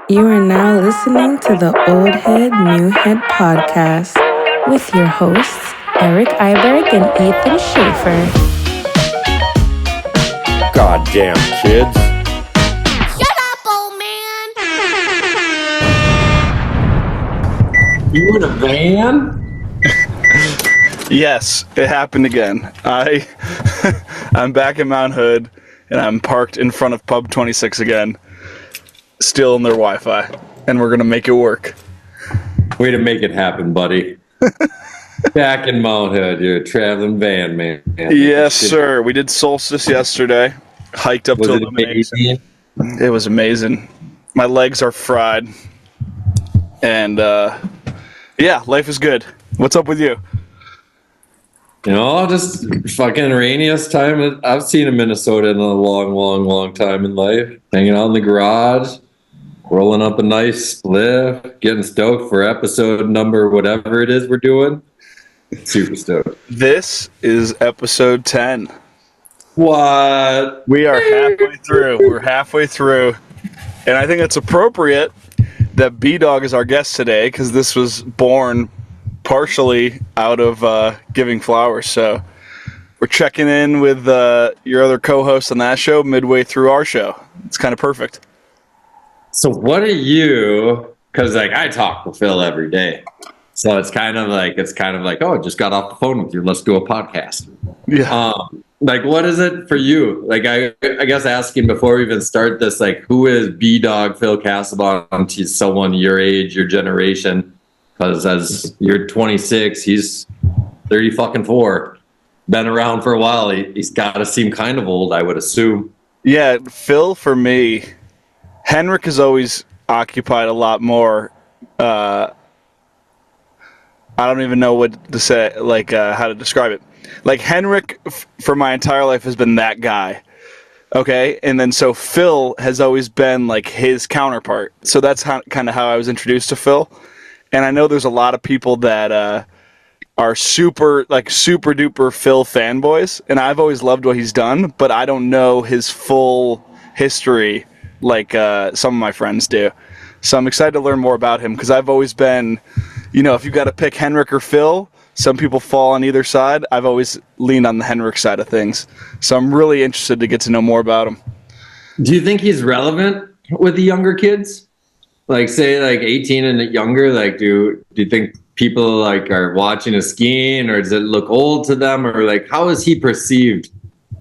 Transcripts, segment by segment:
You are now listening to the Old Head, New Head podcast with your hosts, Eric Iberg and Ethan Schaefer. Goddamn kids. Shut up, old man! You in a van? Yes, it happened again. I'm back in Mount Hood, and I'm parked in front of Pub 26 again, still in their Wi-Fi, and we're gonna make it work. Way to make it happen, buddy. Back in Mount Hood, you're a traveling van, man. Yes, sir. We did Solstice yesterday. Hiked up to Illumination. It was amazing. My legs are fried, and yeah, life is good. What's up with you? You know, just fucking rainiest time I've seen in Minnesota in a long time in life. Hanging out in the garage, rolling up a nice spliff, getting stoked for episode number whatever it is we're doing. Super stoked. This is episode 10. What? We are halfway through. We're halfway through. And I think it's appropriate that B-Dog is our guest today because this was born partially out of giving flowers. So we're checking in with your other co-host on that show midway through our show. It's kind of perfect. So what are you, because like I talk to Phil every day. So it's kind of like, oh, just got off the phone with you. Let's do a podcast. Yeah. Like, what is it for you? Like, I guess asking before we even start this, like, who is B-Dog Phil Casabon to someone your age, your generation? Because as you're 26, he's 34. Been around for a while. He's got to seem kind of old, I would assume. Yeah, Phil, for me, Henrik has always occupied a lot more. I don't even know what to say, like how to describe it. Like Henrik, for my entire life, has been that guy. Okay, and then so Phil has always been like his counterpart. So that's kind of how I was introduced to Phil. And I know there's a lot of people that are super duper Phil fanboys, and I've always loved what he's done, but I don't know his full history like some of my friends do. So I'm excited to learn more about him because I've always been, you know, if you got to pick Henrik or Phil, some people fall on either side. I've always leaned on the Henrik side of things. So I'm really interested to get to know more about him. Do you think he's relevant with the younger kids? Like, say, like 18 and younger, like, do you think people, like, are watching his skiing, or does it look old to them, or, like, how is he perceived?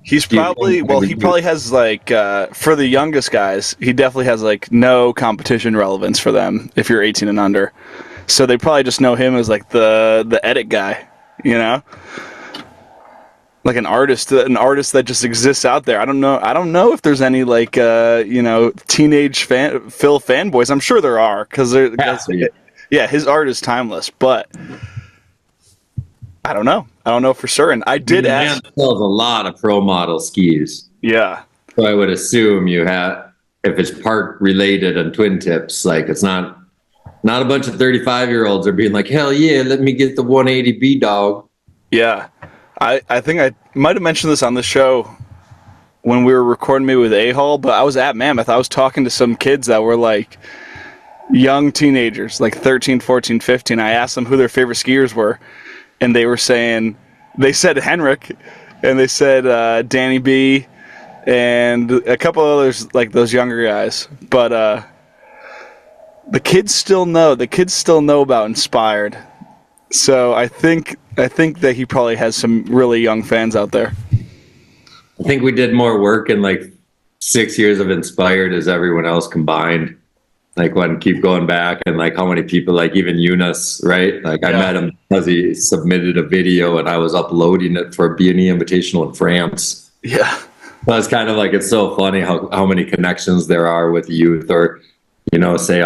He's probably, well, he probably has, like, for the youngest guys, he definitely has, like, no competition relevance for them if you're 18 and under. So they probably just know him as, like, the edit guy, you know? Like an artist that just exists out there. I don't know if there's any like you know, teenage Phil fanboys. I'm sure there are because yeah, his art is timeless. But I don't know for certain. I did ask. Sells a lot of pro model skis. Yeah. So I would assume you have, if it's park related and twin tips, like it's not a bunch of 35-year-olds are being like, hell yeah, let me get the 180 B-Dog. Yeah. I think I might have mentioned this on the show when we were recording me with A-Hall, but I was at Mammoth. I was talking to some kids that were like young teenagers, like 13, 14, 15. I asked them who their favorite skiers were, and they said Henrik, and they said Danny B, and a couple others like those younger guys. But the kids still know about Inspired. So I think that he probably has some really young fans out there. I think we did more work in like 6 years of Inspired as everyone else combined. Like when keep going back and like how many people, like even Eunice, right? Like I met him because he submitted a video and I was uploading it for B&E Invitational in France. Yeah. That's kind of like, it's so funny how many connections there are with youth, or, you know, say,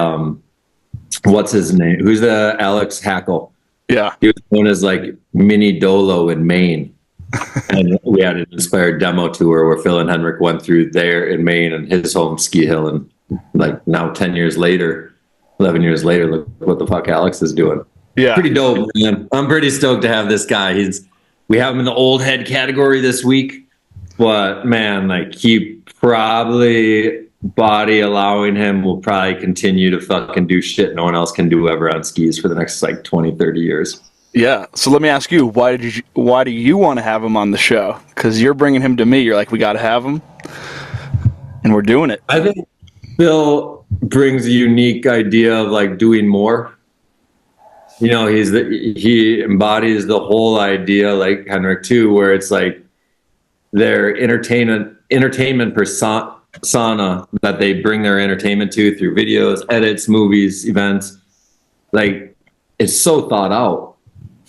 what's his name? Who's the Alex Hackle? Yeah. He was known as like Mini Dolo in Maine. And we had an Inspired demo tour where Phil and Henrik went through there in Maine and his home ski hill. And like now 11 years later, look what the fuck Alex is doing. Yeah. Pretty dope, man. I'm pretty stoked to have this guy. We have him in the old head category this week. But man, like he probably body allowing him, will probably continue to fucking do shit no one else can do ever on skis for the next like 20, 30 years. Yeah. So let me ask you, why do you want to have him on the show? Because you're bringing him to me. You're like, we got to have him, and we're doing it. I think Phil brings a unique idea of like doing more. You know, he embodies the whole idea, like Henrik too, where it's like their entertainment persona that they bring their entertainment to through videos, edits, movies, events. Like, it's so thought out.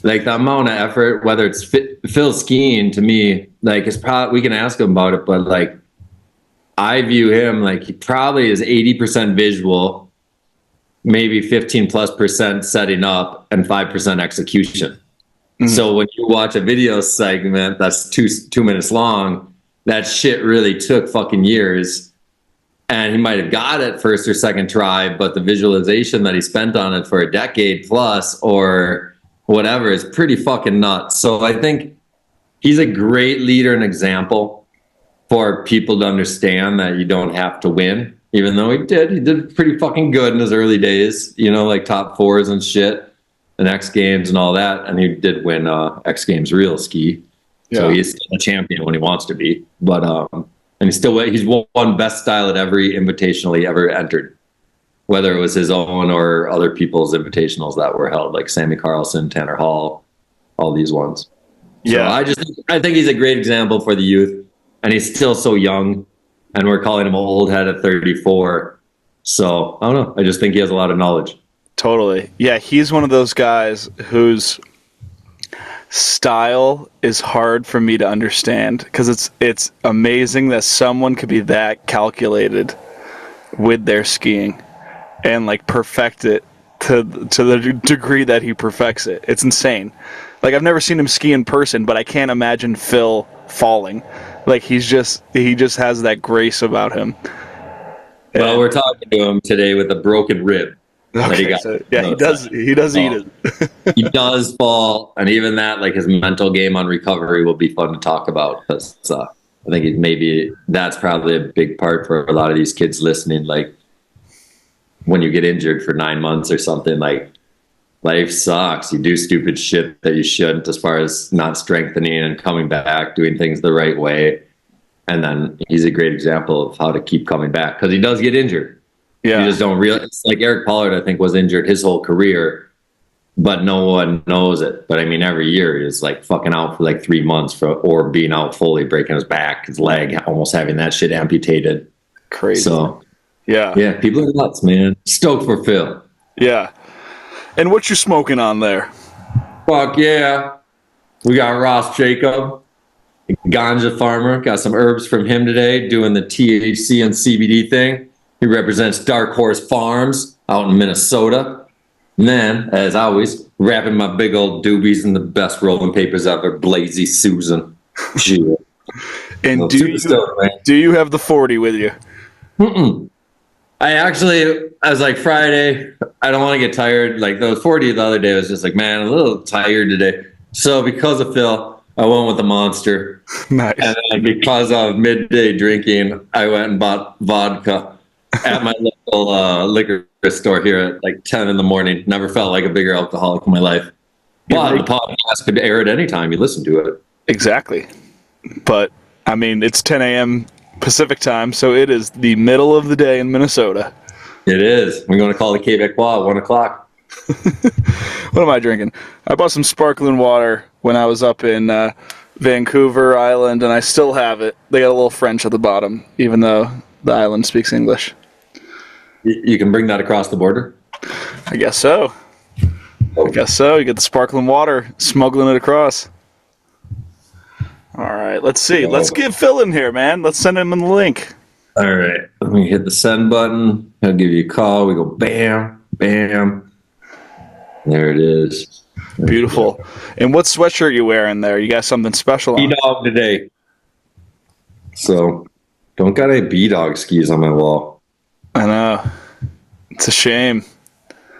Like the amount of effort, whether it's Phil skiing, to me, like it's probably, we can ask him about it, but like I view him like he probably is 80% visual, maybe 15+% setting up, and 5% execution. Mm-hmm. So when you watch a video segment that's two minutes long, that shit really took fucking years. And he might have got it first or second try, but the visualization that he spent on it for a decade plus or whatever is pretty fucking nuts. So I think he's a great leader and example for people to understand that you don't have to win. Even though he did pretty fucking good in his early days, you know, like top fours and shit, and X Games and all that. And he did win X Games real ski. Yeah. So he's still a champion when he wants to be. But and he's won best style at every invitational he ever entered, whether it was his own or other people's invitationals that were held, like Sammy Carlson, Tanner Hall, all these ones. Yeah. So I think he's a great example for the youth, and he's still so young. And we're calling him old head at 34. So, I don't know. I just think he has a lot of knowledge. Totally. Yeah, he's one of those guys whose style is hard for me to understand, because it's amazing that someone could be that calculated with their skiing and like perfect it to the degree that he perfects it. It's insane. Like, I've never seen him ski in person, but I can't imagine Phil falling. Like, he just has that grace about him. Well, we're talking to him today with a broken rib. Okay, he does eat it. He does fall, and even that, like his mental game on recovery will be fun to talk about, because I think maybe that's probably a big part for a lot of these kids listening. Like, when you get injured for 9 months or something, like, life sucks. You do stupid shit that you shouldn't, as far as not strengthening and coming back, doing things the right way. And then he's a great example of how to keep coming back, because he does get injured. Yeah. You just don't realize. It's like Eric Pollard, I think, was injured his whole career, but no one knows it. But I mean, every year he's like fucking out for like 3 months or being out fully, breaking his back, his leg, almost having that shit amputated. Crazy. So yeah, people are nuts, man. Stoked for Phil. Yeah. And what you smoking on there? Fuck yeah. We got Ross Jacob, ganja farmer. Got some herbs from him today, doing the THC and CBD thing. He represents Dark Horse Farms out in Minnesota. And then, as always, wrapping my big old doobies in the best rolling papers ever, Blazy Susan. And do you have the 40 with you? Mm-mm. I was like, Friday, I don't want to get tired. Like, the 40 the other day, I was just like, man, I'm a little tired today. So because of Phil, I went with the Monster. Nice. And then because of midday drinking, I went and bought vodka at my local liquor store here at like 10 in the morning. Never felt like a bigger alcoholic in my life. But the podcast could air at any time you listen to it. Exactly. But, I mean, it's 10 a.m. Pacific time, so it is the middle of the day in Minnesota. It is. We're going to call the Quebecois at 1 o'clock. What am I drinking? I bought some sparkling water when I was up in Vancouver Island, and I still have it. They got a little French at the bottom, even though the island speaks English. You can bring that across the border? I guess so. Oh. I guess so. You get the sparkling water, smuggling it across. All right, let's see. Let's get Phil in here, man. Let's send him in the link. All right. Let me hit the send button. I'll give you a call. We go bam, bam. There it is. Beautiful. And what sweatshirt you wearing there? You got something special on? B-Dog today. So, don't got any B-Dog skis on my wall. I know. It's a shame.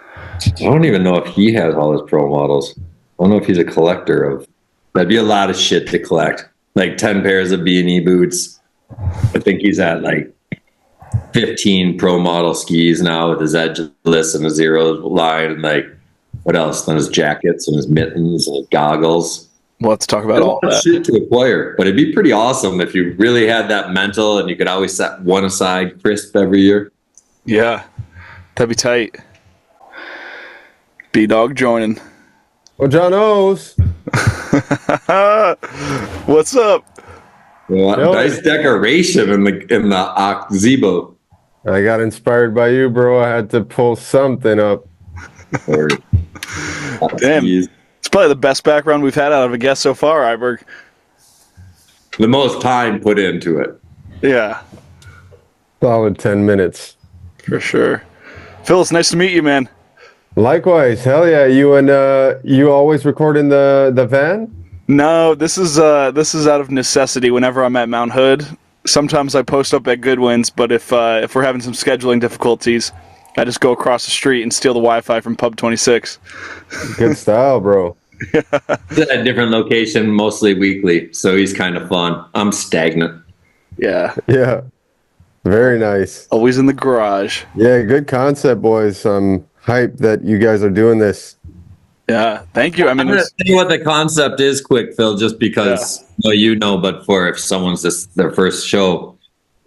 I don't even know if he has all his pro models. I don't know if he's a collector of... That'd be a lot of shit to collect. Like 10 pairs of B&E boots. I think he's at like 15 pro model skis now with his edgeless and a zero line, and like what else? Then his jackets and his mittens and his goggles. We'll have to talk about all that. Shit to acquire, but it'd be pretty awesome if you really had that mental and you could always set one aside crisp every year. Yeah, that'd be tight. B-Dog joining. Well, John O's. What's up? Well, nice decoration in the gazebo. I got inspired by you, bro. I had to pull something up. Damn. It's probably the best background we've had out of a guest so far, Iberg. The most time put into it. Yeah. Solid 10 minutes. For sure. Phil, it's nice to meet you, man. Likewise. Hell yeah. You always record in the van? No, this is out of necessity whenever I'm at Mount Hood. Sometimes I post up at Goodwin's, but if we're having some scheduling difficulties, I just go across the street and steal the Wi-Fi from Pub 26. Good style, bro. He's at a different location, mostly weekly, so he's kind of fun. I'm stagnant. Yeah. Yeah. Very nice. Always in the garage. Yeah, good concept, boys. I'm hyped that you guys are doing this. Yeah, thank you. I mean, I'm going to tell you what the concept is quick, Phil, just because but for if someone's just their first show,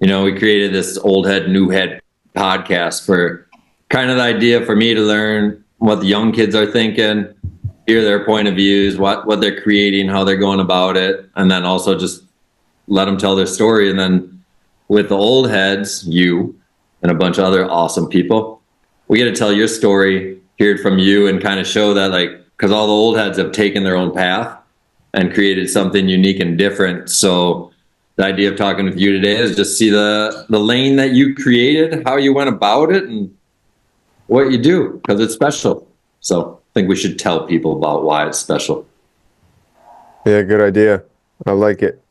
we created this old head, new head podcast for kind of the idea for me to learn what the young kids are thinking, hear their point of views, what they're creating, how they're going about it, and then also just let them tell their story. And then with the old heads, you and a bunch of other awesome people, we get to tell your story, hear it from you, and kind of show that, because all the old heads have taken their own path and created something unique and different. So the idea of talking with you today is just see the lane that you created, how you went about it, and what you do, because it's special. So I think we should tell people about why it's special. Yeah, good idea. I like it.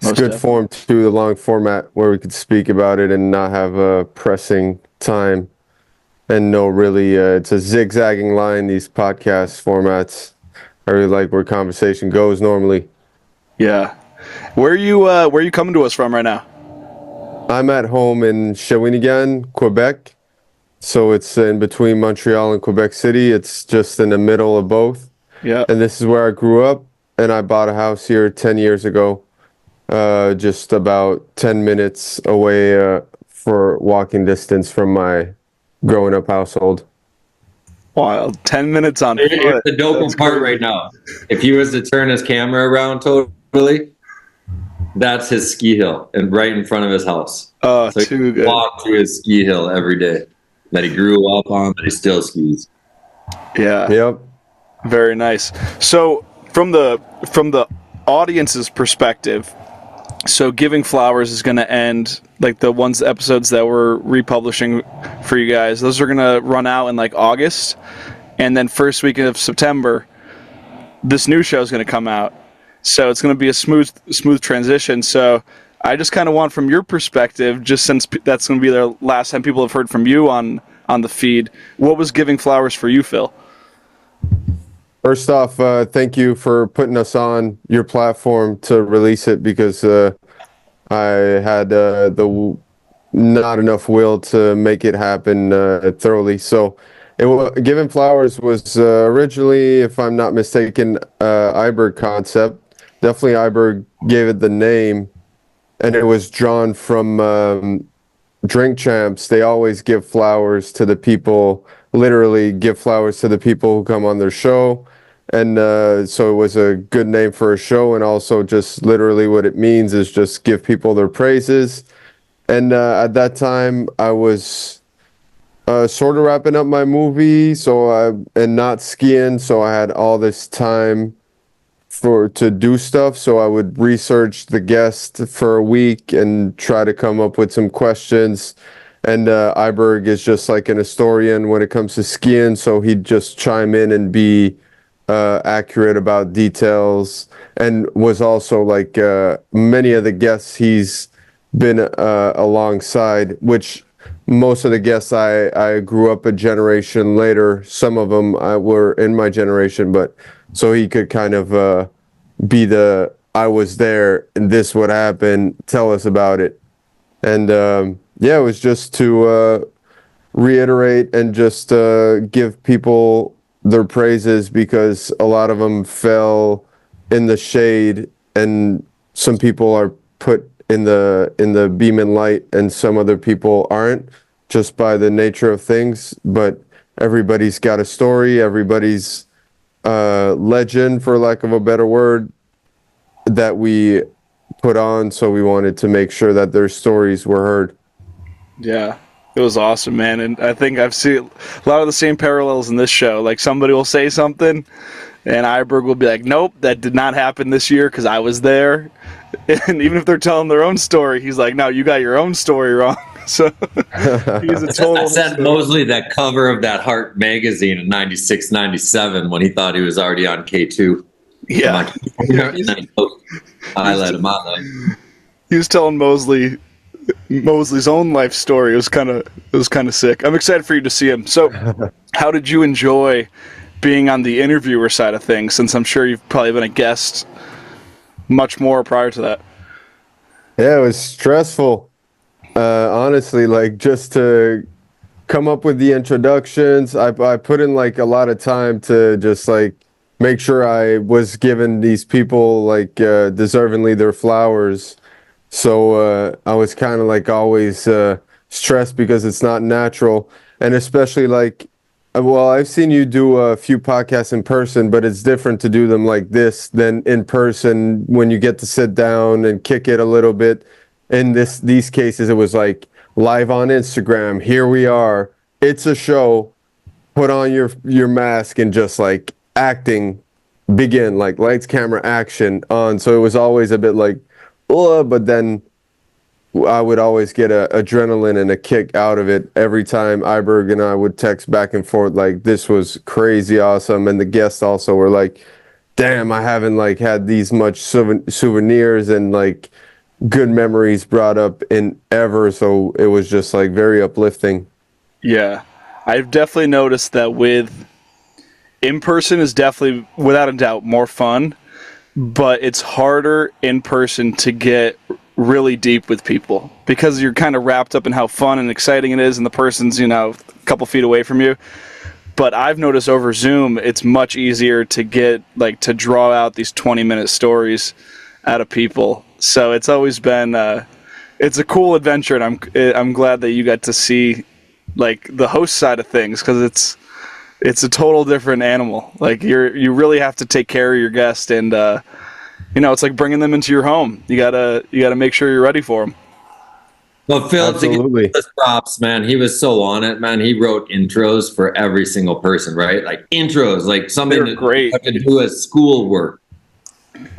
It's good form to the long format where we could speak about it and not have a pressing time. And no, really, it's a zigzagging line, these podcast formats. I really like where conversation goes normally. Yeah. Where are you coming to us from right now? I'm at home in Shawinigan, Quebec. So it's in between Montreal and Quebec City. It's just in the middle of both. Yeah. And this is where I grew up. And I bought a house here 10 years ago, just about 10 minutes away for walking distance from my growing up household. Wild. 10 minutes on foot. Here's the dope part right now. If he was to turn his camera around totally, that's his ski hill and right in front of his house. Oh, so too he good. walk through his ski hill every day that he grew up on, that he still skis. Yeah. Yep. Very nice. So from the audience's perspective, so Giving Flowers is going to end, like the episodes that we're republishing for you guys, those are going to run out in like August, and then first week of September, this new show is going to come out. So it's going to be a smooth transition. So I just kind of want, from your perspective, just since that's going to be the last time people have heard from you on the feed, what was Giving Flowers for you, Phil? First off, thank you for putting us on your platform to release it, because I had the not enough will to make it happen thoroughly. So Giving Flowers was originally, if I'm not mistaken, Iberg concept. Definitely Iberg gave it the name, and it was drawn from Drink Champs. They always give flowers to the people, literally give flowers to the people who come on their show. And so it was a good name for a show, and also just literally what it means is just give people their praises. And at that time, I was sort of wrapping up my movie, and not skiing, so I had all this time to do stuff. So I would research the guest for a week and try to come up with some questions. And Iberg is just like an historian when it comes to skiing, so he'd just chime in and be accurate about details, and was also like many of the guests he's been alongside, which most of the guests I grew up a generation later. Some of them were in my generation, but so he could kind of be I was there and this would happen, tell us about it. And yeah, it was just to reiterate and just give people their praises, because a lot of them fell in the shade, and some people are put in the beam and light, and some other people aren't, just by the nature of things. But everybody's got a story, everybody's legend, for lack of a better word, that we put on, so we wanted to make sure that their stories were heard. Yeah, it was awesome, man. And I think I've seen a lot of the same parallels in this show. Like, somebody will say something, and Iberg will be like, nope, that did not happen this year because I was there. And even if they're telling their own story, he's like, no, you got your own story wrong. So he's a total... I sent Mosley that cover of that Heart magazine in 96, 97 when he thought he was already on K2. Yeah. I let him on. He was telling Mosley's own life story. It was kind of sick. I'm excited for you to see him. So, how did you enjoy being on the interviewer side of things? Since I'm sure you've probably been a guest much more prior to that. Yeah, it was stressful. Honestly, like, just to come up with the introductions, I put in like a lot of time to just like make sure I was giving these people like deservingly their flowers. So I was kind of like always stressed because it's not natural. And especially like, well, I've seen you do a few podcasts in person, but it's different to do them like this than in person, when you get to sit down and kick it a little bit. In these cases, it was like live on Instagram. Here we are. It's a show. Put on your mask and just like acting, begin, like lights, camera, action on. So it was always a bit like, but then I would always get a adrenaline and a kick out of it every time Iberg and I would text back and forth like, this was crazy awesome. And the guests also were like, damn, I haven't like had these much souvenirs and like good memories brought up in ever. So it was just like very uplifting. Yeah, I've definitely noticed that with in person is definitely, without a doubt, more fun, but it's harder in person to get really deep with people because you're kind of wrapped up in how fun and exciting it is, and the person's, a couple feet away from you. But I've noticed over Zoom, it's much easier to get, like, to draw out these 20-minute stories out of people. So it's always been, it's a cool adventure, and I'm glad that you got to see, like, the host side of things, because it's a total different animal. Like, you really have to take care of your guest, and it's like bringing them into your home. You gotta make sure you're ready for them. Well, Phil, Absolutely. to give the props, man, he was so on it, man. He wrote intros for every single person, right? Like intros, like something that great. you have to do as schoolwork.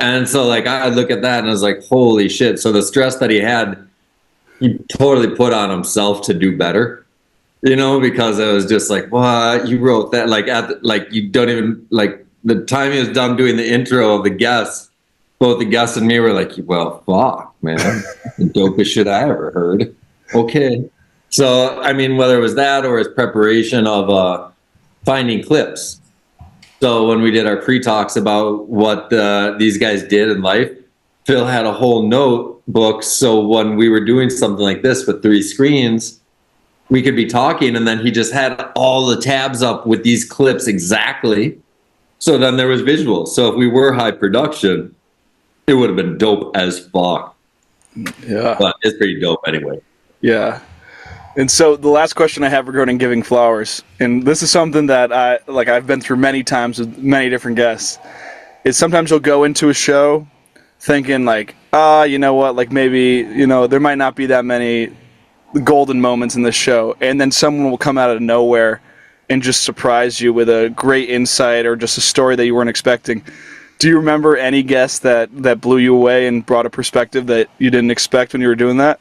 And so, like, I look at that and I was like, holy shit. So the stress that he had, he totally put on himself to do better, because it was just like, what? You wrote that, like, you don't even, like, the time he was done doing the intro of the guests, both the guests and me were like, well, fuck, man, the dopest shit I ever heard. Okay. So, I mean, whether it was that or his preparation of finding clips. So when we did our pre-talks about what these guys did in life, Phil had a whole notebook. So when we were doing something like this with 3 screens, we could be talking, and then he just had all the tabs up with these clips exactly. So then there was visuals. So if we were high production, it would have been dope as fuck. Yeah. But it's pretty dope anyway. Yeah. And so the last question I have regarding giving flowers, and this is something that I've been through many times with many different guests, is sometimes you'll go into a show thinking like, you know what, like maybe, there might not be that many golden moments in this show, and then someone will come out of nowhere and just surprise you with a great insight or just a story that you weren't expecting. Do you remember any guest that blew you away and brought a perspective that you didn't expect when you were doing that?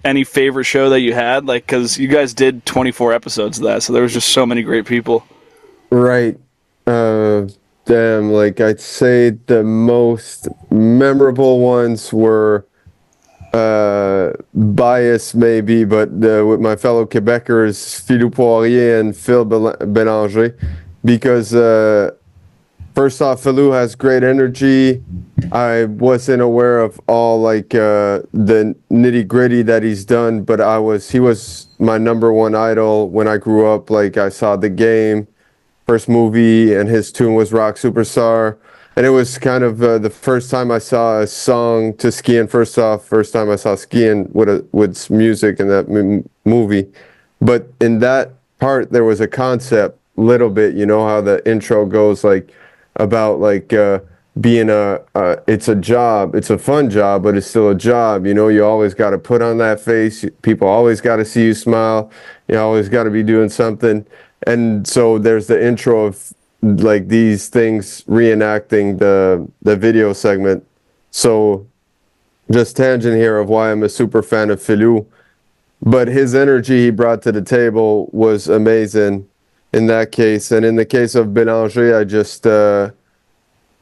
Any favorite show that you had? Like, because you guys did 24 episodes of that, so there was just so many great people. Right. Damn, like, I'd say the most memorable ones were biased maybe, but with my fellow Quebecers, Philou Poirier and Phil Bélanger, because First off, Philou has great energy. I wasn't aware of all like the nitty gritty that he's done, but he was my number one idol when I grew up. Like I saw The Game, first movie, and his tune was Rock Superstar. And it was kind of the first time I saw a song to ski in. First time I saw skiing with music in that movie. But in that part, there was a concept, little bit, you know how the intro goes, like about like being it's a job, it's a fun job, but it's still a job. You know, you always got to put on that face. People always got to see you smile. You always got to be doing something. And so there's the intro of like these things reenacting the video segment. So just tangent here of why I'm a super fan of Philou, but his energy he brought to the table was amazing in that case. And in the case of Bélanger, I just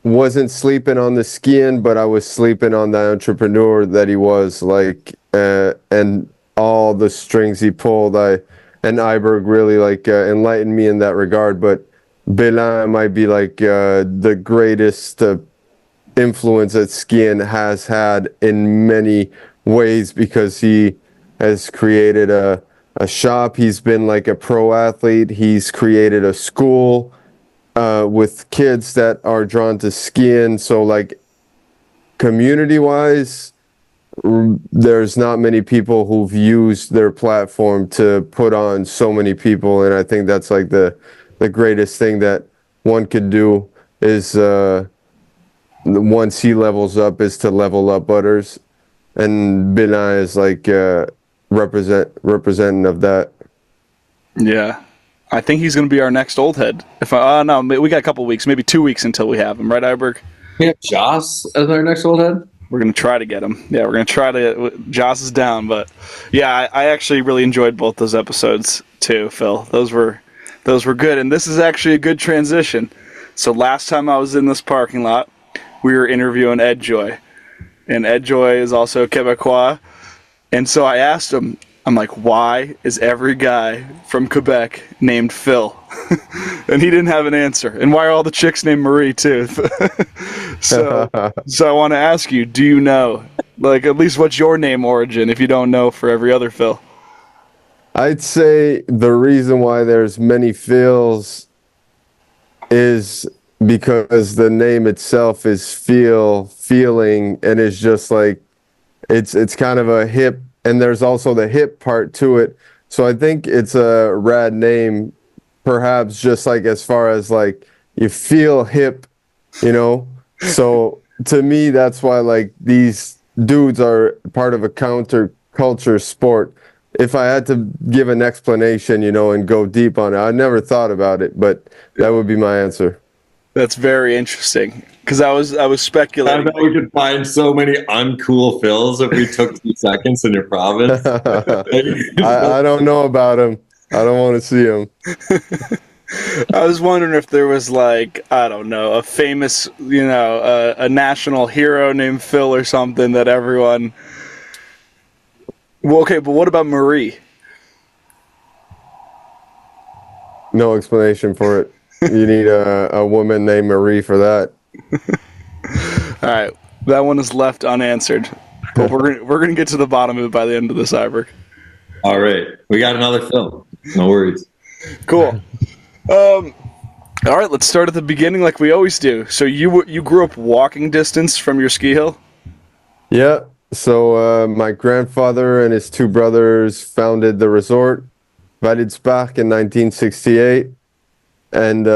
wasn't sleeping on the skiing, but I was sleeping on the entrepreneur that he was, like, and all the strings he pulled. And Iberg really like enlightened me in that regard. But Bélan might be like the greatest influence that skiing has had in many ways, because he has created a shop. He's been like a pro athlete. He's created a school with kids that are drawn to skiing. So like community wise, there's not many people who've used their platform to put on so many people. And I think that's like the greatest thing that one could do is once he levels up is to level up others. And Bilan is like representing of that. Yeah. I think he's going to be our next old head. No, we got a couple weeks, maybe 2 weeks until we have him, right, Iberg? We have Joss as our next old head. We're going to try to get him. Yeah, we're going to try to. Joss is down, but yeah, I actually really enjoyed both those episodes too, Phil. Those were good, and this is actually a good transition. So last time I was in this parking lot, we were interviewing Ed Joy, and Ed Joy is also Quebecois, and so I asked him, I'm like, why is every guy from Quebec named Phil? And he didn't have an answer. And why are all the chicks named Marie too? So I want to ask you, do you know, like, at least what's your name origin if you don't know for every other Phil? I'd say the reason why there's many Phils is because the name itself is feeling, and it's just like, it's kind of a hip, and there's also the hip part to it. So I think it's a rad name, perhaps just like as far as like you feel hip, you know? So to me, that's why like these dudes are part of a counterculture sport. If I had to give an explanation, you know, and go deep on it, I never thought about it, but that would be my answer. That's very interesting, because I was speculating. I bet we could find so many uncool Phils if we took 2 seconds in your province. I don't know about him. I don't want to see him. I was wondering if there was like, I don't know, a famous, you know, a national hero named Phil or something that everyone. Well, okay, but what about Marie? No explanation for it. You need a woman named Marie for that. All right, that one is left unanswered, but we're gonna get to the bottom of it by the end of this, Iberg. All right, we got another Phil. No worries. Cool. All right, let's start at the beginning like we always do. So you grew up walking distance from your ski hill? Yeah. So my grandfather and his 2 brothers founded the resort, Validspach, in 1968. And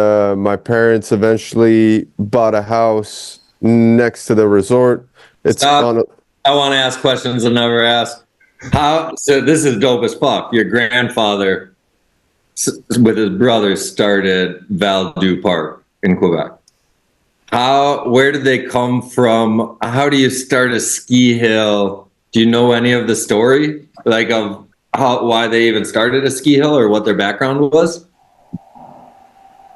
my parents eventually bought a house next to the resort. I want to ask questions I never asked. So this is dope as fuck. Your grandfather with his brothers started Val du Parc in Quebec. Where did they come from? How do you start a ski hill? Do you know any of the story, like of why they even started a ski hill or what their background was?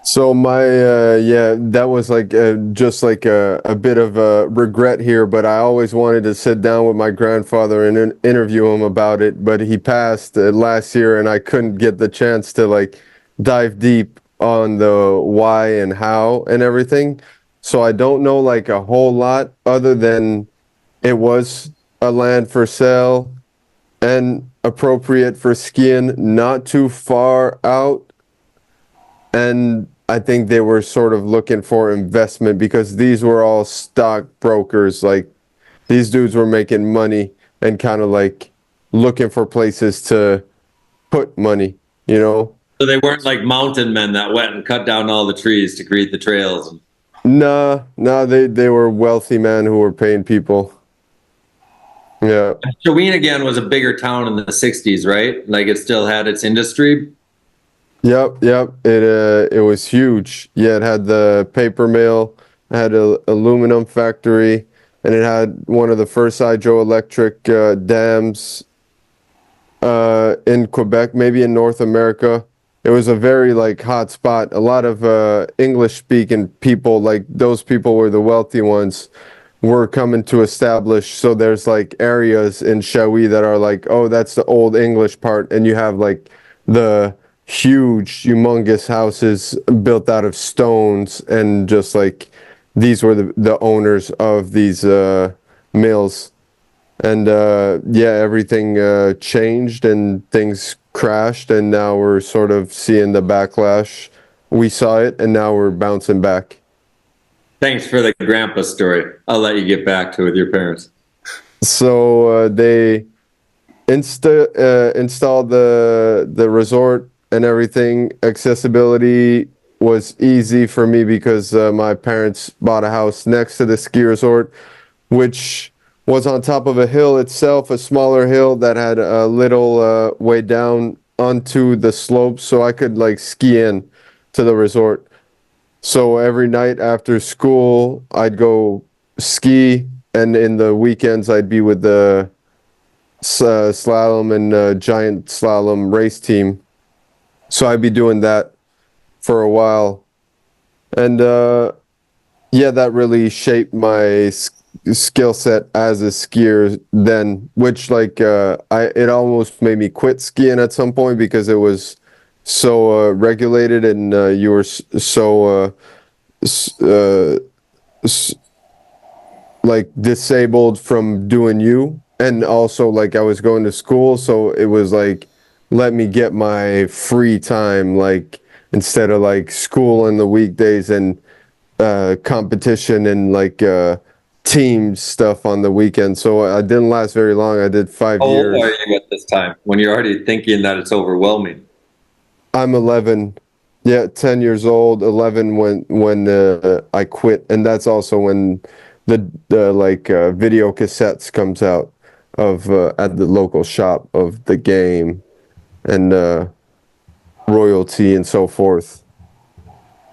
So my that was like just like a bit of a regret here, but I always wanted to sit down with my grandfather and interview him about it, but he passed last year, and I couldn't get the chance to like dive deep on the why and how and everything. So I don't know like a whole lot other than it was a land for sale and appropriate for skiing, not too far out. And I think they were sort of looking for investment because these were all stock brokers. Like these dudes were making money and kind of like looking for places to put money, you know? So they weren't like mountain men that went and cut down all the trees to create the trails. Nah, they were wealthy men who were paying people. Yeah. Shawinigan was a bigger town in the 60s, right? Like it still had its industry. Yep. It was huge. Yeah, it had the paper mill, it had an aluminum factory, and it had one of the first hydroelectric dams in Quebec, maybe in North America. It was a very like hot spot. A lot of English speaking people, like those people were the wealthy ones, were coming to establish. So there's like areas in Shawi that are like, oh, that's the old English part, and you have like the huge, humongous houses built out of stones, and just like these were the owners of these mills. And yeah, everything changed and things crashed, and now we're sort of seeing the backlash. We saw it, and now we're bouncing back. Thanks for the grandpa story. I'll let you get back to it with your parents. So they installed the resort and everything. Accessibility was easy for me because my parents bought a house next to the ski resort, which was on top of a hill itself, a smaller hill that had a little way down onto the slope, so I could like ski in to the resort. So every night after school, I'd go ski, and in the weekends, I'd be with the slalom and giant slalom race team. So I'd be doing that for a while. And yeah, that really shaped my skill set as a skier then, which like it almost made me quit skiing at some point because it was so regulated, and you were so like disabled from doing you, and also like I was going to school, so it was like let me get my free time, like instead of like school in the weekdays and competition and like team stuff on the weekend. So I didn't last very long. I did 5 How years. old are you at this time when you're already thinking that it's overwhelming? I'm 11. Yeah, 10 years old. 11 when I quit, and that's also when the like video cassettes comes out of at the local shop of the game and royalty and so forth.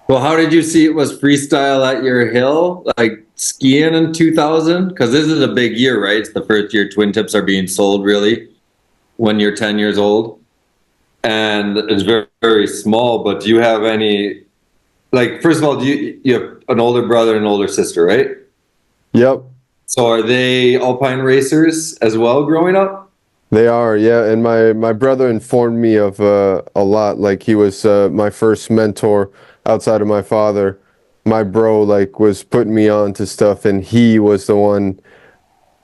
Well, how did you see it was freestyle at your hill, like skiing in 2000? Because this is a big year, right? It's the first year twin tips are being sold, really, when you're 10 years old. And it's very, very small, but do you have any, like, first of all, you have an older brother and older sister, right? Yep. So are they alpine racers as well growing up? They are, yeah. And my brother informed me of a lot. Like he was my first mentor outside of my father. My bro like was putting me on to stuff, and he was the one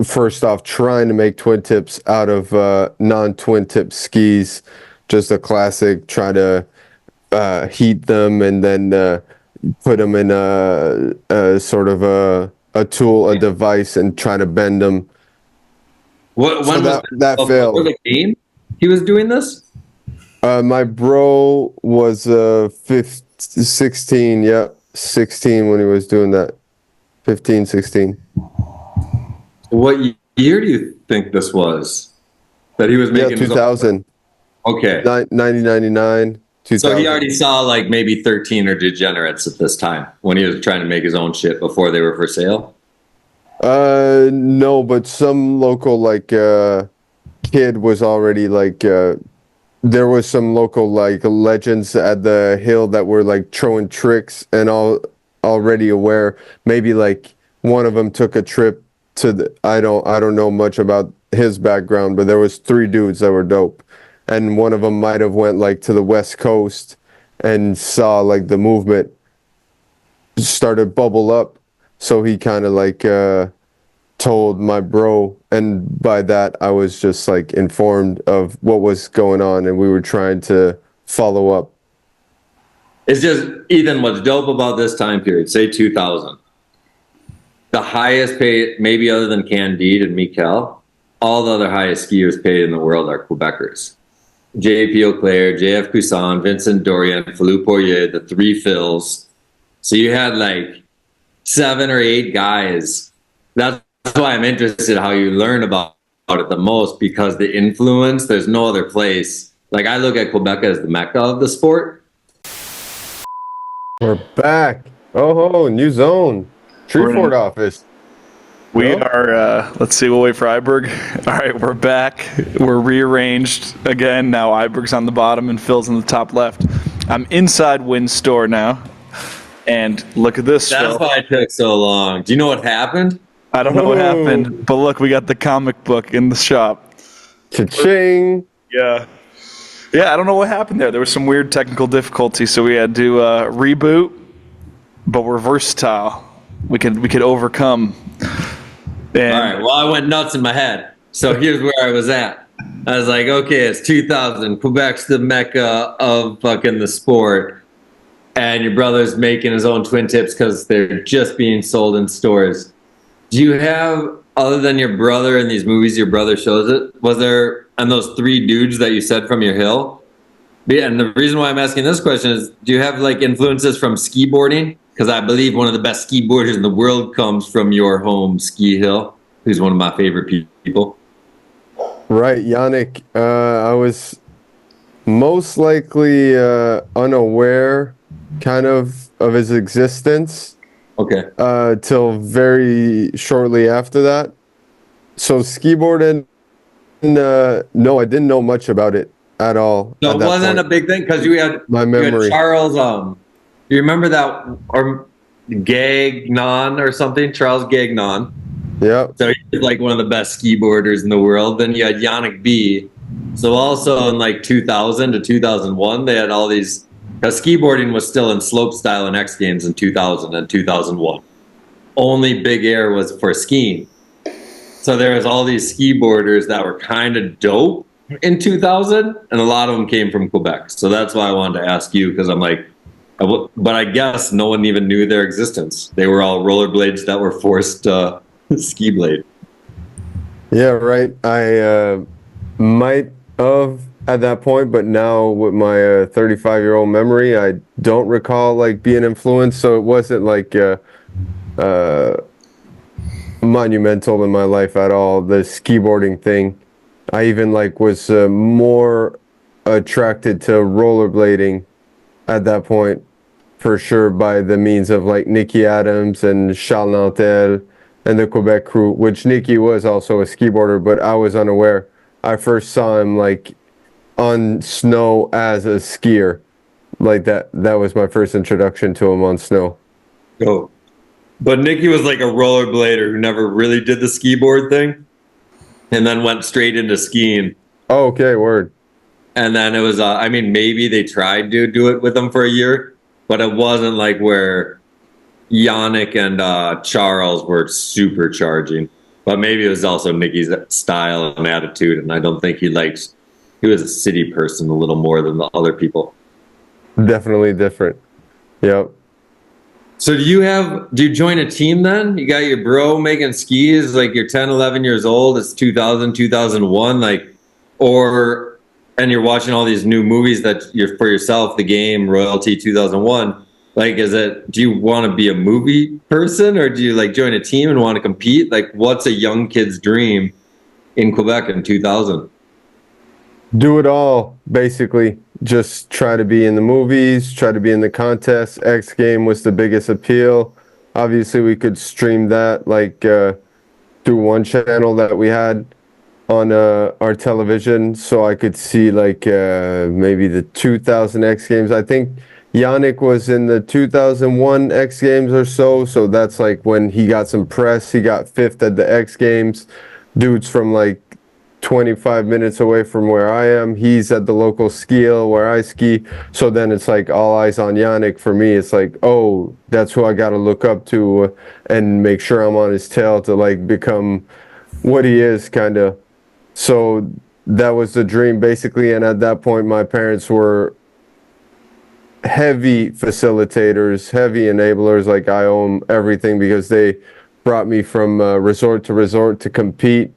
first off trying to make twin tips out of non-twin tip skis. Just a classic, try to heat them and then put them in a sort of a tool, a device, and try to bend them. When So was that failed. before the game he was doing this? My bro was 16, yeah, 16 when he was doing that. 15, 16. What year do you think this was that he was Yeah, making? 2000. Okay. 1999, 2000. So he already saw like maybe 13 or degenerates at this time when he was trying to make his own shit before they were for sale. No, but some local like kid was already like there was some local like legends at the hill that were like throwing tricks and all already aware. Maybe like one of them took a trip to the I don't know much about his background, but there was 3 dudes that were dope, and one of them might have went like to the West Coast and saw like the movement started bubble up. So he kind of like told my bro, and by that I was just like informed of what was going on, and we were trying to follow up. It's just, Ethan, what's dope about this time period, say 2000, the highest paid, maybe other than Candide and Mikel, all the other highest skiers paid in the world are Quebecers. J.P. Auclair, J.F. Poussin, Vincent Dorian, Philippe Poirier, the three Phils. So you had like 7 or 8 guys. That's why I'm interested how you learn about it the most, because the influence, there's no other place. Like I look at Quebec as the Mecca of the sport. We're back. Oh, new zone. Treefort office. We are, let's see, we'll wait for Iberg. All right, we're back. We're rearranged again. Now Iberg's on the bottom and Phil's on the top left. I'm inside Wynn's store now. And look at this, That's Phil. why it took so long. Do you know what happened? I don't know what happened, but look, we got the comic book in the shop. Cha-ching. Yeah. Yeah, I don't know what happened there. There was some weird technical difficulty, so we had to reboot, but we're versatile. We could overcome. And All right, well, I went nuts in my head. So here's where I was at. I was like, okay, it's 2000. Quebec's the Mecca of fucking the sport. And your brother's making his own twin tips because they're just being sold in stores. Do you have, other than your brother in these movies, your brother shows it, was there, and those 3 dudes that you said from your hill? Yeah, and the reason why I'm asking this question is, do you have like influences from ski boarding? Because I believe one of the best ski boarders in the world comes from your home ski hill, who's one of my favorite people. Right, Yannick. I was most likely unaware kind of his existence. Okay. Till very shortly after that. So ski boarding, no, I didn't know much about it at all. So it wasn't a big thing because you had Charles. You remember that or Gagnon or something? Charles Gagnon. Yeah. So he's like one of the best ski boarders in the world. Then you had Yannick B. So also in like 2000 to 2001, they had all these. Ski boarding was still in slopestyle and X Games in 2000 and 2001. Only big air was for skiing. So there was all these ski boarders that were kind of dope in 2000, and a lot of them came from Quebec. So that's why I wanted to ask you, because I'm like, but I guess no one even knew their existence. They were all rollerblades that were forced ski blade. Yeah, right. I might have at that point, but now with my 35-year-old memory, I don't recall like being influenced. So it wasn't like monumental in my life at all, the ski boarding thing. I even like was more attracted to rollerblading at that point, for sure, by the means of like Nicky Adams and Charles Nantel and the Quebec crew, which Nicky was also a ski boarder, but I was unaware. I first saw him like on snow as a skier. Like that was my first introduction to him on snow. Oh. But Nicky was like a rollerblader who never really did the ski board thing and then went straight into skiing. Oh, okay, word. And then it was, I mean, maybe they tried to do it with him for a year, but it wasn't like where Yannick and Charles were supercharging. But maybe it was also Nicky's style and attitude, and I don't think he was a city person a little more than the other people. Definitely different. Yep. So do you join a team then? You got your bro making skis, like you're 10, 11 years old, it's 2000, 2001, and you're watching all these new movies that you're for yourself, The Game, Royalty, 2001. Like, do you want to be a movie person, or do you like join a team and want to compete? Like, what's a young kid's dream in Quebec in 2000? Do it all, basically. Just try to be in the movies, try to be in the contests. X Game was the biggest appeal. Obviously, we could stream that like through one channel that we had on our television, so I could see like maybe the 2000 X Games. I think Yannick was in the 2001 X Games or so that's like when he got some press. He got 5th at the X Games. Dudes from like 25 minutes away from where I am. He's at the local ski hill where I ski. So then it's like all eyes on Yannick for me. It's like, oh, that's who I got to look up to and make sure I'm on his tail to like become what he is, kind of. So that was the dream basically. And at that point, my parents were heavy facilitators, heavy enablers. Like I owe them everything because they brought me from resort to resort to compete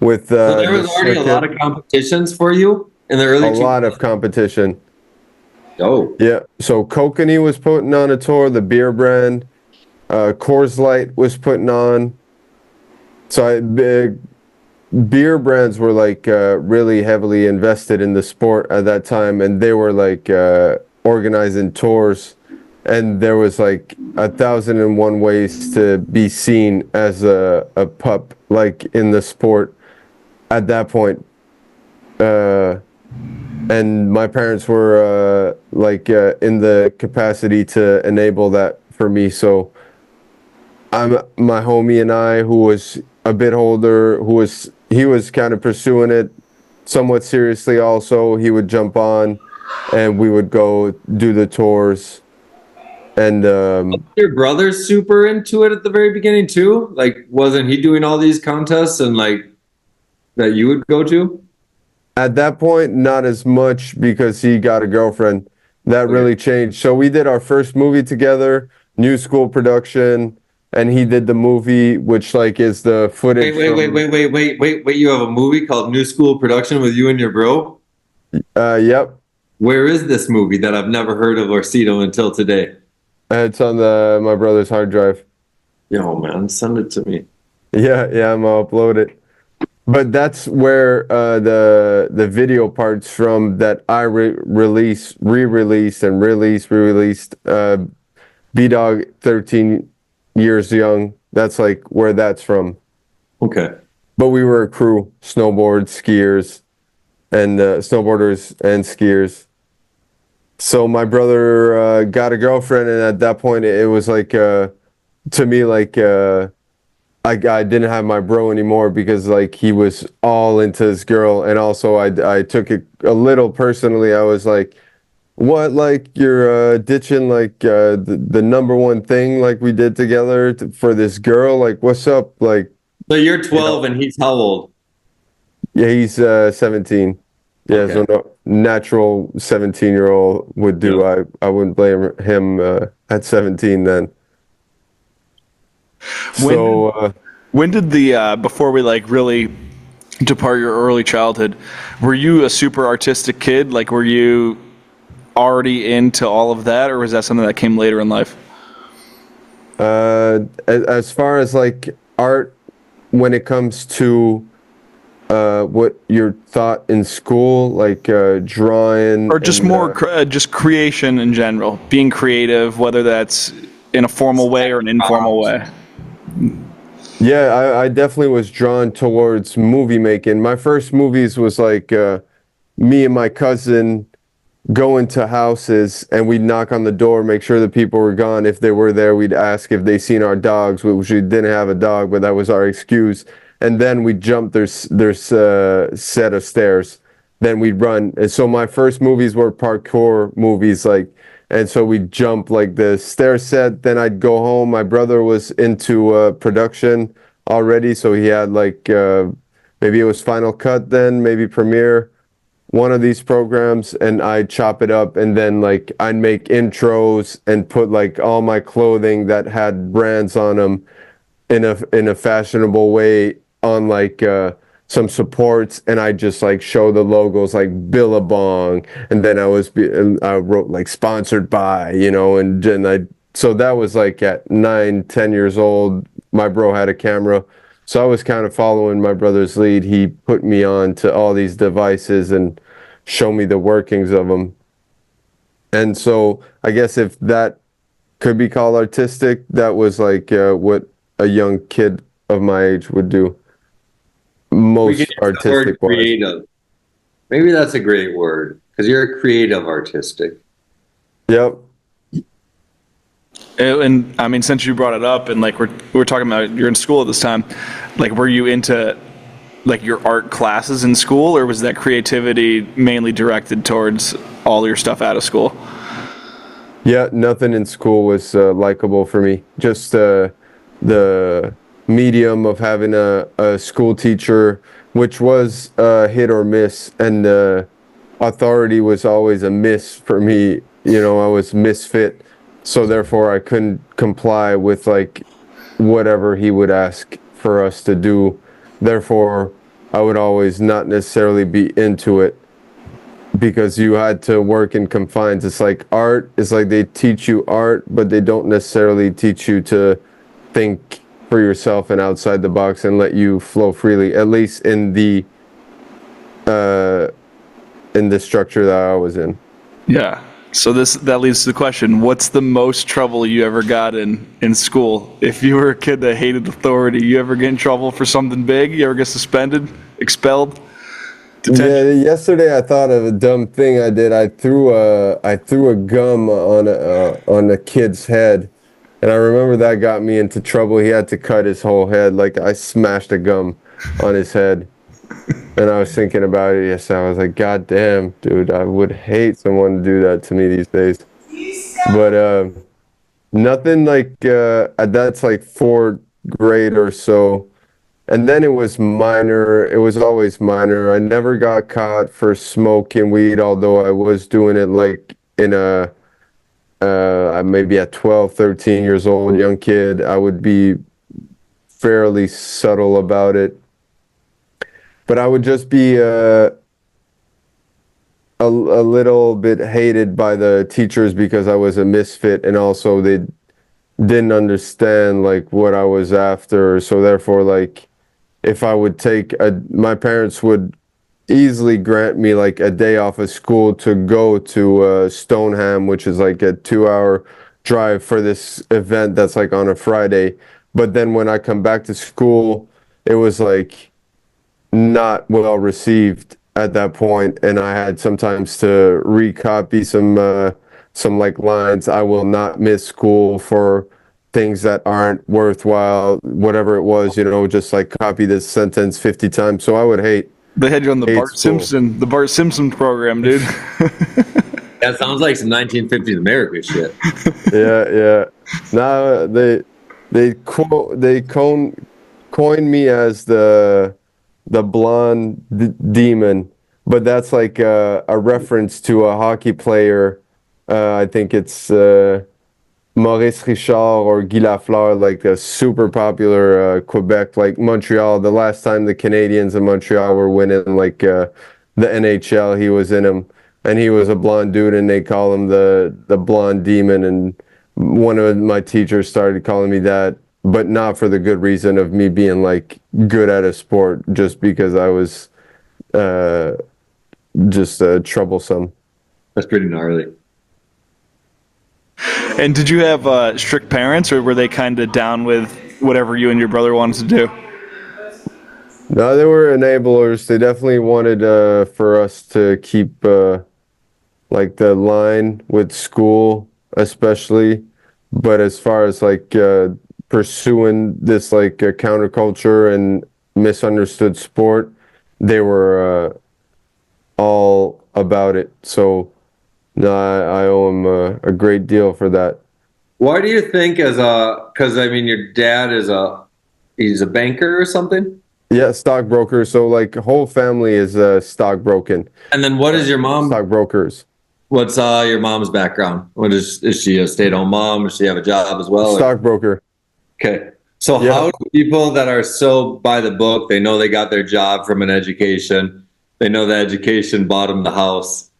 with So there was already a lot of competitions for you in the early a lot of competition. Oh, Yeah. So Kokanee was putting on a tour, the beer brand. Coors Light was putting on. So beer brands were like really heavily invested in the sport at that time, and they were like organizing tours, and there was like 1,001 ways to be seen as a pup, like in the sport at that point. And my parents were in the capacity to enable that for me. So my homie and I, who was a bit older, he was kind of pursuing it somewhat seriously also. He would jump on and we would go do the tours. And your brother's super into it at the very beginning too? Like, wasn't he doing all these contests and like that you would go to? at that point, not as much because he got a girlfriend. That really changed. So we did our first movie together, new school production, and he did the movie, which like is the footage. Wait. You have a movie called New School Production with you and your bro? Yep. Where is this movie that I've never heard of or seen until today? It's on my brother's hard drive. Yo, man, send it to me. Yeah, I'm gonna upload it. But that's where the video parts from that I re-released B-Dog 13 years young. That's like where that's from. Okay. But we were a crew, skiers, and snowboarders and skiers. So my brother got a girlfriend, and at that point it was like to me like I didn't have my bro anymore because like he was all into his girl, and also I took it a little personally. I was like, what, like you're ditching like the number one thing like we did together for this girl, like what's up, like. So you're 12 and he's how old? Yeah, he's 17. Yeah, Okay. so no, natural 17-year-old would do. Yeah. I wouldn't blame him at 17 then. When did the before we like really depart your early childhood, were you a super artistic kid? Like, were you already into all of that, or was that something that came later in life? As far as like art, when it comes to what you're taught in school, like drawing, or just more just creation in general, being creative, whether that's in a formal way or an informal way. Yeah, I definitely was drawn towards movie making. My first movies was like me and my cousin go into houses and we'd knock on the door, make sure the people were gone. If they were there, we'd ask if they seen our dogs, which we didn't have a dog, but that was our excuse. And then we'd jump their set of stairs. Then we'd run. And so my first movies were parkour movies, like, and so we'd jump like the stair set. Then I'd go home. My brother was into production already, so he had like maybe it was Final Cut then, maybe Premiere, one of these programs, and I'd chop it up, and then like I'd make intros and put like all my clothing that had brands on them in a fashionable way on like some supports, and I just like show the logos like Billabong, and then I wrote like sponsored by, and so that was like at 9-10 years old. My bro had a camera, so I was kind of following my brother's lead. He put me on to all these devices and show me the workings of them. And so I guess if that could be called artistic, that was like what a young kid of my age would do. Most artistic wise. Creative. Maybe that's a great word because you're a creative artistic. Yep. And I mean, since you brought it up, and like we're talking about, you're in school at this time, like were you into like your art classes in school, or was that creativity mainly directed towards all your stuff out of school? Yeah, nothing in school was likable for me. Just the medium of having a school teacher, which was hit or miss, and the authority was always a miss for me. You know, I was misfit, so therefore I couldn't comply with like whatever he would ask for us to do. Therefore, I would always not necessarily be into it because you had to work in confines. It's like art is like they teach you art, but they don't necessarily teach you to think for yourself and outside the box and let you flow freely, at least in the structure that I was in. Yeah. So that leads to the question: what's the most trouble you ever got in school? If you were a kid that hated authority, you ever get in trouble for something big? You ever get suspended, expelled, detention? Yeah, yesterday I thought of a dumb thing I did. I threw a gum on a kid's head, and I remember that got me into trouble. He had to cut his whole head. Like I smashed a gum on his head. And I was thinking about it yesterday. I was like, God damn, dude, I would hate someone to do that to me these days. But nothing like that's like fourth grade or so. And then it was minor. It was always minor. I never got caught for smoking weed, although I was doing it like in a maybe at 12, 13 years old, young kid. I would be fairly subtle about it. But I would just be a little bit hated by the teachers because I was a misfit, and also they didn't understand like what I was after. So therefore, like if I would my parents would easily grant me like a day off of school to go to Stoneham, which is like a 2-hour drive for this event that's like on a Friday. But then when I come back to school, it was like not well received at that point, and I had sometimes to recopy some like lines. I will not miss school for things that aren't worthwhile, whatever it was, you know, just like copy this sentence 50 times. So I would hate. They had you on the Bart school. Simpson program, dude. That sounds like some 1950s America shit. Yeah. Now they coined me as the blonde demon, but that's like a reference to a hockey player. I think it's Maurice Richard or Guy Lafleur, like a super popular Quebec, like Montreal. The last time the Canadiens in Montreal were winning like the NHL, he was in them, and he was a blonde dude, and they call him the blonde demon. And one of my teachers started calling me that, but not for the good reason of me being like good at a sport, just because I was just troublesome. That's pretty gnarly. And did you have strict parents, or were they kind of down with whatever you and your brother wanted to do? No, they were enablers. They definitely wanted for us to keep like the line with school, especially. But as far as like pursuing this like counterculture and misunderstood sport, they were all about it. So no, I owe him a great deal for that. Why do you think because I mean your dad he's a banker or something? Yeah, stockbroker. So like whole family is stockbroken. And then what is your mom? Stockbrokers. What's your mom's background? Is she a stay-at-home mom? Does she have a job as well? Stockbroker. Okay. So Yeah. how do people that are so by the book, they know they got their job from an education, they know the education bought them the house,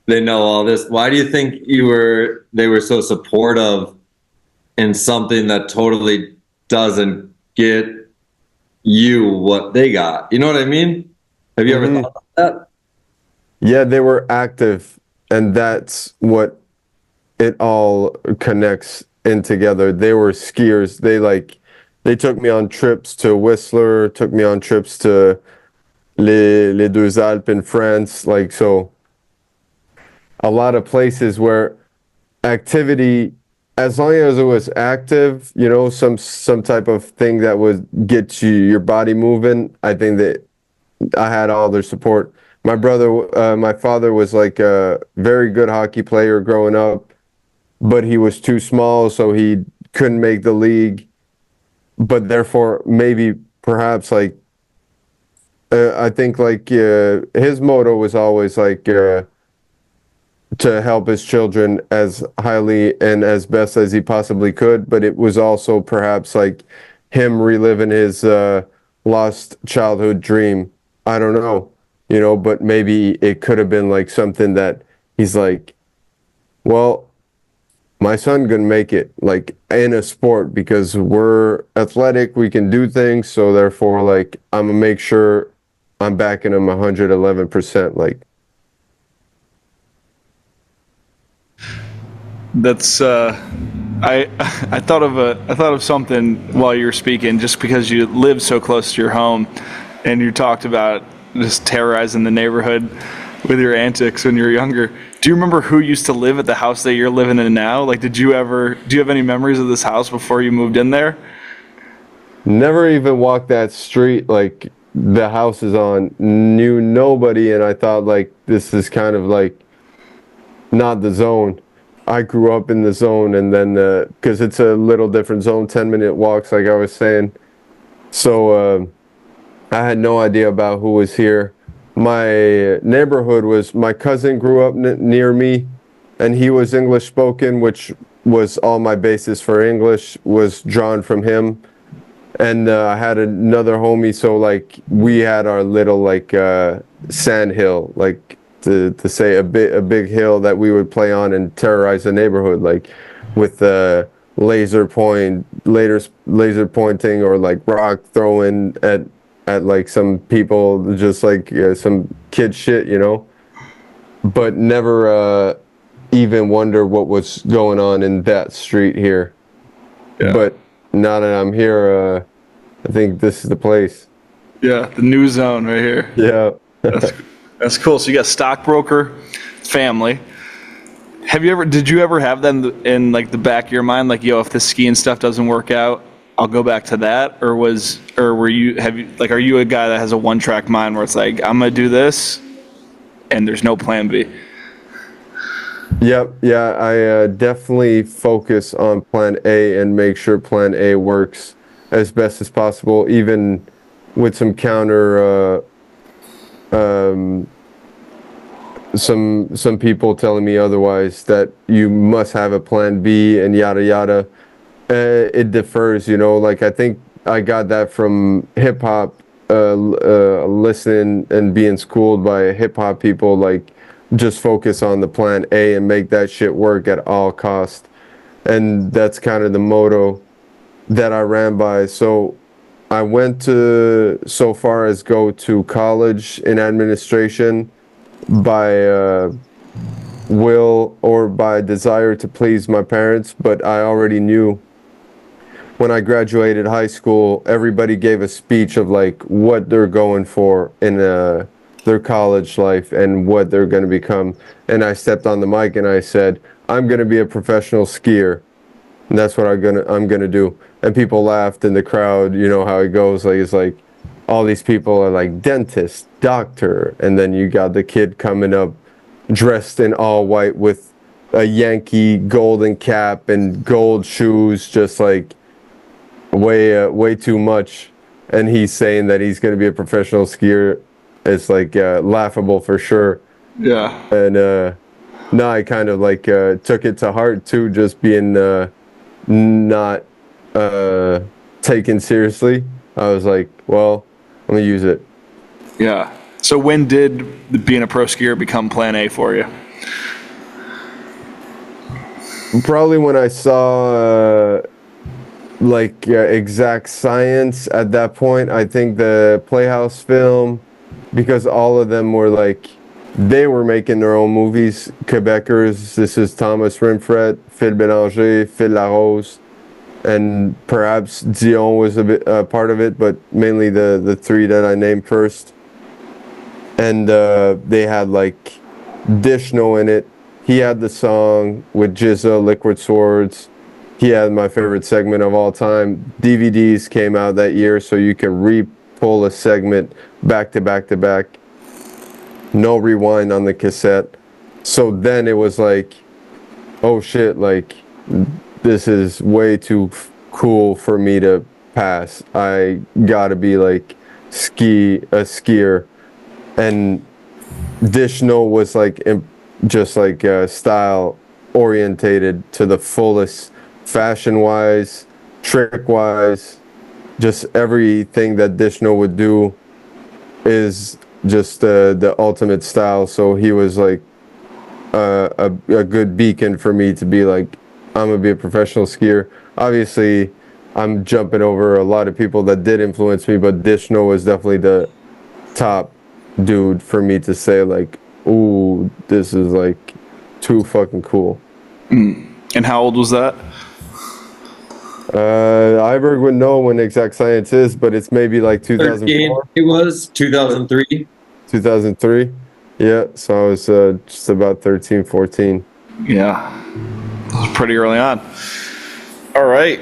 they know all this. Why do you think they were so supportive in something that totally doesn't get you what they got? You know what I mean? Have you ever thought about that? Yeah, they were active, and that's what it all connects in together. They were skiers. They took me on trips to Whistler, took me on trips to les Deux Alpes in France. Like, so a lot of places where activity as long as it was active, some type of thing that would get your body moving, I think that I had all their support. My father was like a very good hockey player growing up, but he was too small, so he couldn't make the league. But therefore, maybe perhaps like I think like his motto was always like to help his children as highly and as best as he possibly could. But it was also perhaps like him reliving his lost childhood dream. I don't know, but maybe it could have been like something that he's like, well, my son gonna make it like in a sport because we're athletic, we can do things. So therefore, like I'm gonna make sure I'm backing him 111%. Like That's I thought of something while you were speaking, just because you live so close to your home, and you talked about just terrorizing the neighborhood with your antics when you were younger. Do you remember who used to live at the house that you're living in now? Like, do you have any memories of this house before you moved in there? never even walked that street like the house is on, knew nobody, and I thought like this is kind of like not the zone. I grew up in the zone, and then because it's a little different zone, 10-minute walks, like I was saying. So I had no idea about who was here. My neighborhood was my cousin grew up near me, and he was English spoken, which was all my basis for English was drawn from him. And I had another homie, so like we had our little like sand hill, like to say a big hill that we would play on and terrorize the neighborhood, like with laser pointing or like rock throwing at like some people, just like some kid shit, but never even wonder what was going on in that street here. Yeah. But now that I'm here, I think this is the place. Yeah, the new zone right here. Yeah. That's cool. So you got stockbroker family. Did you ever have that in like the back of your mind, like, yo, if this skiing stuff doesn't work out, I'll go back to that? Or are you a guy that has a one-track mind where it's like, I'm gonna do this and there's no plan B? Yep. Yeah. I definitely focus on plan A and make sure plan A works as best as possible, even with some counter, some people telling me otherwise, that you must have a plan B and yada yada. It differs, like I think I got that from hip hop, listening and being schooled by hip hop people, like just focus on the plan A and make that shit work at all cost. And that's kind of the motto that I ran by. So I went to so far as go to college in administration by will or by desire to please my parents, but I already knew when I graduated high school, everybody gave a speech of like what they're going for in their college life and what they're going to become. And I stepped on the mic and I said, I'm going to be a professional skier. And that's what I'm gonna do. And people laughed in the crowd. You know how it goes. Like it's like all these people are like dentist, doctor, and then you got the kid coming up dressed in all white with a Yankee golden cap and gold shoes, just like way too much. And he's saying that he's gonna be a professional skier. It's like laughable for sure. Yeah. And no, I kind of like took it to heart too, just being not taken seriously. I was like, well, I'm gonna use it. Yeah. So when did being a pro skier become plan A for you? Probably when I saw exact science at that point. I think the Playhouse film, because all of them were like, they were making their own movies. Quebecers, this is Thomas Rimfret, Phil Bélanger, Phil Larose, and perhaps Dion was a bit part of it, but mainly the three that I named first. And they had like Dishno in it. He had the song with Jizza, Liquid Swords. he had my favorite segment of all time. DVDs came out that year, so you could re-pull a segment back to back to back. No rewind on the cassette. So then it was like, oh shit, like this is way too cool for me to pass. I gotta be like a skier. And Dishno was like just like style orientated to the fullest, fashion wise, trick wise, just everything that Dishno would do is just the ultimate style. So he was like a good beacon for me to be like, I'm gonna be a professional skier. Obviously, I'm jumping over a lot of people that did influence me, but Dishno was definitely the top dude for me to say like, ooh, this is like too fucking cool. And how old was that? Iberg would know when Exact Science is, but it's maybe like 2004. It was 2003. 2003. Yeah, so I was just about 13, 14. Yeah, that was pretty early on. All right.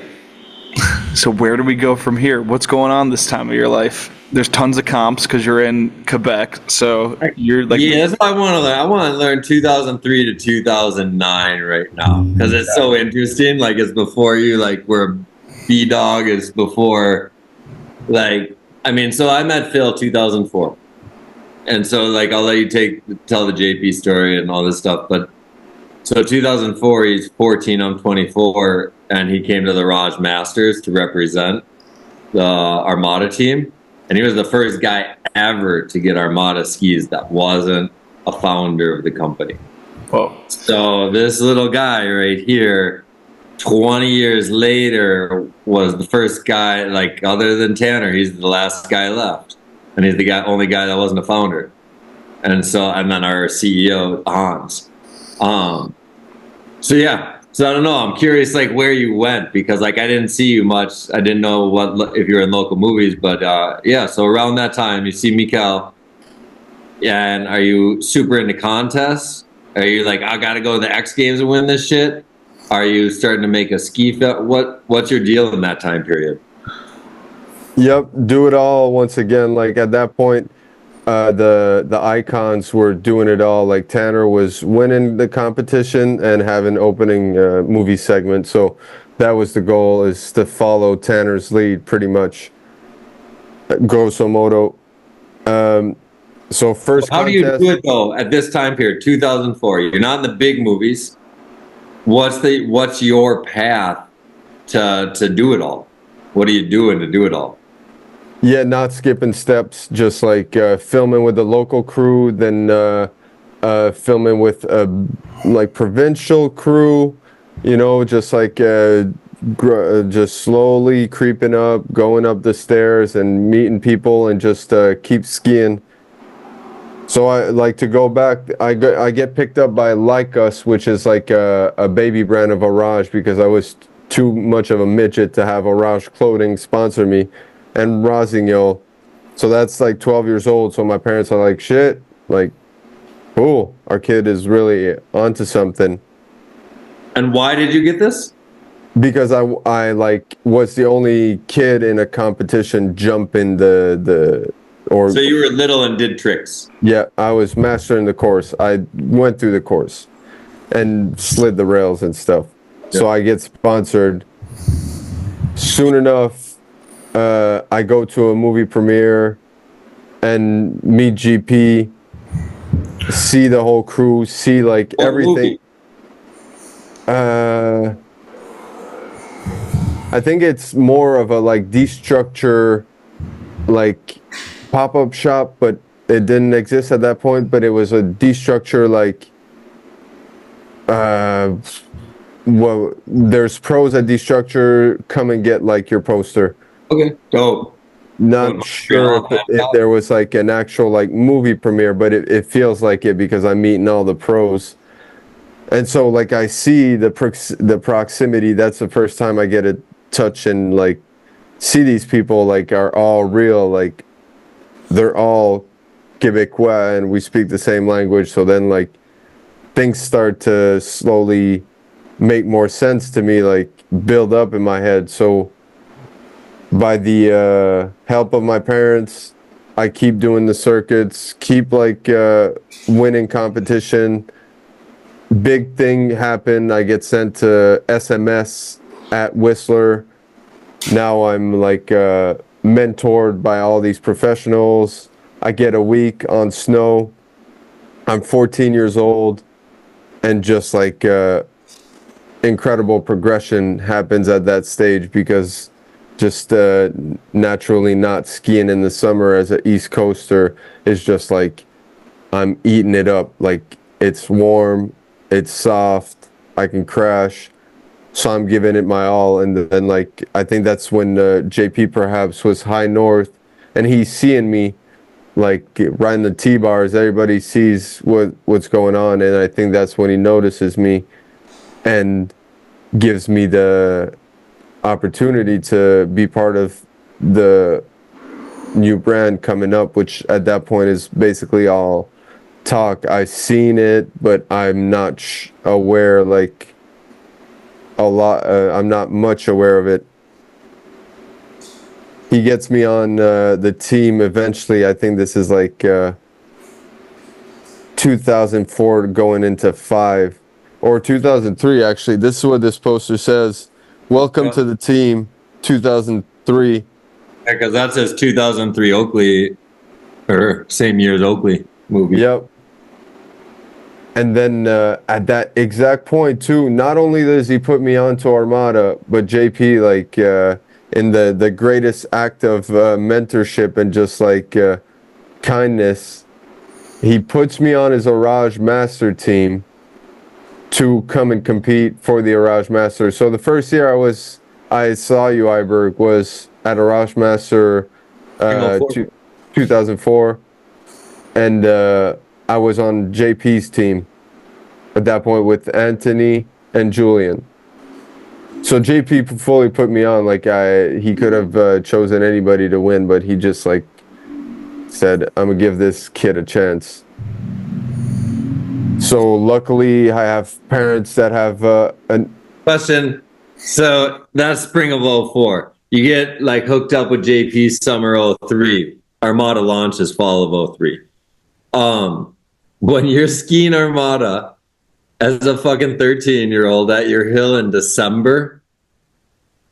So where do we go from here? What's going on this time of your life? There's tons of comps because you're in Quebec, so you're like, Yeah, that's what I want to learn. I want to learn 2003 to 2009 right now because it's so interesting. Like it's before you, like where B Dog is before, like I mean. So I met Phil 2004, and so like I'll let you tell the JP story and all this stuff. But so 2004, he's 14. I'm 24, and he came to the Raj Masters to represent the Armada team. And he was the first guy ever to get Armada skis that wasn't a founder of the company. whoa. So this little guy right here, 20 years later, was the first guy, like other than Tanner, he's the last guy left. And he's the only guy that wasn't a founder. And then our CEO, Hans. So yeah. So I don't know. I'm curious, like where you went because, like, I didn't see you much. I didn't know if you were in local movies, but yeah. So around that time, you see Mikkel, and are you super into contests? Are you like, I got to go to the X Games and win this shit? Are you starting to make a ski film? What's your deal in that time period? Yep, do it all once again. Like at that point, the icons were doing it all. Like Tanner was winning the competition and having opening movie segment. So that was the goal, is to follow Tanner's lead pretty much. Grosso modo. So first How do contest, you do it though at this time period, 2004? You're not in the big movies. What's your path to do it all? What are you doing to do it all? yeah, not skipping steps, just like filming with the local crew, then filming with like provincial crew, you know, just like just slowly creeping up, going up the stairs and meeting people and just keep skiing. So I like to go back. I get picked up by Like Us, which is like a baby brand of Orage, because I was too much of a midget to have Orage clothing sponsor me, and Rossignol. So that's like 12 years old. So my parents are like, shit, like, cool, our kid is really onto something. And why did you get this? Because I like was the only kid in a competition jumping or So you were little and did tricks. yeah, I was mastering the course. I went through the course and slid the rails and stuff. So I get sponsored. Soon enough, I go to a movie premiere and meet GP, see the whole crew, see like What everything. I think it's more of a like destructure, like pop-up shop, but it didn't exist at that point. But it was a destructure, like well, there's pros at destructure. Come and get like your poster. Okay, dope. Not sure if there was like an actual like movie premiere, but it feels like it because I'm meeting all the pros. And so like I see the proximity. That's the first time I get a touch and like see these people like are all real, like they're all Quebecois and we speak the same language. So then like things start to slowly make more sense to me, like build up in my head. So by the help of my parents, I keep doing the circuits, keep like winning competition. Big thing happened. I get sent to SMS at Whistler. Now I'm like mentored by all these professionals. I get a week on snow. I'm 14 years old, and just like incredible progression happens at that stage, because just naturally not skiing in the summer as an East Coaster is just like I'm eating it up. Like it's warm, it's soft, I can crash. So I'm giving it my all, and then like I think that's when JP perhaps was high north, and he's seeing me like riding the T-bars. Everybody sees what's going on, and I think that's when he notices me and gives me the opportunity to be part of the new brand coming up, which at that point is basically all talk. I've seen it, but I'm not aware like a lot. I'm not much aware of it. He gets me on the team eventually. I think this is like 2004 going into 5 or 2003 actually. This is what this poster says. Welcome to the team, 2003. Yeah, because that says 2003 Oakley, or same year as Oakley movie. Yep. And then at that exact point too, not only does he put me onto Armada, but JP, like in the greatest act of mentorship and just like kindness, he puts me on his Orage Master team to come and compete for the Orage Master. So the first year I saw you, Iberg, was at Orage Master 2004, and I was on JP's team at that point with Anthony and Julian. So JP fully put me on. Like he could have chosen anybody to win, but he just like said, "I'm gonna give this kid a chance." So luckily, I have parents that have an Question. So that's spring of 04. You get like hooked up with JP summer 03. Armada launches fall of 03. When you're skiing Armada as a fucking 13-year-old at your hill in December,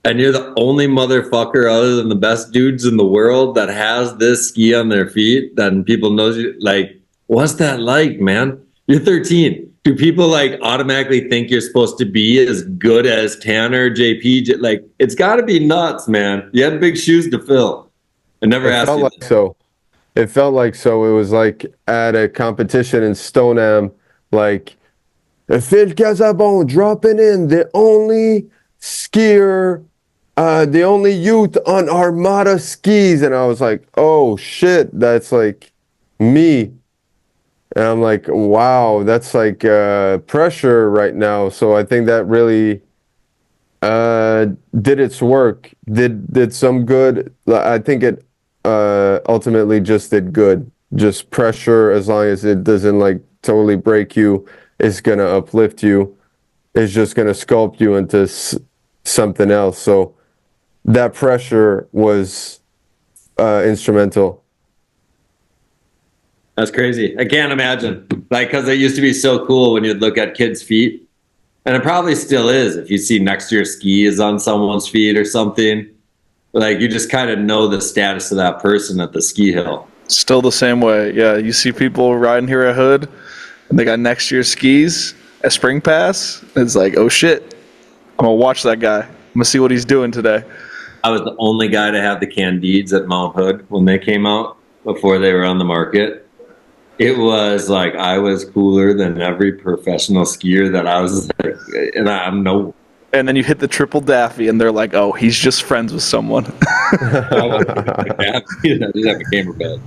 and you're the only motherfucker other than the best dudes in the world that has this ski on their feet, then people knows you. Like, what's that like, man? You're 13. Do people like automatically think you're supposed to be as good as Tanner, JP? Like, it's got to be nuts, man. You had big shoes to fill. I never asked you. Like so. It felt like so. It was like at a competition in Stoneham, like Phil Casabon dropping in, the only skier, the only youth on Armada skis. And I was like, oh shit, that's like me. And I'm like, wow, that's like pressure right now. So I think that really did its work, did some good. I think it ultimately just did good. Just pressure, as long as it doesn't like totally break you, is gonna uplift you. It's just gonna sculpt you into something else. So that pressure was instrumental. That's crazy. I can't imagine. Like, because it used to be so cool when you'd look at kids' feet. And it probably still is. If you see next to your skis on someone's feet or something, like you just kind of know the status of that person at the ski hill. Still the same way. Yeah, you see people riding here at Hood, and they got next to your skis at Spring Pass. It's like, oh shit, I'm going to watch that guy. I'm going to see what he's doing today. I was the only guy to have the Candides at Mount Hood when they came out before they were on the market. It was like I was cooler than every professional skier that I was like, and I'm no. And then you hit the triple Daffy, and they're like, oh, he's just friends with someone. I just have a camera bed.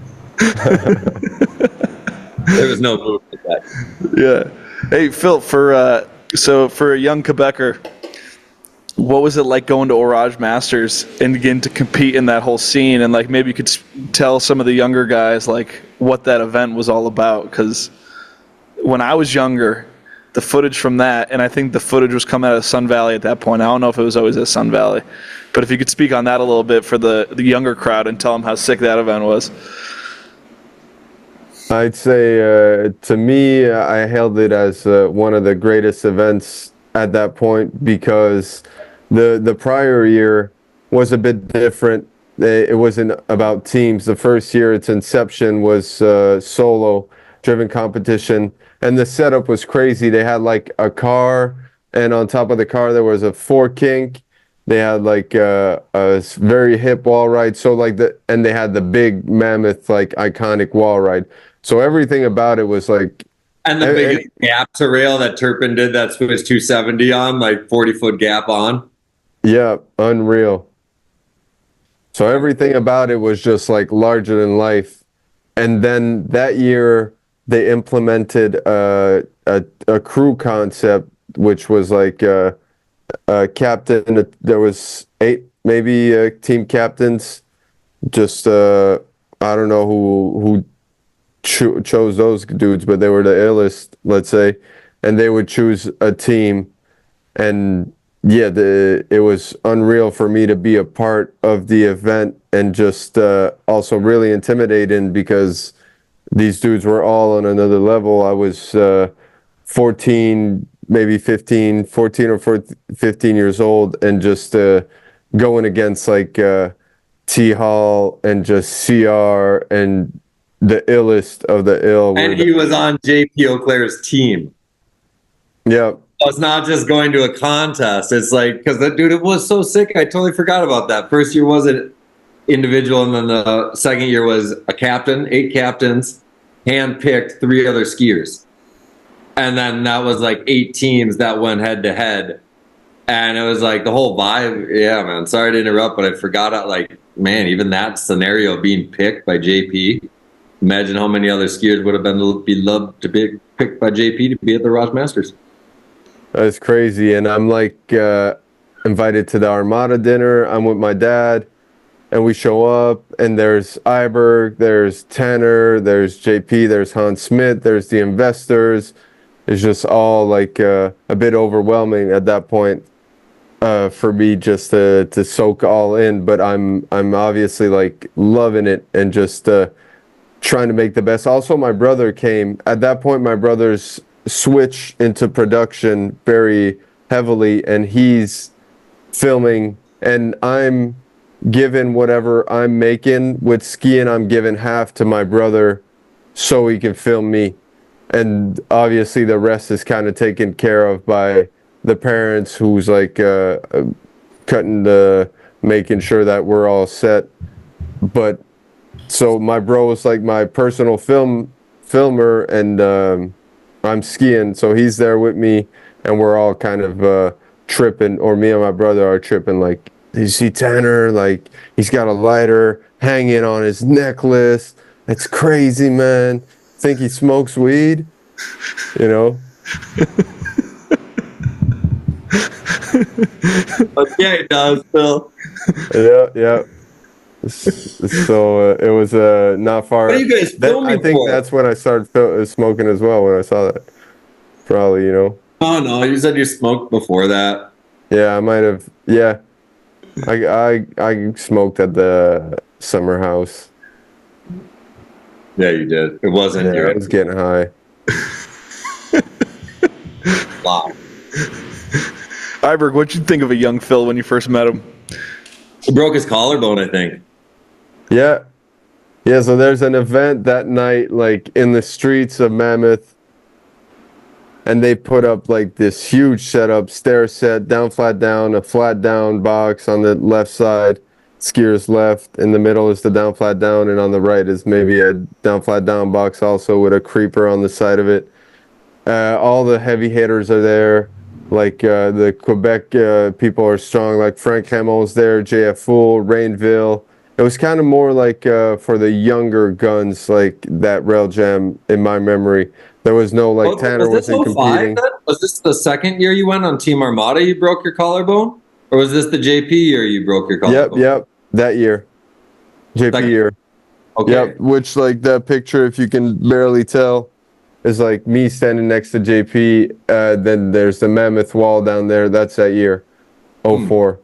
There was no move like that. Yeah. Hey, Phil, for a young Quebecer, what was it like going to Orage Masters and getting to compete in that whole scene? And like maybe you could tell some of the younger guys like what that event was all about. Because when I was younger, the footage from that, and I think the footage was coming out of Sun Valley at that point. I don't know if it was always at Sun Valley, but if you could speak on that a little bit for the younger crowd and tell them how sick that event was. I'd say, to me, I hailed it as one of the greatest events at that point because the prior year was a bit different. It wasn't about teams. The first year, its inception was solo-driven competition, and the setup was crazy. They had like a car, and on top of the car there was a fork kink. They had like a very hip wall ride. So like and they had the big mammoth like iconic wall ride. So everything about it was like. And the biggest gap to rail that Turpin did that was 270 on, like 40-foot gap on. Yeah, unreal. So everything about it was just like larger than life. And then that year they implemented a crew concept, which was like a captain. There was 8 maybe team captains. Just I don't know who chose those dudes, but they were the illest, let's say, and they would choose a team. And yeah, it was unreal for me to be a part of the event, and just also really intimidating because these dudes were all on another level. I was 14, maybe 15, 14 or 15 years old, and just going against like T Hall and just CR and the illest of the ill. And he was on JP Auclair's team. Yeah. It's not just going to a contest. It's like, because that dude, it was so sick. I totally forgot about that. First year was an individual, and then the second year was a captain, 8 captains, hand-picked 3 other skiers. And then that was like 8 teams that went head-to-head. And it was like the whole vibe. Yeah, man, sorry to interrupt, but I forgot, like, man, even that scenario being picked by JP. Imagine how many other skiers would have be loved to be picked by JP to be at the Ross Masters. That's crazy. And I'm like invited to the Armada dinner. I'm with my dad, and we show up, and there's Iberg, there's Tanner, there's JP, there's Hans Smith, there's the investors. It's just all like a bit overwhelming at that point for me just to soak all in. But I'm obviously like loving it and just trying to make the best. Also, my brother came. At that point, my brother's switch into production very heavily, and he's filming, and I'm given whatever I'm making with skiing. I'm giving half to my brother so he can film me, and obviously the rest is kind of taken care of by the parents, who's like making sure that we're all set. But so my bro was like my personal filmer, and I'm skiing, so he's there with me, and we're all kind of tripping, or me and my brother are tripping. Like, you see Tanner, like, he's got a lighter hanging on his necklace. It's crazy, man. Think he smokes weed? You know? Yeah, he does, Phil. Yeah. So it was not far. What are you guys filming I think for? that's when I started smoking as well, when I saw that. Probably, you know. Oh, no, you said you smoked before that. Yeah, I might have. Yeah. I smoked at the summer house. Yeah, you did. It wasn't Yeah, your I was getting high. Wow. Iberg, what'd you think of a young Phil when you first met him? He broke his collarbone, I think. Yeah. So there's an event that night, like in the streets of Mammoth, and they put up like this huge setup, stair set, down, flat down, a flat down box on the left side, skiers left. In the middle is the down, flat down, and on the right is maybe a down, flat down box also with a creeper on the side of it. All the heavy hitters are there. Like the Quebec people are strong, like Frank Hamel's there, JF Fool, Rainville. It was kind of more like for the younger guns, like that rail jam in my memory. There was no like Tanner wasn't competing. Was this the second year you went on Team Armada you broke your collarbone? Or was this the JP year you broke your collarbone? Yep. That year. JP year. Okay. Yep. Which like that picture, if you can barely tell, is like me standing next to JP. Then there's the Mammoth Wall down there. That's that year, '04.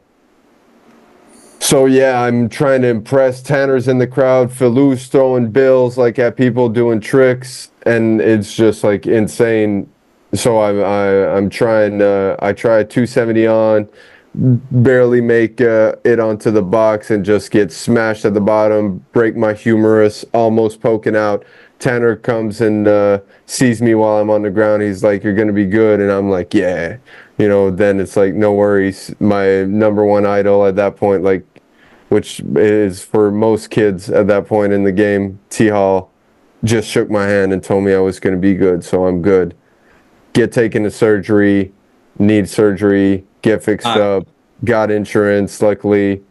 So yeah, I'm trying to impress. Tanner's in the crowd. Philou's throwing bills like at people doing tricks, and it's just like insane. So I'm trying. I try 270 on, barely make it onto the box, and just get smashed at the bottom. Break my humerus, almost poking out. Tanner comes and sees me while I'm on the ground. He's like, "You're gonna be good," and I'm like, "Yeah." Then it's like, no worries. My number one idol at that point, like, which is for most kids at that point in the game, T. Hall, just shook my hand and told me I was going to be good, so I'm good. Get taken to surgery, need surgery, get fixed up, got insurance, luckily.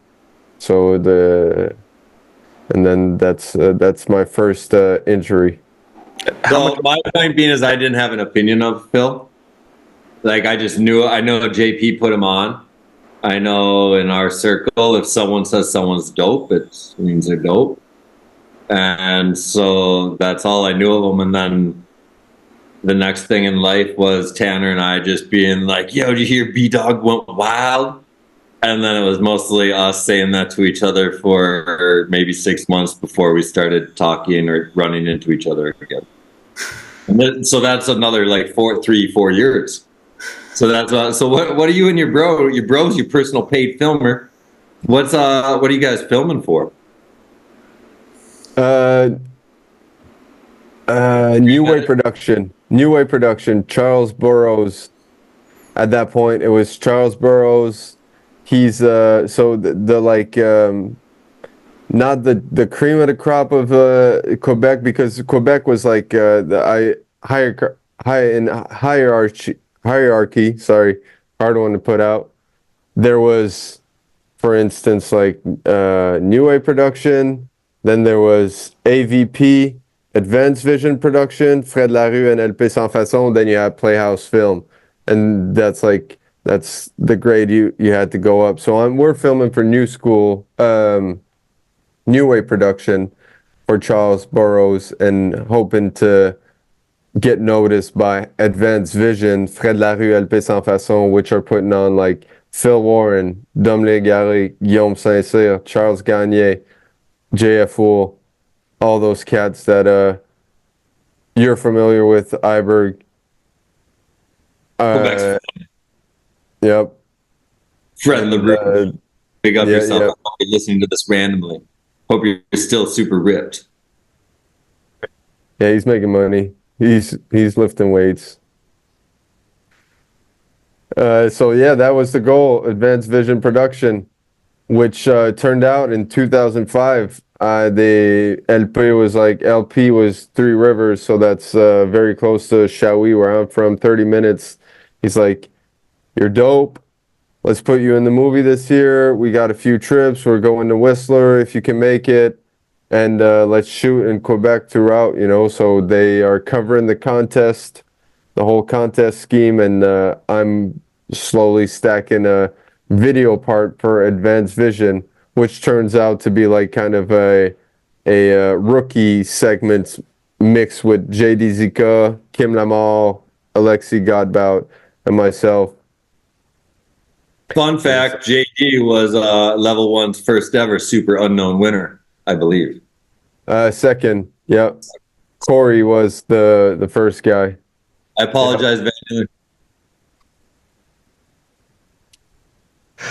So and then that's my first injury. So my point being is I didn't have an opinion of Phil. Like I know JP put him on. I know in our circle, if someone says someone's dope, it means they're dope. And so that's all I knew of them. And then the next thing in life was Tanner and I just being like, "Yo, did you hear B-Dog went wild?" And then it was mostly us saying that to each other for maybe 6 months before we started talking or running into each other again. So that's another like 4 years. So what are you and your bro's your personal paid filmer? What are you guys filming for? New Way Production, Charles Burrows. At that point it was Charles Burrows. He's so the like not the cream of the crop of Quebec, because Quebec was like the hierarchy, sorry, hard one to put out. There was, for instance, like New Way Production, then there was AVP, Advanced Vision Production, Fred Larue and LP Sans Façon, then you had Playhouse Film. And that's the grade you had to go up. So we're filming for New School, New Way Production for Charles Burrows, and hoping to get noticed by Advanced Vision, Fred Larue, LP Sans Façon, which are putting on like Phil Warren, Dom Légaré, Guillaume Saint-Cyr, Charles Gagné, JF Wool, all those cats that you're familiar with, Iberg. Yep. Fred LaRue. Big up yourself. Yeah. I'll be listening to this randomly. Hope you're still super ripped. Yeah, he's making money. He's lifting weights. So yeah, that was the goal, Advanced Vision Production, which turned out in 2005. The LP was Three Rivers, so that's very close to Shawi, where I'm from, 30 minutes. He's like, "You're dope. Let's put you in the movie this year. We got a few trips. We're going to Whistler if you can make it. And let's shoot in Quebec throughout," So they are covering the contest, the whole contest scheme, and I'm slowly stacking a video part for Advanced Vision, which turns out to be like kind of a rookie segment mixed with JD Zika, Kim Lamal, Alexi Godbout, and myself. Fun fact, JD was Level 1's first ever super unknown winner, I believe. Second, yep. Corey was the first guy. I apologize, Van.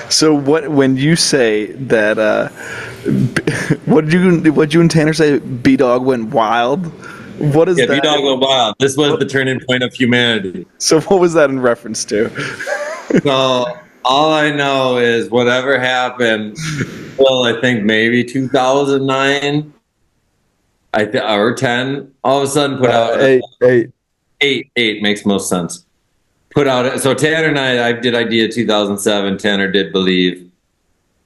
So when you say that, what did you and Tanner say? B-Dog went wild. What is that? Yeah, B-Dog went wild. This was the turning point of humanity. So what was that in reference to? So all I know is whatever happened. Well, I think maybe 2009. Or 10. All of a sudden, put out eight makes most sense. Put out so Tanner and I did Idea 2007. Tanner did Believe,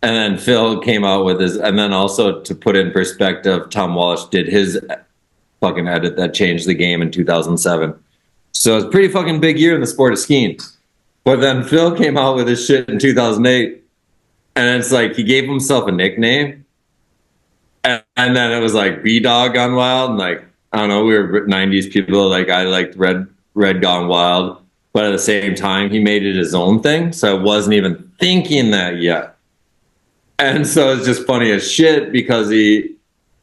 and then Phil came out with his. And then also to put in perspective, Tom Walsh did his fucking edit that changed the game in 2007. So it's a pretty fucking big year in the sport of skiing. But then Phil came out with his shit in 2008, and it's like he gave himself a nickname. And then it was like B-Dog Gone Wild, and like I don't know, we were 90s people. Like I liked Red Gone Wild, but at the same time, he made it his own thing. So I wasn't even thinking that yet. And so it's just funny as shit because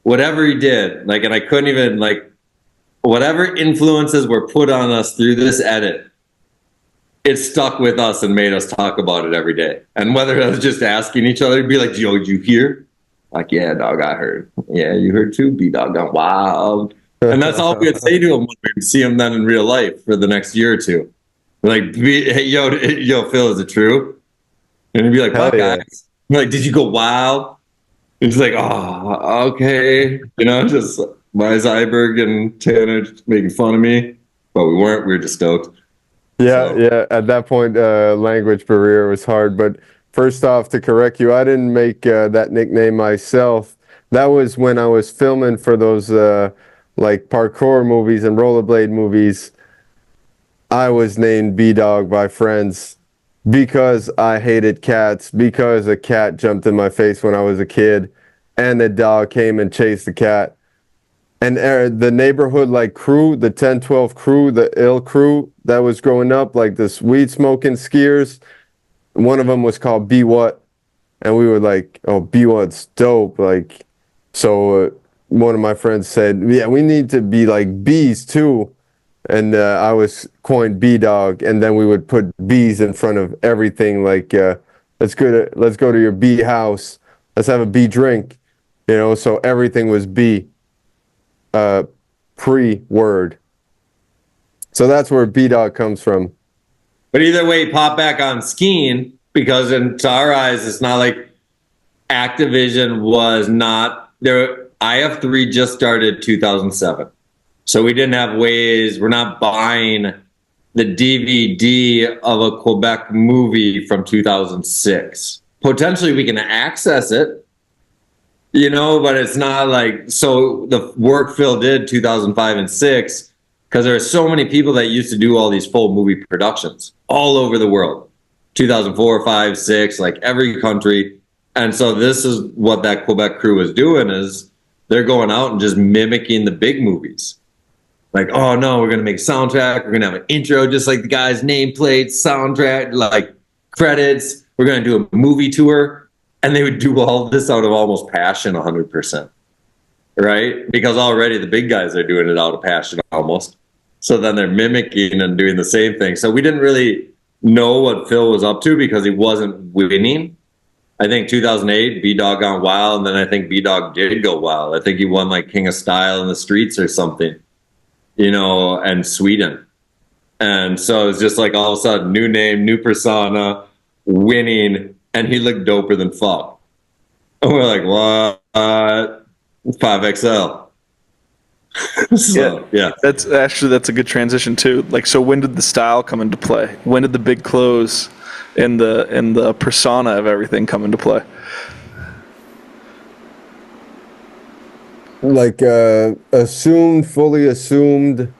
whatever he did, like, and I couldn't even, like, whatever influences were put on us through this edit, it stuck with us and made us talk about it every day. And whether it was just asking each other, be like, yo, did you hear? Like, yeah, dog, I heard. Yeah, you heard too? B-Dog gone wild. And that's all we would say to him when we'd see him then in real life for the next year or two. Like, hey, yo, Phil, is it true? And he'd be like, fuck, guys. I'm like, did you go wild? He's like, oh, okay. You know, just my Zyberg and Tanner just making fun of me. But we weren't. We were just stoked. Yeah, So. yeah. At that point, language barrier was hard. But first off, to correct you, I didn't make that nickname myself. That was when I was filming for those like parkour movies and rollerblade movies. I was named B-Dog by friends because I hated cats, because a cat jumped in my face when I was a kid, and the dog came and chased the cat. And the neighborhood, like, crew, the 10-12 crew, the ill crew that was growing up, like this weed smoking skiers, one of them was called B What, and we were like, oh, B What's dope. Like, so one of my friends said, yeah, we need to be like bees too. And I was coined B Dog, and then we would put bees in front of everything. Like, let's go to your bee house. Let's have a bee drink. You know, so everything was B. Pre-word. So that's where B-Dog comes from. But either way, pop back on skiing, because to our eyes, it's not like Activision was not there. IF3 just started 2007. So we didn't have ways, we're not buying the DVD of a Quebec movie from 2006. Potentially we can access it, you know, but it's not like, so the work Phil did 2005 and 6, because there are so many people that used to do all these full movie productions all over the world. 2004, 5, 6, like every country. And so this is what that Quebec crew is doing, is they're going out and just mimicking the big movies. Like, oh no, we're going to make soundtrack. We're going to have an intro, just like the guy's nameplate, soundtrack, like credits. We're going to do a movie tour. And they would do all this out of almost passion, 100%. Right? Because already the big guys are doing it out of passion almost. So then they're mimicking and doing the same thing. So we didn't really know what Phil was up to because he wasn't winning. I think 2008, B-Dog gone wild. And then I think B-Dog did go wild. I think he won like King of Style in the Streets or something, you know, and Sweden. And so it's just like all of a sudden, new name, new persona, winning, and he looked doper than fuck. And we're like, what? 5XL. So, yeah. That's a good transition too. Like, so when did the style come into play? When did the big clothes and the persona of everything come into play? Like, fully assumed,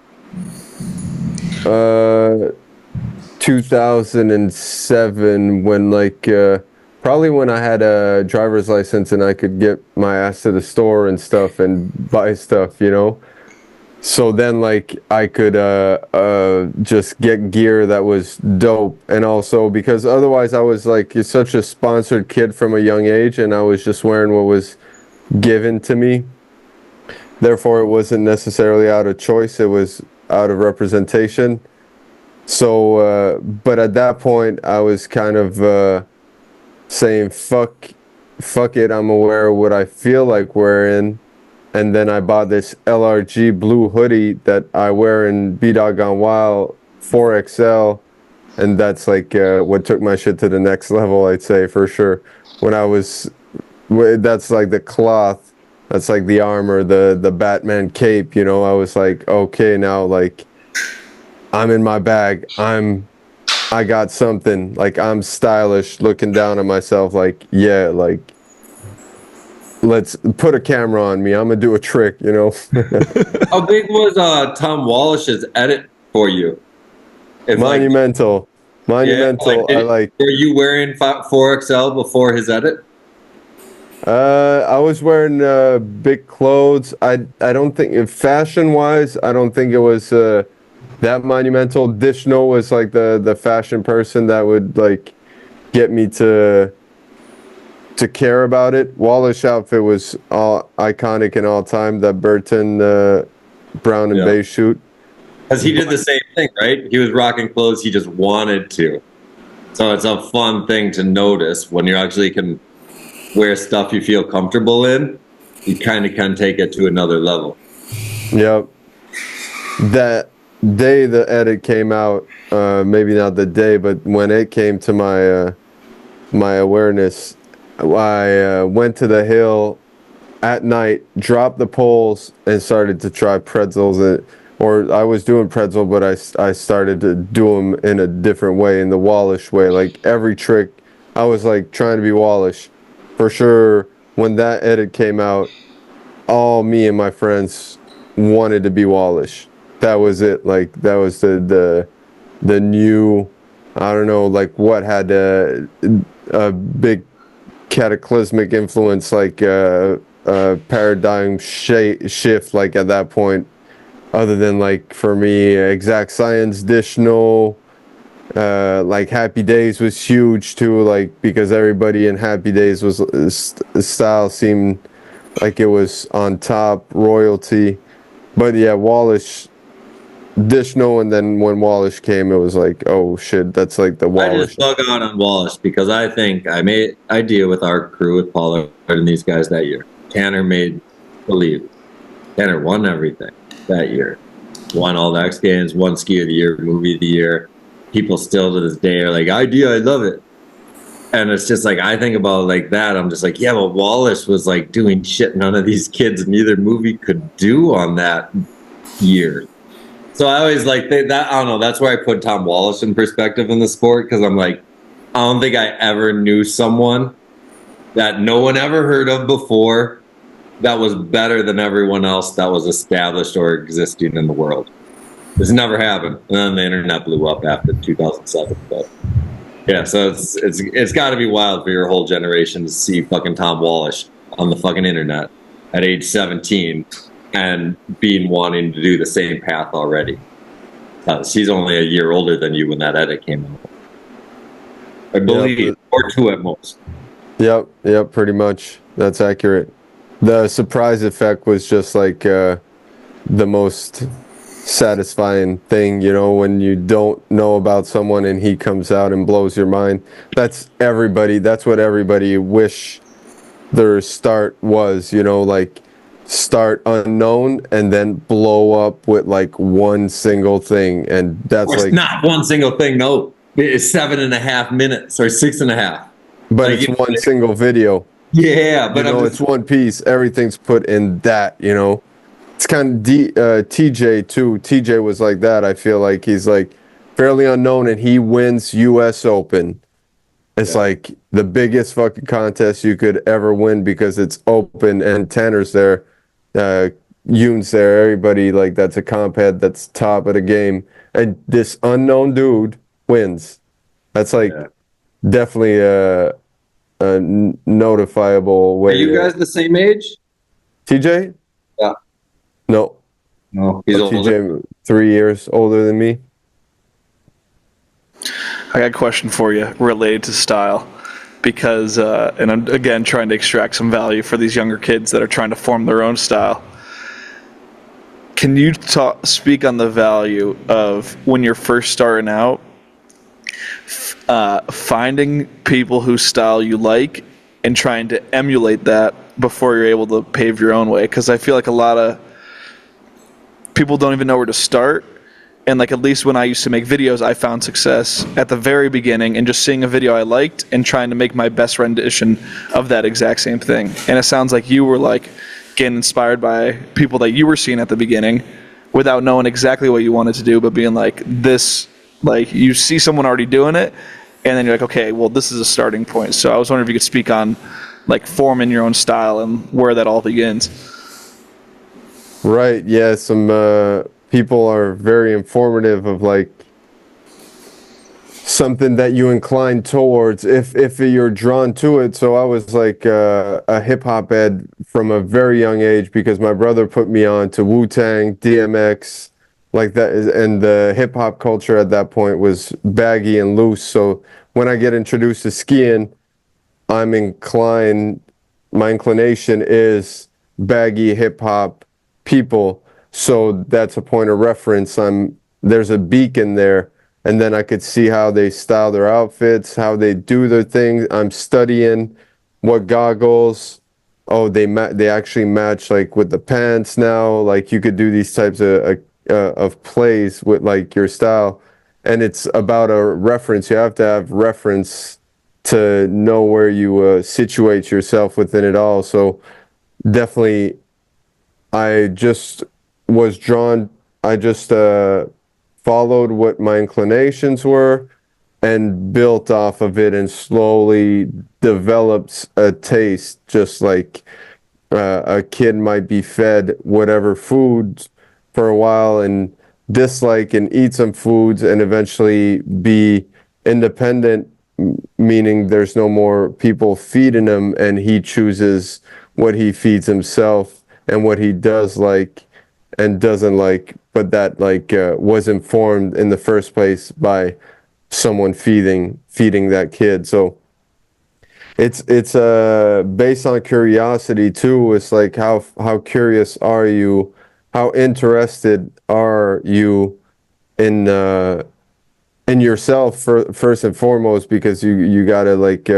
2007, when like, probably when I had a driver's license and I could get my ass to the store and stuff and buy stuff, you know? So then like I could just get gear that was dope. And also because otherwise I was like such a sponsored kid from a young age, and I was just wearing what was given to me. Therefore, it wasn't necessarily out of choice. It was out of representation. So, but at that point, I was kind of saying, fuck it, I'm gonna wear what I feel like wearing. And then I bought this LRG blue hoodie that I wear in B-Dog Gone Wild 4XL. And that's like what took my shit to the next level, I'd say, for sure. That's like the cloth. That's like the armor, the Batman cape, you know. I was like, okay, now like I'm in my bag. I got something. Like I'm stylish, looking down at myself like, yeah, like let's put a camera on me. I'm gonna do a trick, you know. How big was Tom Wallish's edit for you? Monumental. Yeah, were you wearing 4XL before his edit? I was wearing big clothes. I don't think, fashion wise, I don't think it was that monumental. Dishno was like the fashion person that would like get me to care about it. Wallace outfit was all iconic and all time. That Burton brown and beige shoot. Because he did the same thing, right? He was rocking clothes he just wanted to. So it's a fun thing to notice when you actually can wear stuff you feel comfortable in. You kind of can take it to another level. Yep. That day the edit came out, maybe not the day, but when it came to my awareness, I went to the hill at night, dropped the poles, and started to try pretzels. Or I was doing pretzel, but I started to do them in a different way, in the Wallish way. Like every trick, I was like trying to be Wallish. For sure, when that edit came out, all me and my friends wanted to be Wallish. That was it. Like that was the new, I don't know, like what had a big cataclysmic influence, like paradigm shift, like at that point. Other than like for me, Exact Science, Dishno, like Happy Days was huge too, like because everybody in Happy Days was style seemed like it was on top, royalty. But yeah, Wallish, Dishno, and then when Wallish came, it was like, oh shit, that's like the I Wallish. just bug out on Wallace because I think I deal with our crew with Pollard and these guys that year. Tanner made believe. Tanner won everything that year. Won all the X Games, won Ski of the Year, Movie of the Year. People still to this day are like, I love it. And it's just like, I think about it like that. I'm just like, yeah, but Wallace was like doing shit none of these kids in either movie could do on that year. So I always like that. I don't know. That's where I put Tom Wallace in perspective in the sport, because I'm like, I don't think I ever knew someone that no one ever heard of before that was better than everyone else that was established or existing in the world. This never happened. And then the internet blew up after 2007. But yeah, so it's got to be wild for your whole generation to see fucking Tom Wallace on the fucking internet at age 17 and being wanting to do the same path already. He's only a year older than you when that edit came out, I believe, or two at most. Yep, pretty much. That's accurate. The surprise effect was just like the most satisfying thing, you know, when you don't know about someone and he comes out and blows your mind. That's what everybody wish their start was, you know, like start unknown and then blow up with like one single thing. And that's like not one single thing, no. It's 7.5 minutes or 6.5. But like, it's one single video. Yeah, but you know, it's one piece. Everything's put in that, you know. It's kind of TJ too. TJ was like that. I feel like he's like fairly unknown and he wins US Open. It's like the biggest fucking contest you could ever win because it's open and Tanner's there, Yoon's there, everybody like that's a comp head that's top of the game. And this unknown dude wins. That's like definitely a notifiable way. Are you guys the same age? TJ? Yeah. No. He's older. TJ 3 years older than me. I got a question for you related to style, because, and I'm again trying to extract some value for these younger kids that are trying to form their own style. Can you speak on the value of when you're first starting out, finding people whose style you like and trying to emulate that before you're able to pave your own way? Because I feel like a lot of people don't even know where to start. And like, at least when I used to make videos, I found success at the very beginning and just seeing a video I liked and trying to make my best rendition of that exact same thing. And it sounds like you were like getting inspired by people that you were seeing at the beginning without knowing exactly what you wanted to do, but being like this, like you see someone already doing it and then you're like, okay, well, this is a starting point. So I was wondering if you could speak on like forming your own style and where that all begins. Right. Yeah. Some people are very informative of like something that you incline towards if you're drawn to it. So I was like a hip hop head from a very young age because my brother put me on to Wu-Tang, DMX, like that, and the hip hop culture at that point was baggy and loose. So when I get introduced to skiing, I'm inclined, my inclination is baggy hip hop people. So that's a point of reference. There's a beacon there, and then I could see how they style their outfits, how they do their things. I'm studying what goggles. Oh, they actually match like with the pants now. Like you could do these types of plays with like your style, and it's about a reference. You have to have reference to know where you situate yourself within it all. So definitely, I just was drawn. I just followed what my inclinations were and built off of it and slowly developed a taste, just like a kid might be fed whatever foods for a while and dislike and eat some foods and eventually be independent, meaning there's no more people feeding him and he chooses what he feeds himself and what he does like and doesn't like, but that like was informed in the first place by someone feeding that kid. So it's based on curiosity too. It's like how curious are you? How interested are you in yourself first and foremost? Because you gotta like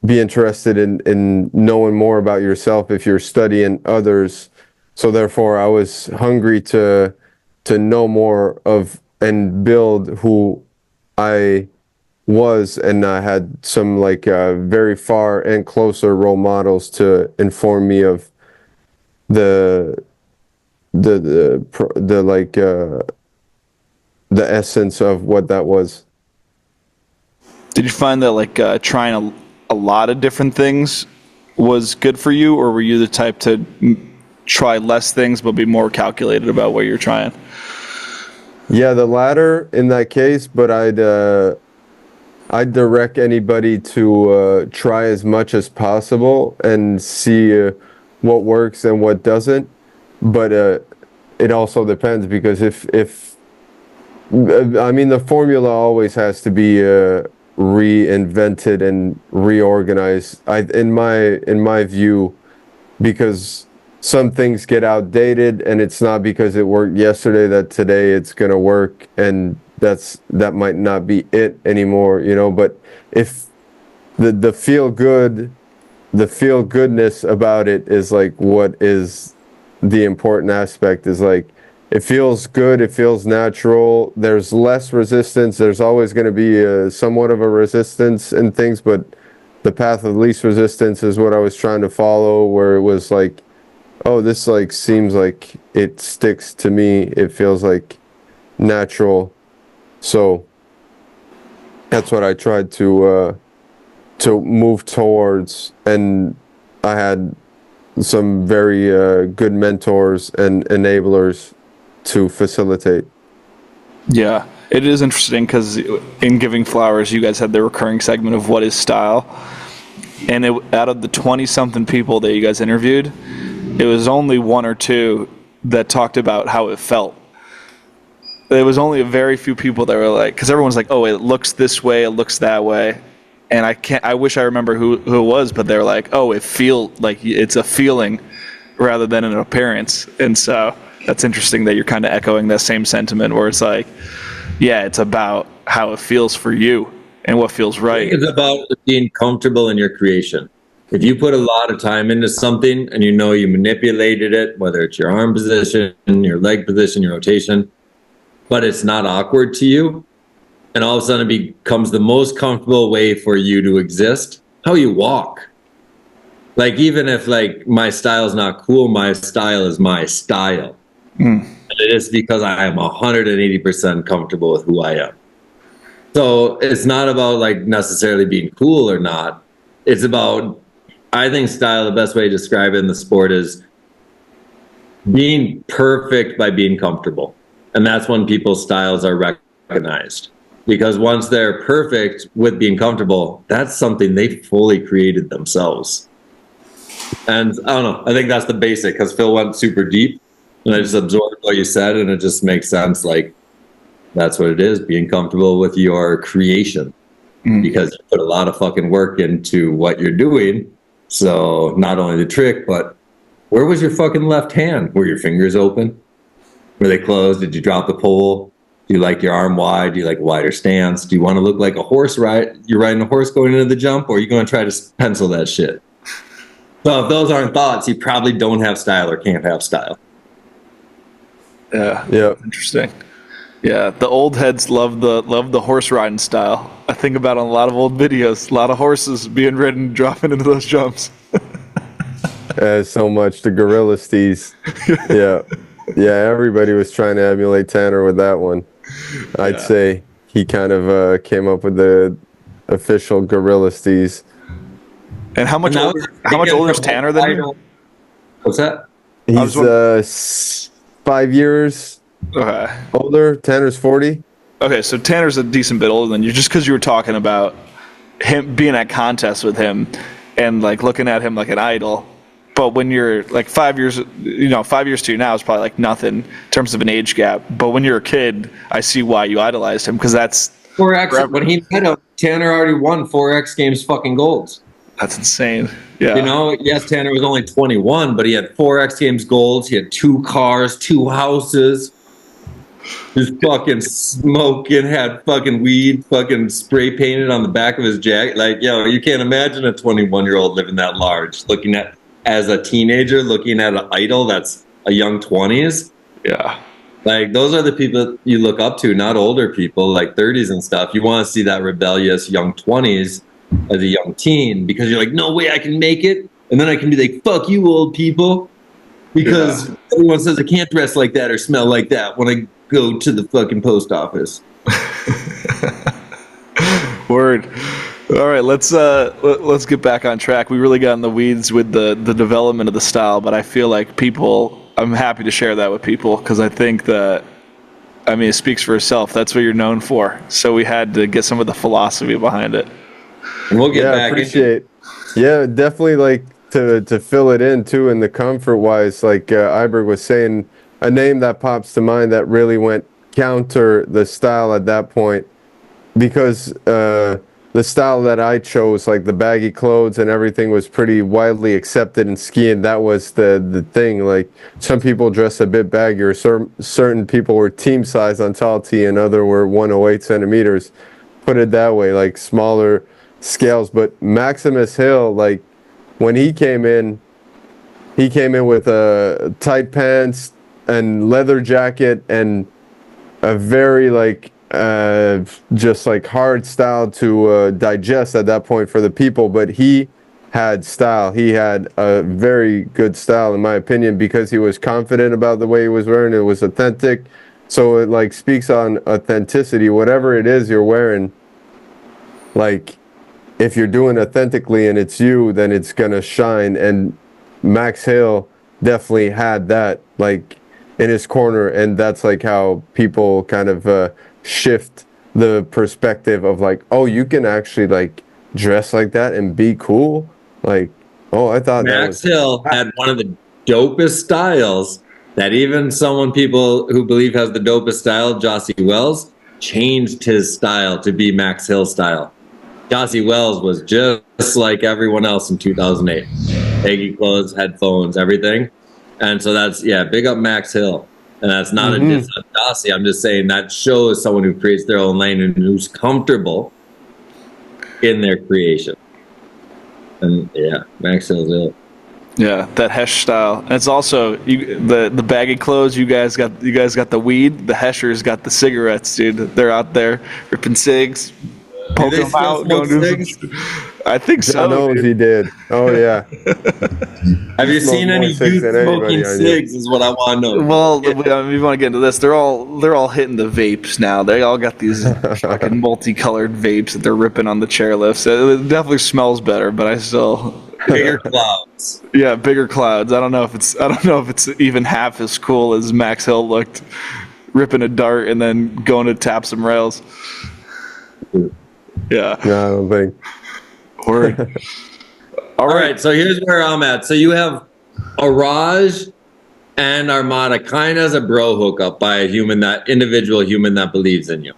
be interested in knowing more about yourself if you're studying others. So therefore, I was hungry to know more of and build who I was, and I had some like very far and closer role models to inform me of the like the essence of what that was. Did you find that like trying a lot of different things was good for you, or were you the type to try less things but be more calculated about what you're trying? Yeah, the latter in that case, but I'd direct anybody to try as much as possible and see what works and what doesn't. But it also depends because if I mean the formula always has to be reinvented and reorganized. In my view, because some things get outdated, and it's not because it worked yesterday that today it's gonna work, and that might not be it anymore, you know. But if the feel goodness about it is like what is the important aspect, is like it feels good, it feels natural, there's less resistance. There's always going to be somewhat of a resistance in things, but the path of least resistance is what I was trying to follow, where it was like, oh, this like seems like it sticks to me, it feels like natural. So that's what I tried to move towards, and I had some very good mentors and enablers to facilitate. Yeah, it is interesting because in Giving Flowers, you guys had the recurring segment of what is style, and out of the 20-something people that you guys interviewed, it was only one or two that talked about how it felt. There was only a very few people that were like, because everyone's like, oh, it looks this way, it looks that way, and I wish I remember who it was, but they're like, oh, it feel like it's a feeling rather than an appearance. And so that's interesting that you're kind of echoing that same sentiment where it's like, yeah, it's about how it feels for you and what feels right. It's about being comfortable in your creation. If you put a lot of time into something and you know you manipulated it, whether it's your arm position, your leg position, your rotation, but it's not awkward to you, and all of a sudden it becomes the most comfortable way for you to exist, how you walk. Like, even if like my style is not cool, my style is my style. And it is because I am 180% comfortable with who I am. So it's not about like necessarily being cool or not. It's about, I think style, the best way to describe it in the sport is being perfect by being comfortable. And that's when people's styles are recognized. because once they're perfect with being comfortable, that's something they fully created themselves. And I don't know, I think that's the basic, because Phil went super deep and I just absorbed what you said, and it just makes sense. Like, that's what it is, being comfortable with your creation, because you put a lot of fucking work into what you're doing. So not only the trick, but where was your fucking left hand? Were your fingers open? Were they closed? Did you drop the pole? Do you like your arm wide? Do you like a wider stance? Do you want to look like a horse you're riding a horse going into the jump, or are you going to try to pencil that shit? So if those aren't thoughts, you probably don't have style or can't have style. Yeah. Interesting. Yeah, the old heads love the horse riding style. I think about on a lot of old videos, a lot of horses being ridden, dropping into those jumps. So much the gorilla steez. Yeah, everybody was trying to emulate Tanner with that one. I'd say he kind of came up with the official gorilla steez. And how much older is Tanner than you? What's that? He's 5 years older. Tanner's 40. Okay, so Tanner's a decent bit older than you, just because you were talking about him being at contests with him and like looking at him like an idol. But when you're like 5 years, 5 years to you now is probably like nothing in terms of an age gap. But when you're a kid, I see why you idolized him, because that's 4X. When he met him, Tanner already won 4X Games fucking golds. That's insane. Yeah. Yes, Tanner was only 21, but he had 4X Games golds. He had 2 cars, 2 houses. He was fucking smoking, had fucking weed, fucking spray painted on the back of his jacket. Like, you can't imagine a 21-year-old living that large, as a teenager, looking at an idol that's a young 20s. Yeah. Like, those are the people you look up to, not older people, like 30s and stuff. You want to see that rebellious young 20s as a young teen, because you're like, no way I can make it. And then I can be like, fuck you, old people. Because everyone says I can't dress like that or smell like that when I go to the fucking post office. Word. All right, let's get back on track. We really got in the weeds with the development of the style, but I feel like I'm happy to share that with people, because I think that, it speaks for itself. That's what you're known for. So we had to get some of the philosophy behind it. And we'll get back into. Yeah, definitely, like to fill it in too, in the comfort wise, like Iberg was saying, a name that pops to mind that really went counter the style at that point, because the style that I chose, like the baggy clothes and everything, was pretty widely accepted in skiing. That was the thing. Like, some people dress a bit baggier. Certain people were team size on tall tee, and other were 108 centimeters. Put it that way, like smaller scales. But Maximus Hill, like, when he came in with tight pants and leather jacket and a very just like hard style to digest at that point for the people. But he had style. He had a very good style, in my opinion, because he was confident about the way he was wearing. It was authentic. So it like speaks on authenticity. Whatever it is you're wearing, like, if you're doing authentically and it's you, then it's gonna shine. And Max Hill definitely had that, like, in his corner, and that's like how people kind of shift the perspective of like, oh, you can actually like dress like that and be cool. Like, oh, I thought Max Hill had one of the dopest styles that even people who believe has the dopest style, Jossie Wells, changed his style to be Max Hill style. Jossie Wells was just like everyone else in 2008. Baggy clothes, headphones, everything. And so that's, big up Max Hill. And that's not a diss on Jossie. I'm just saying that shows someone who creates their own lane and who's comfortable in their creation. And Max Hill's ill. Yeah, that Hesh style. And it's also the baggy clothes. You guys got the weed. The Heshers got the cigarettes, dude. They're out there ripping cigs, poking them out. I think so. I know he did. Oh yeah. Have you seen any youth smoking cigs? Is what I want to know. Well, we want to get into this. They're all hitting the vapes now. They all got these fucking multicolored vapes that they're ripping on the chairlifts. It definitely smells better, but I still bigger clouds. Yeah, bigger clouds. I don't know if it's even half as cool as Max Hill looked, ripping a dart and then going to tap some rails. Yeah. No, I don't think. Word. All right, so here's where I'm at. So you have Araj and Armada kind of as a bro hookup by a human, that individual human that believes in you.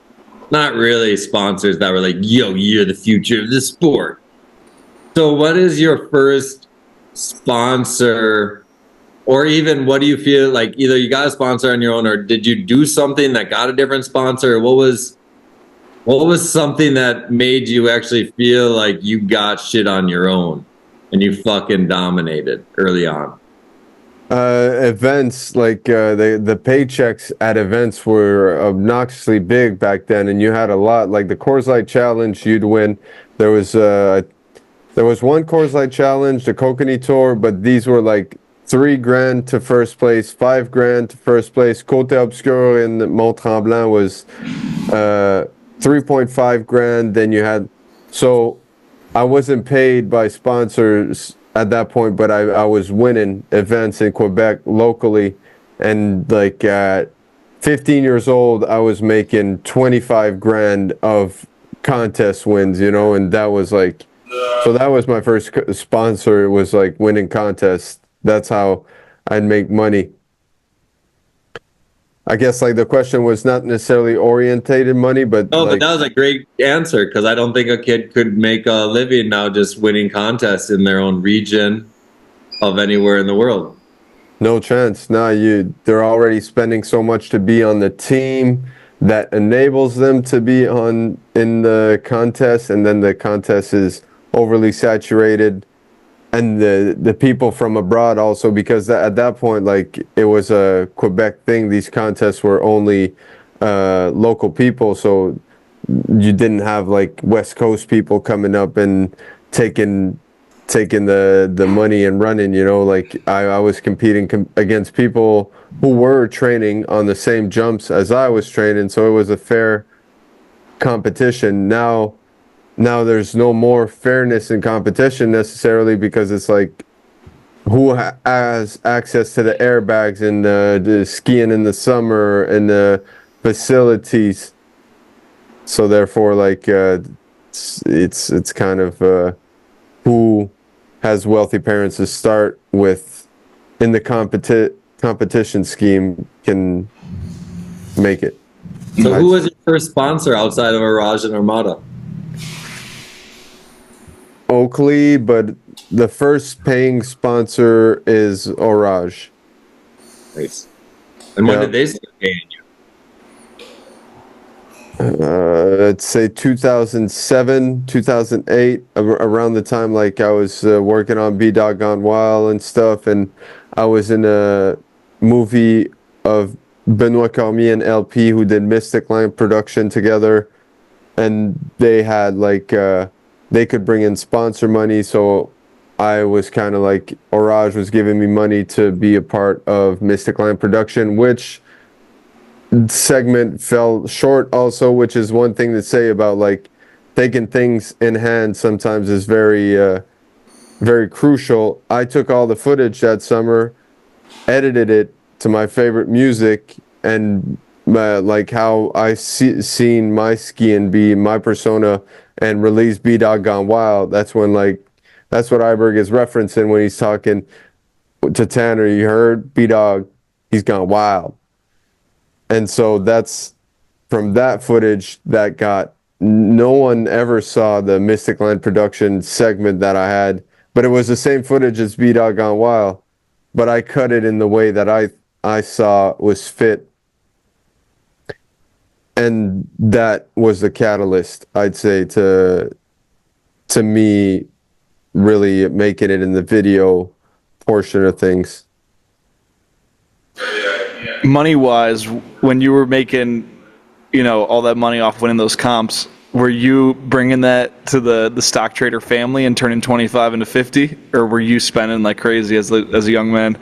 Not really sponsors that were like, yo, you're the future of the sport. So what is your first sponsor, or even what do you feel like either you got a sponsor on your own, or did you do something that got a different sponsor? What was something that made you actually feel like you got shit on your own and you fucking dominated early on? Events like the paychecks at events were obnoxiously big back then, and you had a lot. Like the Coors Light Challenge, you'd win. There was one Coors Light Challenge, the Kokanee Tour, but these were like $3,000 to first place, $5,000 to first place. Côte Obscure in Mont Tremblant was 3.5 grand. Then you had, so I wasn't paid by sponsors at that point, but I was winning events in Quebec locally, and like at 15 years old, I was making 25 grand of contest wins, and that was like, so that was my first sponsor. It was like winning contests. That's how I'd make money. I guess like the question was not necessarily orientated money, but Oh, like, but that was a great answer, because I don't think a kid could make a living now just winning contests in their own region of anywhere in the world. no chance. They're already spending so much to be on the team that enables them to be in the contest, and then the contest is overly saturated. And the people from abroad also, because at that point, like, it was a Quebec thing. These contests were only local people, so you didn't have like West Coast people coming up and taking the money and running. Like I was competing against people who were training on the same jumps as I was training, so it was a fair competition. Now there's no more fairness in competition necessarily, because it's like who has access to the airbags and the skiing in the summer and the facilities. So therefore, like it's kind of who has wealthy parents to start with in the competition scheme can make it. So who was your first sponsor outside of Araj and Armada? Oakley, but the first paying sponsor is Orage. Nice. And when did they start paying you? I'd say 2007, 2008, around the time like I was working on B-Dog Gone Wild and stuff, and I was in a movie of Benoit Cormier and LP who did Mystic Line production together, and they had like they could bring in sponsor money, so I was kind of like, Orage was giving me money to be a part of Mystic Line production, which segment fell short also, which is one thing to say about like taking things in hand sometimes is very very crucial. I took all the footage that summer, edited it to my favorite music, and like how I seen my skiing be my persona, and released B-Dog Gone Wild. That's what Iberg is referencing when he's talking to Tanner. You heard B-Dog, he's gone wild. And so that's from that footage that no one ever saw the Mystic Line production segment that I had, but it was the same footage as B-Dog Gone Wild, but I cut it in the way that I saw was fit. And that was the catalyst, I'd say, to me really making it in the video portion of things. Money wise, when you were making, all that money off winning those comps, were you bringing that to the stock trader family and turning 25 into 50, or were you spending like crazy as a young man?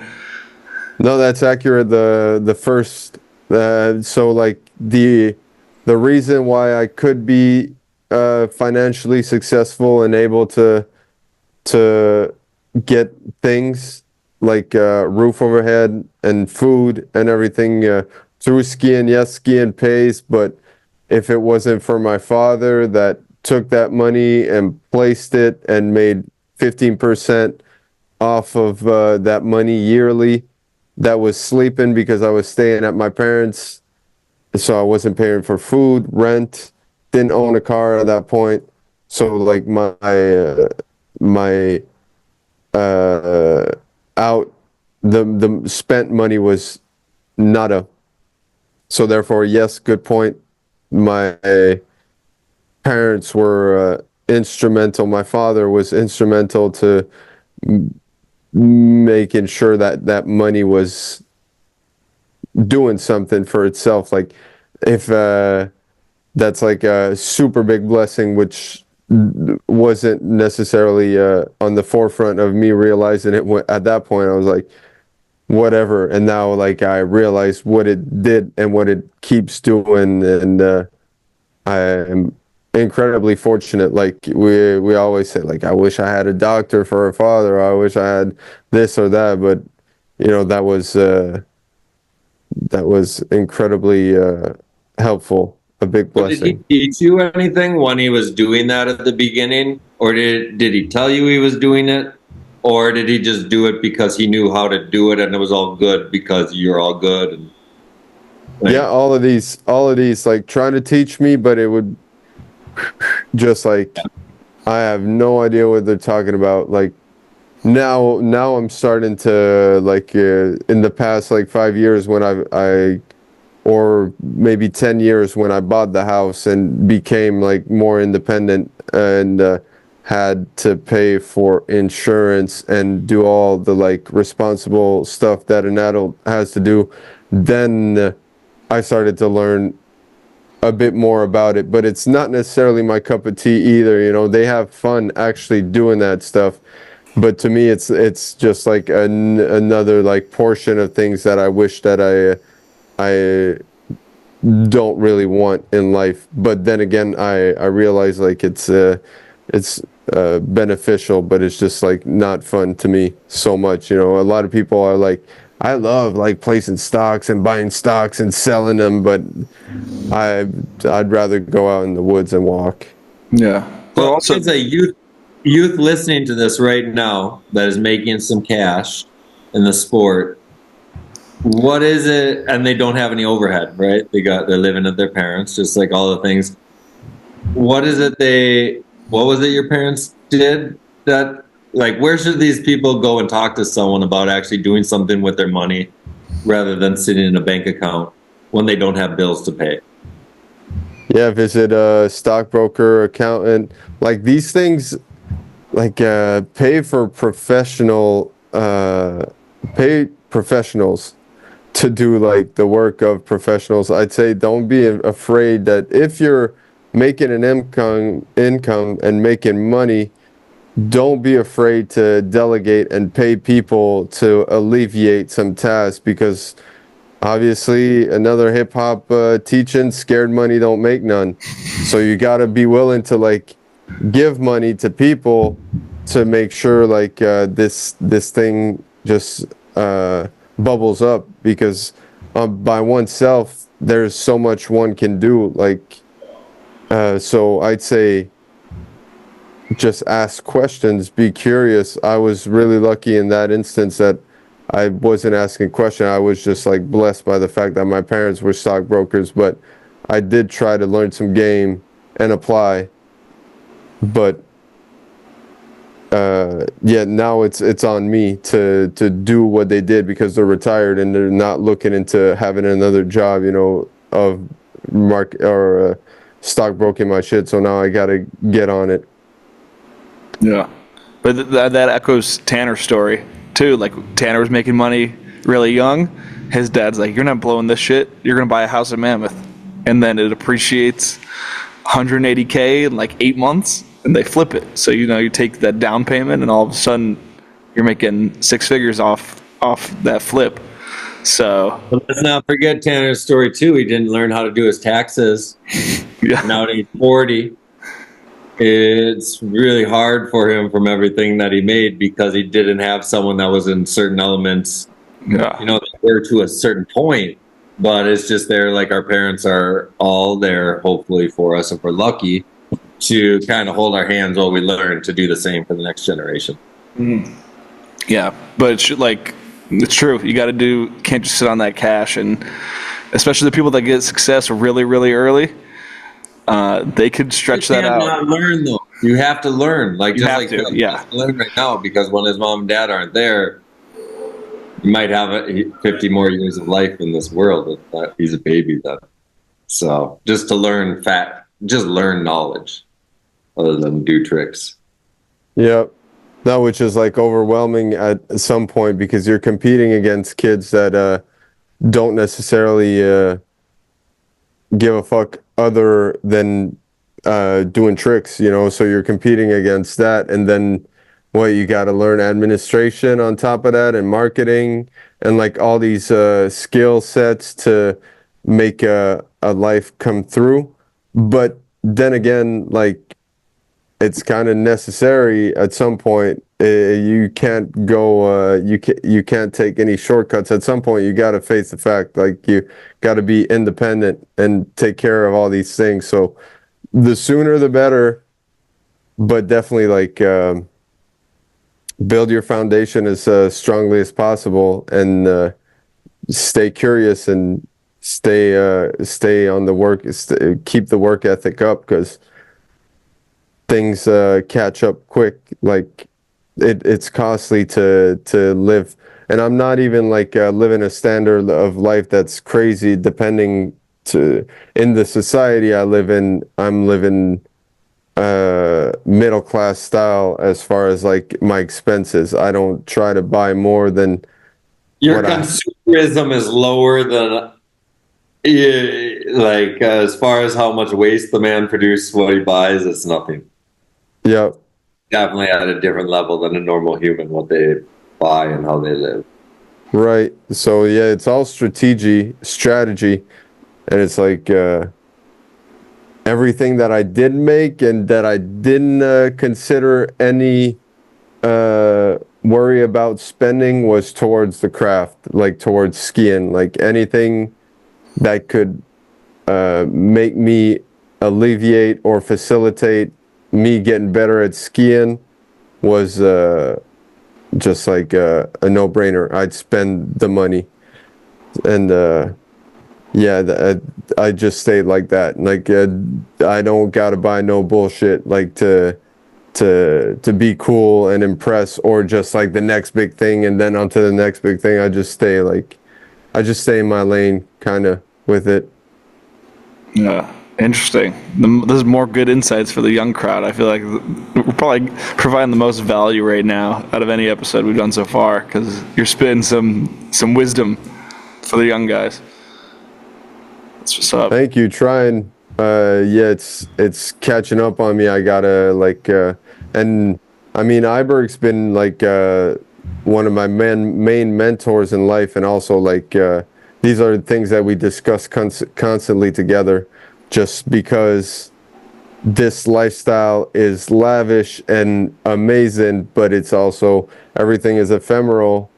No, that's accurate. The first, so like the reason why I could be financially successful and able to get things like roof overhead and food and everything through skiing. Yes, skiing pays, but if it wasn't for my father that took that money and placed it and made 15% off of that money yearly, that was sleeping because I was staying at my parents', so I wasn't paying for food, rent, didn't own a car at that point. So like my out the spent money was nada. So therefore, yes, good point. My parents were instrumental. My father was instrumental to making sure that that money was doing something for itself. Like if that's like a super big blessing, which wasn't necessarily on the forefront of me realizing it at that point. I was like, whatever. And now like I realized what it did and what it keeps doing, and I am incredibly fortunate. Like we always say, like, I wish I had a doctor for a father, or I wish I had this or that, but you know, that was incredibly helpful, a big But did he blessing. teach you anything when he was doing that at the beginning? Or did he tell you he was doing it? Or did he just do it because he knew how to do it and it was all good because you're all good? And, like, Yeah, all of these like trying to teach me, but it would just like, I have no idea what they're talking about. Like now I'm starting to like in the past like 5 years when I or maybe 10 years when I bought the house and became like more independent and had to pay for insurance and do all the like responsible stuff that an adult has to do, then I started to learn a bit more about it. But it's not necessarily my cup of tea either. You know, they have fun actually doing that stuff, but to me it's just like another like portion of things that I wish that I don't really want in life. But then again, I realize like it's beneficial, but it's just like not fun to me so much. You know, a lot of people are like, I love like placing stocks and buying stocks and selling them, but I'd rather go out in the woods and walk. Yeah. Well, so also, it's a youth listening to this right now that is making some cash in the sport. What is it? And they don't have any overhead, right? They're living at their parents, just like all the things. What is it what was it your parents did that, like, where should these people go and talk to someone about actually doing something with their money rather than sitting in a bank account when they don't have bills to pay? Yeah, visit a stockbroker, accountant, like these things, like pay professionals to do like the work of professionals. I'd say don't be afraid that if you're making an income and making money, don't be afraid to delegate and pay people to alleviate some tasks, because obviously another hip hop teaching, scared money don't make none. So you got to be willing to like give money to people to make sure like this thing just bubbles up, because by oneself there's so much one can do. Like so I'd say just ask questions, be curious. I was really lucky in that instance that I wasn't asking questions. I was just like blessed by the fact that my parents were stockbrokers, but I did try to learn some game and apply. But yeah, now it's on me to do what they did, because they're retired and they're not looking into having another job, you know, of stockbroking my shit. So now I gotta get on it. yeah. But that echoes Tanner's story too. Like Tanner was making money really young. His dad's like, "You're not blowing this shit. You're gonna buy a house in Mammoth," and then it appreciates 180K in like 8 months, and they flip it. So you know, you take that down payment, and all of a sudden, you're making six figures off that flip. So But let's not forget Tanner's story too. He didn't learn how to do his taxes. yeah, Now that he's 40, it's really hard for him from everything that he made because he didn't have someone that was in certain elements. yeah, You know, they were to a certain point, but it's just there. Like our parents are all there, hopefully for us, if we're lucky, to kind of hold our hands while we learn to do the same for the next generation. Yeah, but it's true. You got to can't just sit on that cash, and especially the people that get success really, really early, they could stretch that out. You can't not learn though. You have to learn. Like You just have like to, Phil, yeah. you have to learn right now, because when his mom and dad aren't there, he might have 50 more years of life in this world. If he's a baby then. So just to learn just learn knowledge, other than do tricks. Yep. That which is like overwhelming at some point, because you're competing against kids that don't necessarily give a fuck other than doing tricks, you know. So you're competing against that, and then you got to learn administration on top of that, and marketing, and like all these skill sets to make a life come through. But then again, like, it's kind of necessary at some point. You can't go. You can't take any shortcuts. At some point, you got to face the fact. Like, you got to be independent and take care of all these things. So, the sooner the better. But definitely, like, build your foundation as strongly as possible, and stay curious, and stay on the work. Keep the work ethic up, because things catch up quick. Like, it's costly to live, and I'm not even like living a standard of life that's crazy. Depending in the society I live in, I'm living middle class style as far as like my expenses. I don't try to buy more than Your consumerism is lower than like as far as how much waste the man produces what he buys. It's nothing. Yep. Definitely at a different level than a normal human, what they buy and how they live. Right. So yeah, it's all strategy, and it's like everything that I did make and that I didn't consider any worry about spending was towards the craft, like towards skiing. Like, anything that could make me alleviate or facilitate me getting better at skiing was just like a no-brainer. I'd spend the money, and yeah, I just stayed like that. Like, I don't gotta buy no bullshit, like to be cool and impress, or just like the next big thing and then onto the next big thing. I just stay in my lane, kind of, with it. Yeah, interesting. There's more good insights for the young crowd. I feel like we're probably providing the most value right now out of any episode we've done so far, because you're spitting some wisdom for the young guys. That's what's up. Thank you. Trying. Yeah, it's catching up on me. I gotta like, and I mean, Iberg's been like one of my main mentors in life, and also like these are things that we discuss constantly together, just because this lifestyle is lavish and amazing, but it's also, everything is ephemeral.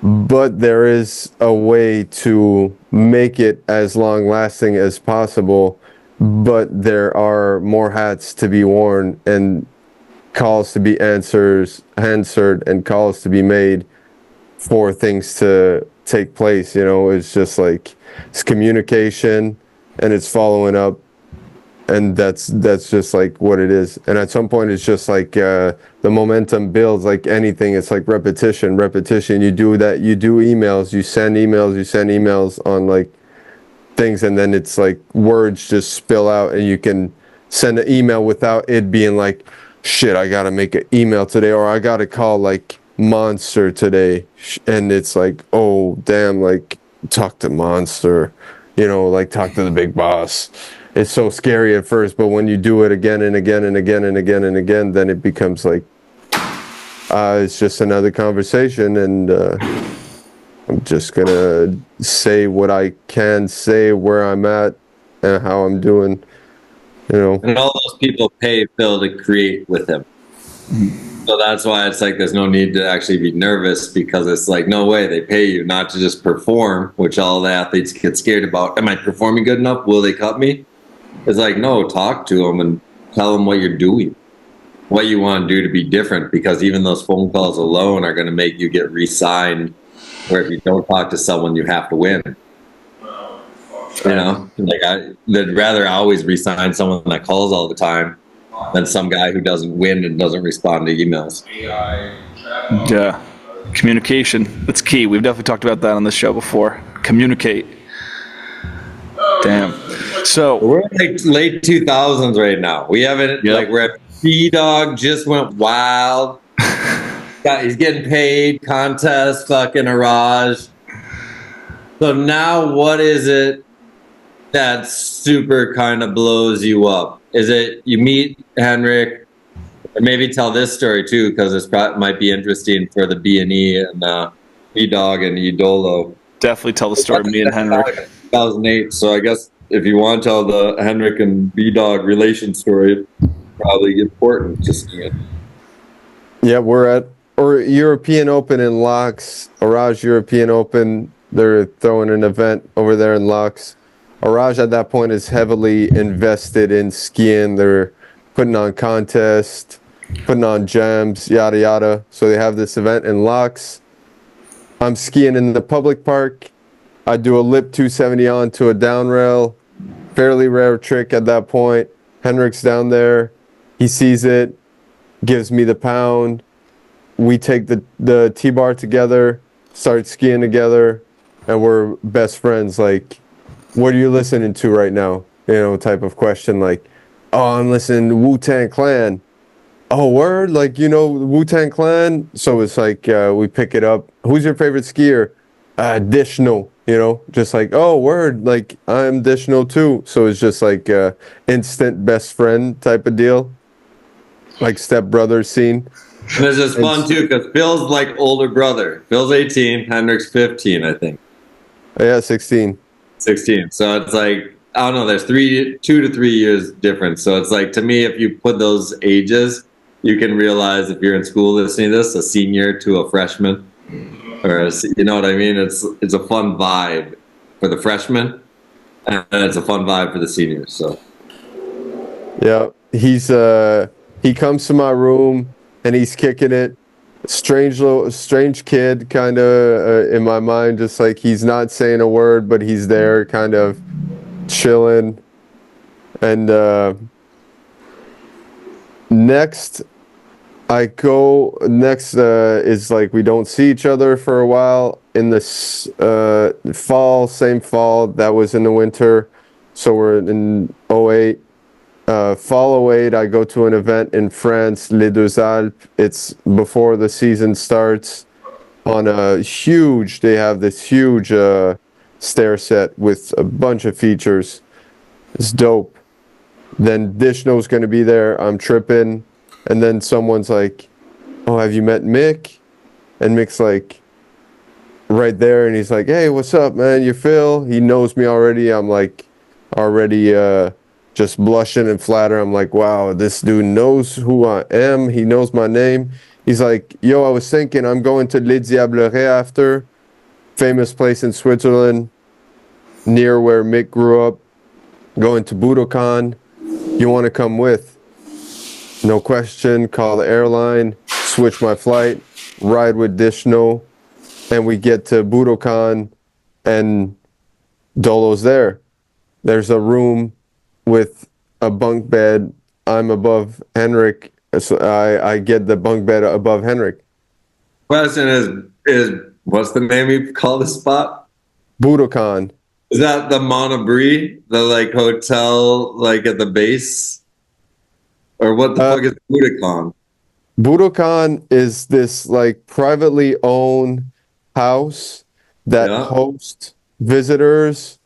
But there is a way to make it as long lasting as possible. But there are more hats to be worn, and calls to be answered, and calls to be made for things to take place. You know, it's just like, it's communication, and it's following up, and that's just like what it is. And at some point, it's just like the momentum builds. Like anything, it's like repetition. You do that. You do emails. You send emails on like things, and then it's like words just spill out, and you can send an email without it being like, shit, I gotta make an email today, or I gotta call like Monster today. And it's like, oh damn, like, talk to Monster, you know, like, talk to the big boss. It's so scary at first, but when you do it again and again and again and again and again, then it becomes like, it's just another conversation, and I'm just gonna say what I can say, where I'm at, and how I'm doing, you know. And all those people pay Phil to create with him. So that's why it's like there's no need to actually be nervous, because it's like, no way, they pay you not to just perform, which all the athletes get scared about. Am I performing good enough? Will they cut me? It's like, no, talk to them and tell them what you're doing, what you want to do to be different, because even those phone calls alone are going to make you get re-signed, where if you don't talk to someone, you have to win. You know, like I'd rather always re-sign someone that calls all the time than some guy who doesn't win and doesn't respond to emails. Yeah. Communication. That's key. We've definitely talked about that on this show before. Communicate. Damn. So we're like late 2000s right now. We haven't, like, we're at B-Dog just went wild. He's getting paid, contest, fucking Araj. So now what is it that super kind of blows you up? Is it you meet Henrik, or maybe tell this story too, because this might be interesting for the B&E and B-Dog and Idolo. Definitely tell the story of me and Henrik. 2008. So I guess if you want to tell the Henrik and B-Dog relation story, probably important to see it. Yeah, we're at European Open in Laux. Araj European Open. They're throwing an event over there in Laux. Araj at that point is heavily invested in skiing. They're putting on contests, putting on jams, yada yada. So they have this event in Laux. I'm skiing in the public park. I do a lip 270 onto a down rail. Fairly rare trick at that point. Henrik's down there. He sees it, gives me the pound. We take the T-bar together, start skiing together, and we're best friends. Like, what are you listening to right now? You know, type of question. Like, oh, I'm listening to Wu-Tang Clan. Oh, word? Like, you know, Wu-Tang Clan? So it's like, we pick it up. Who's your favorite skier? Dishno, you know? Just like, oh, word. Like, I'm Dishno too. So it's just like instant best friend type of deal. Like stepbrother scene. And this is fun too, because Phil's like older brother. Phil's 18, Henrik's 15, I think. Yeah, 16. 16. So it's like, I don't know, there's 2 to 3 years difference. So it's like, to me, if you put those ages, you can realize if you're in school listening to this, a senior to a freshman, or you know what I mean? It's a fun vibe for the freshmen, and it's a fun vibe for the seniors. So yeah, he comes to my room and he's kicking it. Strange kid, kind of in my mind, just like he's not saying a word, but he's there, kind of chilling. And next is like we don't see each other for a while. In this fall, same fall, that was in the winter, so we're in 08. Fall 08, I go to an event in France, Les Deux Alpes. It's before the season starts. On they have this huge stair set with a bunch of features. It's dope. Then Dishno's going to be there. I'm tripping. And then someone's like, oh, have you met Mick? And Mick's like, right there. And he's like, hey, what's up, man? You Phil? He knows me already. I'm like, already just blushing and flatter. I'm like, wow, this dude knows who I am. He knows my name. He's like, yo, I was thinking I'm going to Les Diablerets after. Famous place in Switzerland, near where Mick grew up. Going to Budokan. You want to come with? No question. Call the airline. Switch my flight. Ride with Dishno. And we get to Budokan. And Dolo's there. There's a room with a bunk bed. I'm above Henrik. So I get the bunk bed above Henrik. Question is what's the name you call the spot? Budokan. Is that the Monabri, the like hotel like at the base? Or what the fuck is Budokan? Budokan is this like privately owned house that hosts visitors,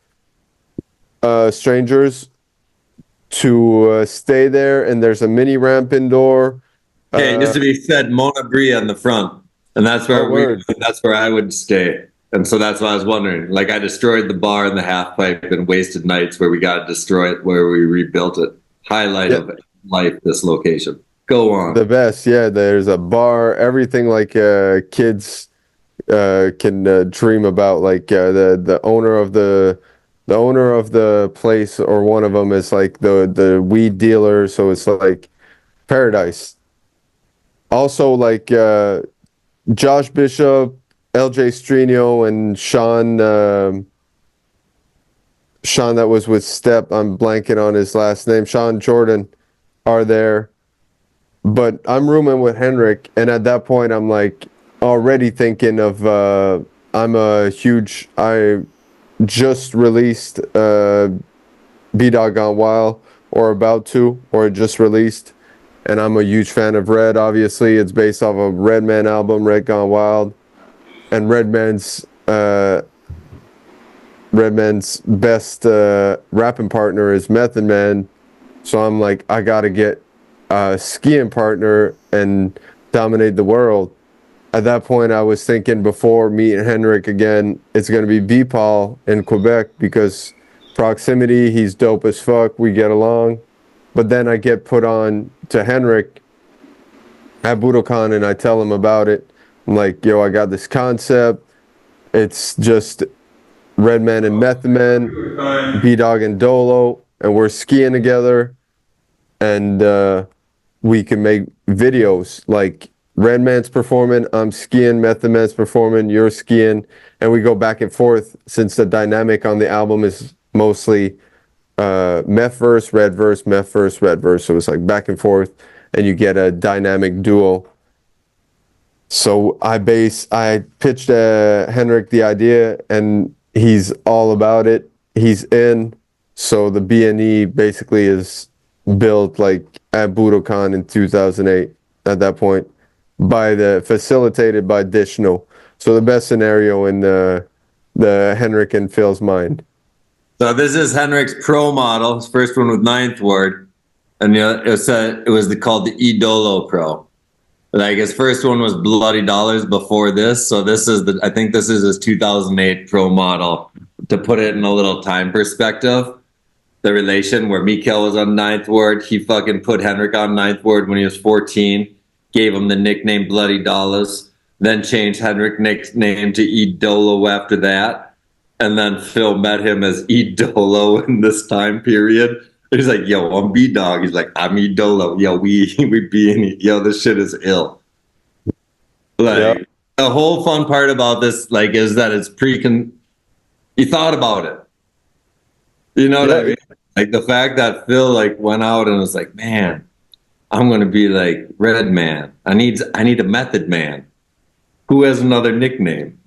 strangers, to stay there, and there's a mini ramp indoor. Okay, it used to be said Monabri on the front, and that's where that's where I would stay. And so that's why I was wondering. Like, I destroyed the bar and the half pipe and wasted nights where we got to destroy it, where we rebuilt it. Highlight of life, this location. Go on. The best, yeah. There's a bar, everything like kids can dream about. Like the owner of the place, or one of them, is like the weed dealer, so it's like paradise. Also, like Josh Bishop, LJ Strino, and Sean that was with Step. I'm blanking on his last name. Sean Jordan are there. But I'm rooming with Henrik, and at that point, I'm like already thinking of I just released B-Dog Gone Wild, or about to, or just released, and I'm a huge fan of Red. Obviously, it's based off of Redman album, Red Gone Wild, and Redman's best rapping partner is Method Man. So I'm like, I gotta get a skiing partner and dominate the world. At that point, I was thinking, before meeting Henrik again, it's gonna be V-Paul in Quebec, because proximity, he's dope as fuck, we get along. But then I get put on to Henrik at Budokan, and I tell him about it. I'm like, yo, I got this concept. It's just Redman and Method Man, B-Dog and Dolo, and we're skiing together, and we can make videos. Like, Redman's performing, I'm skiing, Method Man's performing, you're skiing, and we go back and forth, since the dynamic on the album is mostly Meth verse, Red verse, Meth verse, Red verse. So it's like back and forth, and you get a dynamic duo. So I pitched Henrik the idea, and he's all about it. He's in. So the B&E basically is built like at Budokan in 2008 at that point, facilitated by Dishno. So the best scenario in the Henrik and Phil's mind. So this is Henrik's pro model, his first one with Ninth Ward, and it was called the Idolo Pro. Like, his first one was Bloody Dollars before this, so I think this is his 2008 pro model. To put it in a little time perspective, the relation where Mikael was on Ninth Ward, he fucking put Henrik on Ninth Ward when he was 14, gave him the nickname Bloody Dollars, then changed Henrik's name to Idolo after that. And then Phil met him as Idolo in this time period. He's like, yo, I'm B-Dog. He's like, I'm Idolo. Yo, we B&E. Yo, this shit is ill. Like, yep. The whole fun part about this, like, is that it's you thought about it. You know what I mean? Like, the fact that Phil, like, went out and was like, man, I'm going to be like Red Man. I need a Method Man. Who has another nickname?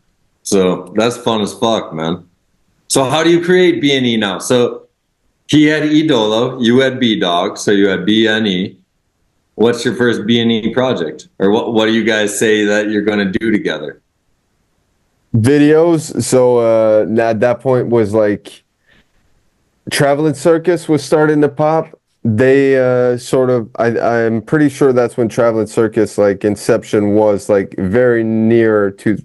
So that's fun as fuck, man. So how do you create B&E now? So he had Idolo, you had B-Dog, so you had B&E. What's your first B&E project? Or what do you guys say that you're going to do together? Videos. So at that point was like Traveling Circus was starting to pop. They I'm pretty sure that's when Traveling Circus, like, inception was, like, very near to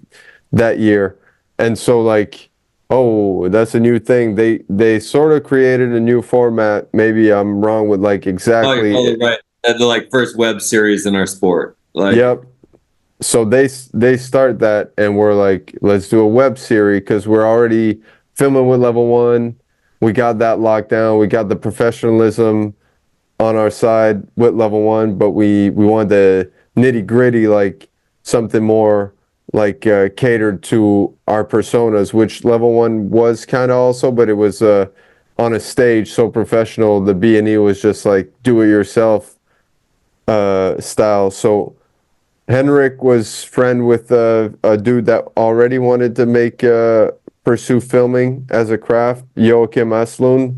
that year. And so, like, oh, that's a new thing. They sort of created a new format. Maybe I'm wrong with, like, exactly. Oh, you're right. The, like, first web series in our sport. Like, yep. So they start that, and we're like, let's do a web series, because we're already filming with Level 1. We got that locked down. We got the professionalism on our side with Level 1, but we wanted the nitty gritty, like something more like catered to our personas, which Level 1 was kind of also, but it was on a stage so professional. The B&E was just like do it yourself style. So Henrik was friend with a dude that already wanted to pursue filming as a craft, Joachim Aslund.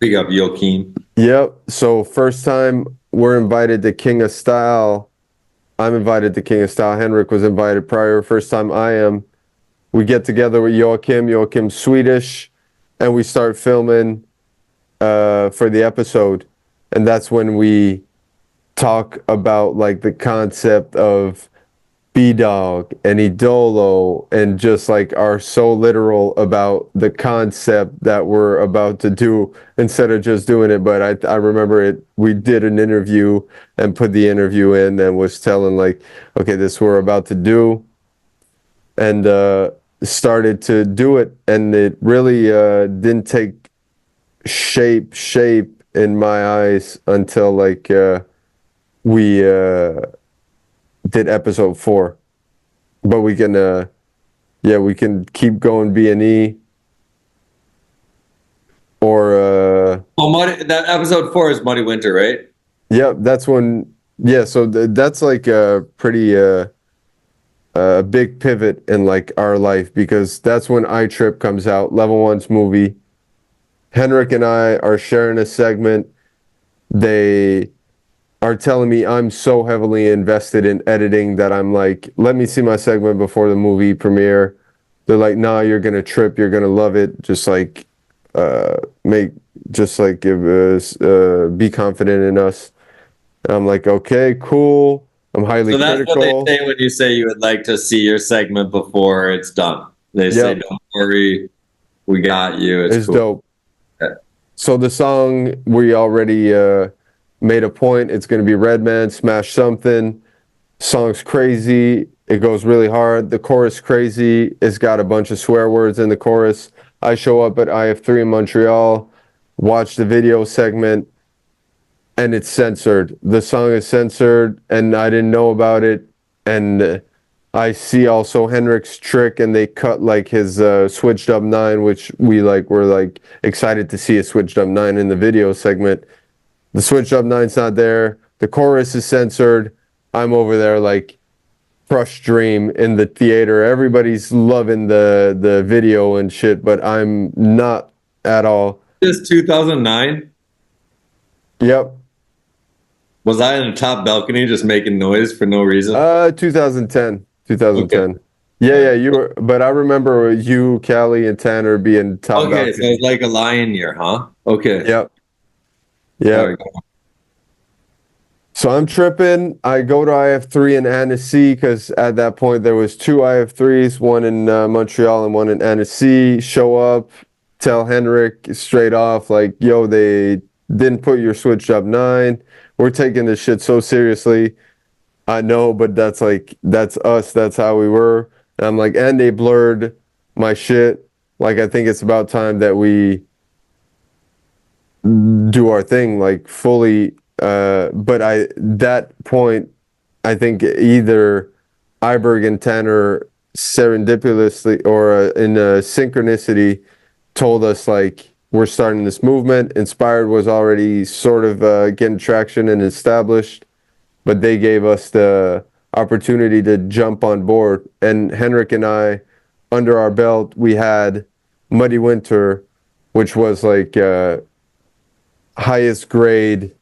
Big up Joachim. Yep. So first time we're invited to King of Style. I'm invited to King of Style. Henrik was invited prior. First time I am. We get together with Joachim. Joachim's Swedish, and we start filming for the episode. And that's when we talk about, like, the concept of B-Dog and Idolo and just like are so literal about the concept that we're about to do instead of just doing it. But I remember we did an interview and put the interview in and was telling like, okay, this we're about to do, and started to do it, and it really didn't take shape in my eyes until like we did episode 4. But we can we can keep going B&E or that episode 4 is Muddy Winter, right? that's when so that's like a pretty a big pivot in like our life, because that's when I Trip comes out, Level 1's movie. Henrik and I are sharing a segment. They are telling me I'm so heavily invested in editing that I'm like, let me see my segment before the movie premiere. They're like, nah, you're gonna trip, you're gonna love it. Just like give us be confident in us. And I'm like, okay, cool. I'm highly critical. So that's what they say when you say you would like to see your segment before it's done. They say, don't worry, we got you. It's cool. Dope. Okay. So the song, we already made a point. It's going to be Redman, Smash Something. Song's crazy. It goes really hard. The chorus crazy. It's got a bunch of swear words in the chorus. I show up at IF3 in Montreal, watch the video segment, and it's censored. The song is censored, and I didn't know about it. And I see also Henrik's trick, and they cut like his switched up 9, which we like were like excited to see a switched up 9 in the video segment. The switched up 9's not there. The chorus is censored. I'm over there like Crush Dream in the theater. Everybody's loving the video and shit, but I'm not at all. This 2009? Yep. Was I in the top balcony just making noise for no reason? 2010. Okay. Yeah, you were, but I remember you, Callie, and Tanner being top balcony. So it's like a lion year, huh? Okay. Yep. Yeah. So I'm tripping. I go to IF3 in Annecy because at that point there was 2 IF3s, one in Montreal and one in Annecy. Show up, tell Henrik straight off like, yo, they didn't put your switched up 9. We're taking this shit so seriously. I know, but that's us. That's how we were. And I'm like, and they blurred my shit. Like, I think it's about time that we do our thing, like fully. But that point, I think either Iberg and Tanner serendipitously or in a synchronicity told us like, we're starting this movement. Inspired was already sort of getting traction and established, but they gave us the opportunity to jump on board. And Henrik and I, under our belt, we had Muddy Winter, which was like highest grade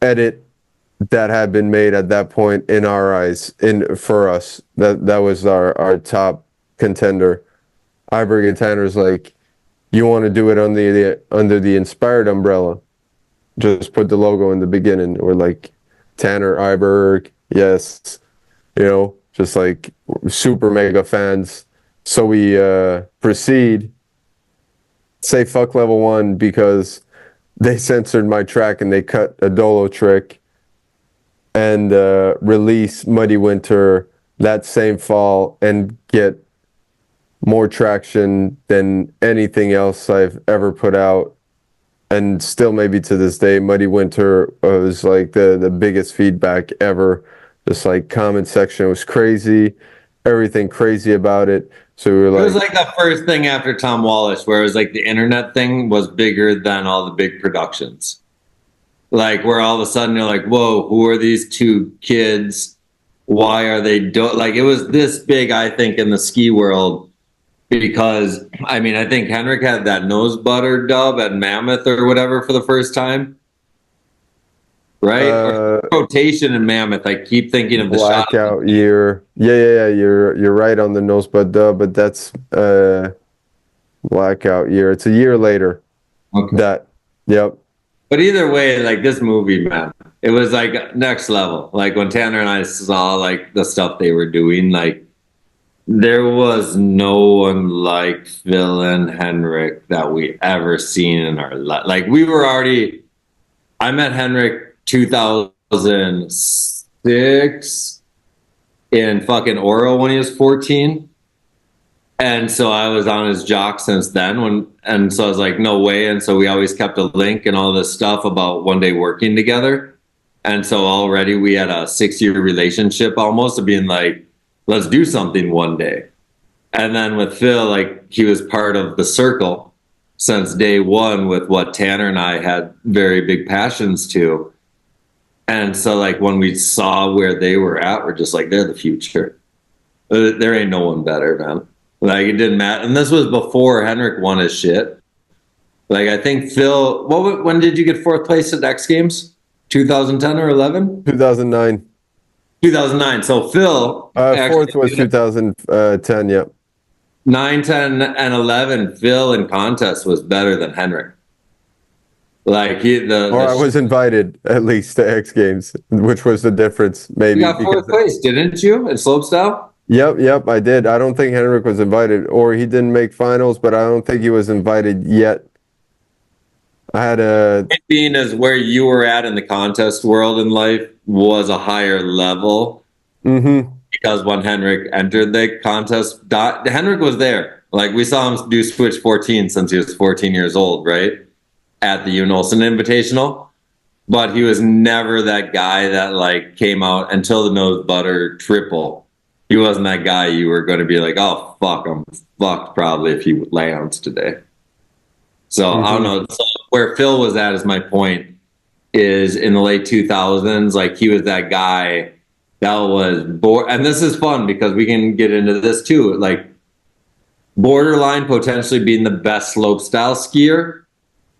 edit that had been made at that point in our eyes. For us, that was our top contender. Iberg and Tanner's like, you want to do it under the Inspired umbrella? Just put the logo in the beginning. We're like, Tanner, Iberg, yes, just like super mega fans. So we proceed, say fuck Level 1 because they censored my track and they cut a Dolo trick, and release Muddy Winter that same fall and get more traction than anything else I've ever put out. And still maybe to this day, Muddy Winter was like the biggest feedback ever. Just like comment section was crazy, everything crazy about it. So we were like, it was like the first thing after Tom Wallace, where it was like the internet thing was bigger than all the big productions. Like where all of a sudden you're like, whoa, who are these 2 kids? Why are they like it was this big, I think, in the ski world. Because, I mean, I think Henrik had that nose butter dub at Mammoth or whatever for the first time. Right? Or rotation in Mammoth. I keep thinking of the blackout year. Yeah. You're right on the nose bud dub, but that's blackout year. It's a year later. Okay. Yep. But either way, like this movie, man, it was like next level. Like when Tanner and I saw like the stuff they were doing, like there was no one like Phil and Henrik that we ever seen in our life. Like we were already, I met Henrik 2006 in fucking Oro when he was 14. And so I was on his jock since then and so I was like, no way. And so we always kept a link and all this stuff about one day working together. And so already we had a 6-year relationship almost of being like, let's do something one day. And then with Phil, like he was part of the circle since day one with what Tanner and I had very big passions to. And so like when we saw where they were at, we're just like, they're the future. There ain't no one better, man. Like it didn't matter. And this was before Henrik won his shit. Like I think Phil, when did you get 4th place at X Games? 2010 or 11? 2009. 2009. So Phil. 4th was 2010, yep. 9, 10, and 11, Phil in contest was better than Henrik. Like I was invited at least to X Games, which was the difference. Maybe you got 4th place, didn't you, in slopestyle? Yep, I did. I don't think Henrik was invited, or he didn't make finals, but I don't think he was invited yet. I had being as where you were at in the contest world in life was a higher level. Mm-hmm. Because when Henrik entered the contest, Henrik was there. Like we saw him do Switch 14 since he was 14 years old, right? At the Ewan Olsen Invitational. But he was never that guy that like came out until the nose butter triple. He wasn't that guy you were going to be like, oh, fuck, I'm fucked probably if he lands today. So I don't know. So where Phil was at is my point is in the late 2000s, like he was that guy that was and this is fun because we can get into this too, like borderline potentially being the best slopestyle skier.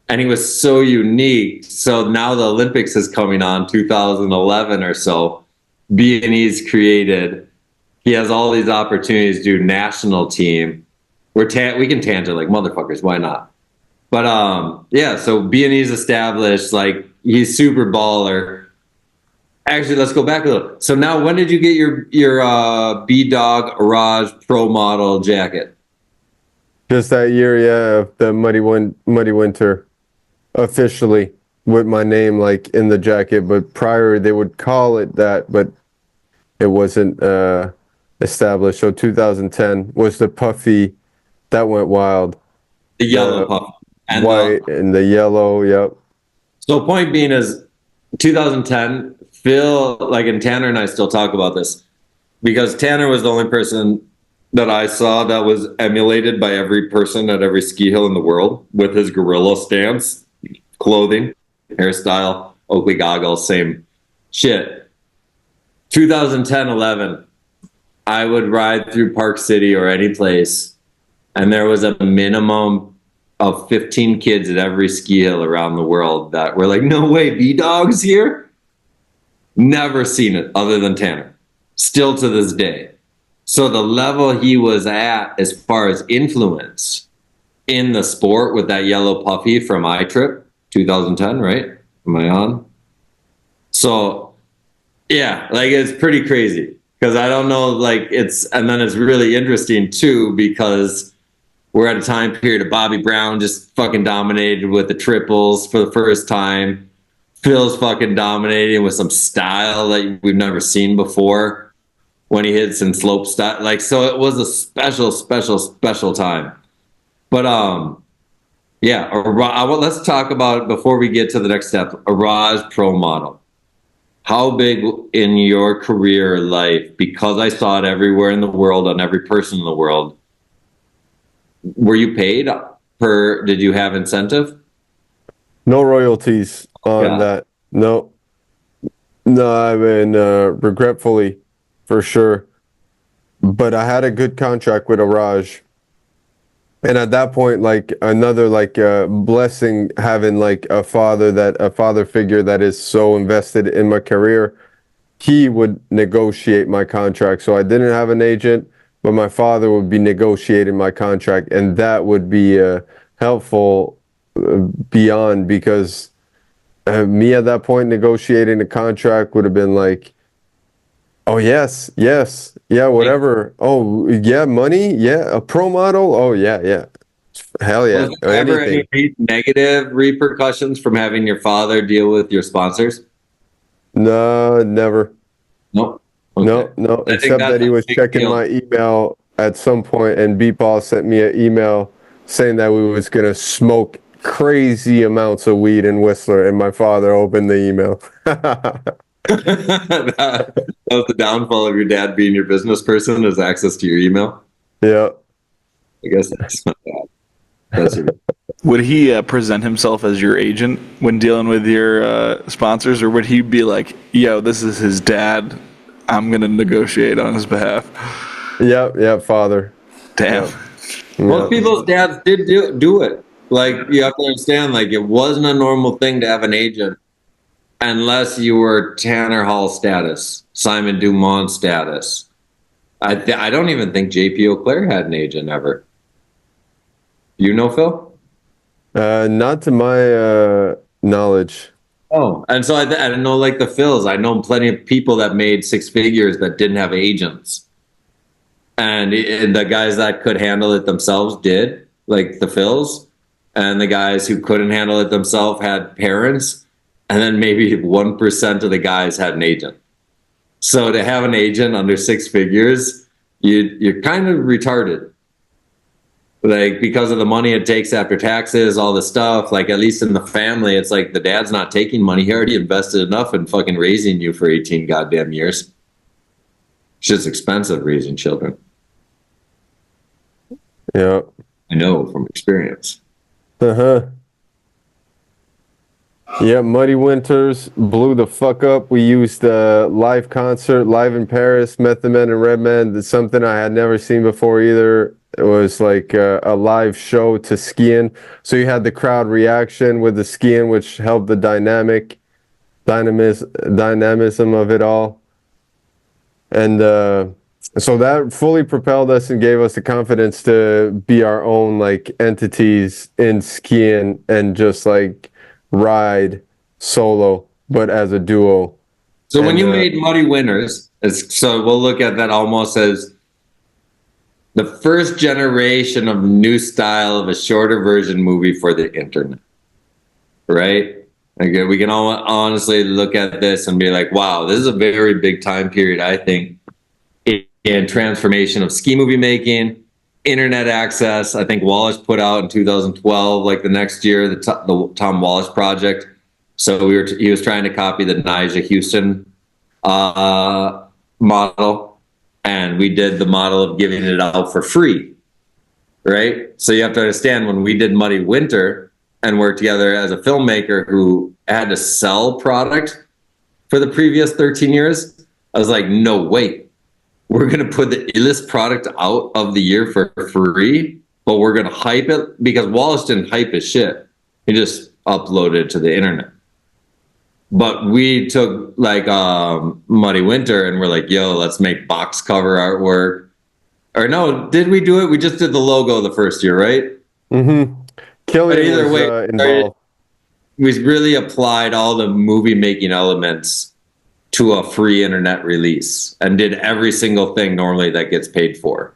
And he was so unique. So now the Olympics is coming on 2011 or so. B&E's created. He has all these opportunities to do national team. We can tangent like motherfuckers. Why not? But yeah, so B&E's established. Like he's super baller. Actually, let's go back a little. So now, when did you get your B-Dog Raj Pro Model jacket? Just that year, yeah, the Muddy Winter, officially with my name like in the jacket. But prior, they would call it that, but it wasn't established. So 2010 was the puffy that went wild. The yellow puff. And white and the yellow, yep. So point being is 2010, Phil, like, and Tanner and I still talk about this because Tanner was the only person that I saw that was emulated by every person at every ski hill in the world with his gorilla stance, clothing, hairstyle, Oakley goggles, same shit. 2010-11, I would ride through Park City or any place, and there was a minimum of 15 kids at every ski hill around the world that were like, no way, B-Dog's here? Never seen it other than Tanner. Still to this day. So the level he was at as far as influence in the sport with that yellow puffy from iTrip, 2010, right? Am I on? So, yeah, like it's pretty crazy because I don't know, like and then it's really interesting too because we're at a time period of Bobby Brown just fucking dominated with the triples for the first time. Phil's fucking dominating with some style that we've never seen before when he hits in slope style. Like, so it was a special time. But, yeah, let's talk about, before we get to the next step, a Raj Pro Model. How big in your career life, because I saw it everywhere in the world, on every person in the world, were you paid did you have incentive? No royalties on that. No, I mean, regretfully, for sure. But I had a good contract with Raj. And at that point, like another blessing having like a father figure that is so invested in my career, he would negotiate my contract. So I didn't have an agent, but my father would be negotiating my contract, and that would be helpful beyond, because Me at that point negotiating the contract would have been like, oh yes, yeah, whatever. Oh yeah, money, yeah, a pro model. Oh yeah, hell yeah, Was there ever anything. any negative repercussions from having your father deal with your sponsors? No, never. Nope. Okay. No. I think Except that's that he a was big checking deal. my email at some point, and Beatball sent me an email saying that we was gonna smoke crazy amounts of weed in Whistler, and my father opened the email. That was the downfall of your dad being your business person, is access to your email. Yeah. I guess that's not bad. That's your, Would he present himself as your agent when dealing with your sponsors, or would he be like, "Yo, this is his dad. I'm gonna negotiate on his behalf"? Yep, father. Damn. Yep. most Yeah. people's dads did do it. Like, you have to understand, like, it wasn't a normal thing to have an agent unless you were Tanner Hall status, Simon Dumont status. I don't even think JP Auclair had an agent ever. You know, Phil? Not to my knowledge. Oh, and so I know, like the Phils, I know plenty of people that made six figures that didn't have agents. And the guys that could handle it themselves did, like the Phils. And the guys who couldn't handle it themselves had parents. And then maybe 1% of the guys had an agent. So to have an agent under six figures, you're kind of retarded. Like, because of the money it takes after taxes, all the stuff, like, at least in the family, it's like the dad's not taking money. He already invested enough in fucking raising you for 18 goddamn years. It's just expensive raising children. Yeah. I know from experience. Uh-huh. Yeah, Muddy Winters blew the fuck up. We used a live concert, live in Paris, Method Man and Redman. That's something I had never seen before either. It was like a live show to skiing. So you had the crowd reaction with the skiing, which helped the dynamism of it all. And so that fully propelled us and gave us the confidence to be our own like entities in skiing and just like ride solo, but as a duo. So when And, you made Muddy Winners, so we'll look at that almost as the first generation of new style of a shorter version movie for the internet, right? Okay, we can all honestly look at this and be like, wow, this is a very big time period, I think, in transformation of ski movie making, internet access. I think Wallace put out in 2012, like the next year, the Tom Wallace project. So he was trying to copy the Nyjah Houston model, and we did the model of giving it out for free, right? So you have to understand, when we did Muddy Winter and worked together as a filmmaker who had to sell product for the previous 13 years, I was like, no, wait. We're going to put the illest product out of the year for free, but we're going to hype it, because Wallace didn't hype his shit. He just uploaded it to the internet. But we took like Muddy Winter and we're like, yo, let's make box cover artwork. Or no, did we do it? We just did the logo the first year, right? Mm-hmm. Killian But either was way, involved. we really applied all the movie making elements to a free internet release and did every single thing normally that gets paid for.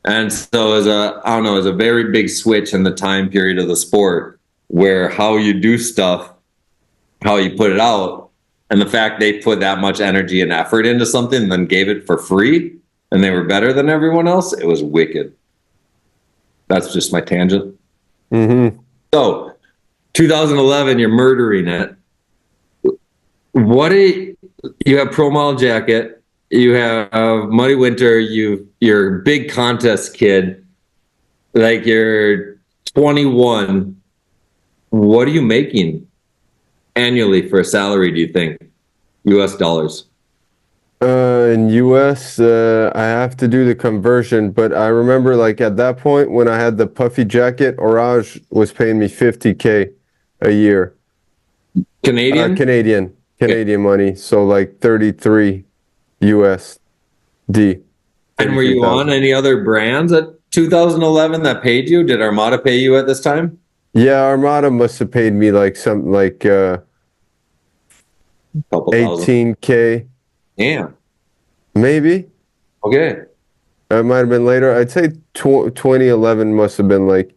And so as a very big switch in the time period of the sport, where how you do stuff, how you put it out, and the fact they put that much energy and effort into something and then gave it for free and they were better than everyone else, it was wicked. That's just my tangent. Mm-hmm. So 2011, you're murdering it. You have Pro Model Jacket, you have Muddy Winter, you're a big contest kid, like you're 21. What are you making annually for a salary, do you think? US dollars. In US, I have to do the conversion, but I remember like at that point when I had the puffy jacket, Orage was paying me $50K a year. Canadian? Canadian money, so like 33 USD. And were you on any other brands at 2011 that paid you? Did Armada pay you at this time? Yeah, Armada must have paid me like something like Couple thousand. 18K, Damn. maybe. Okay. It might have been later. I'd say 2011 must have been like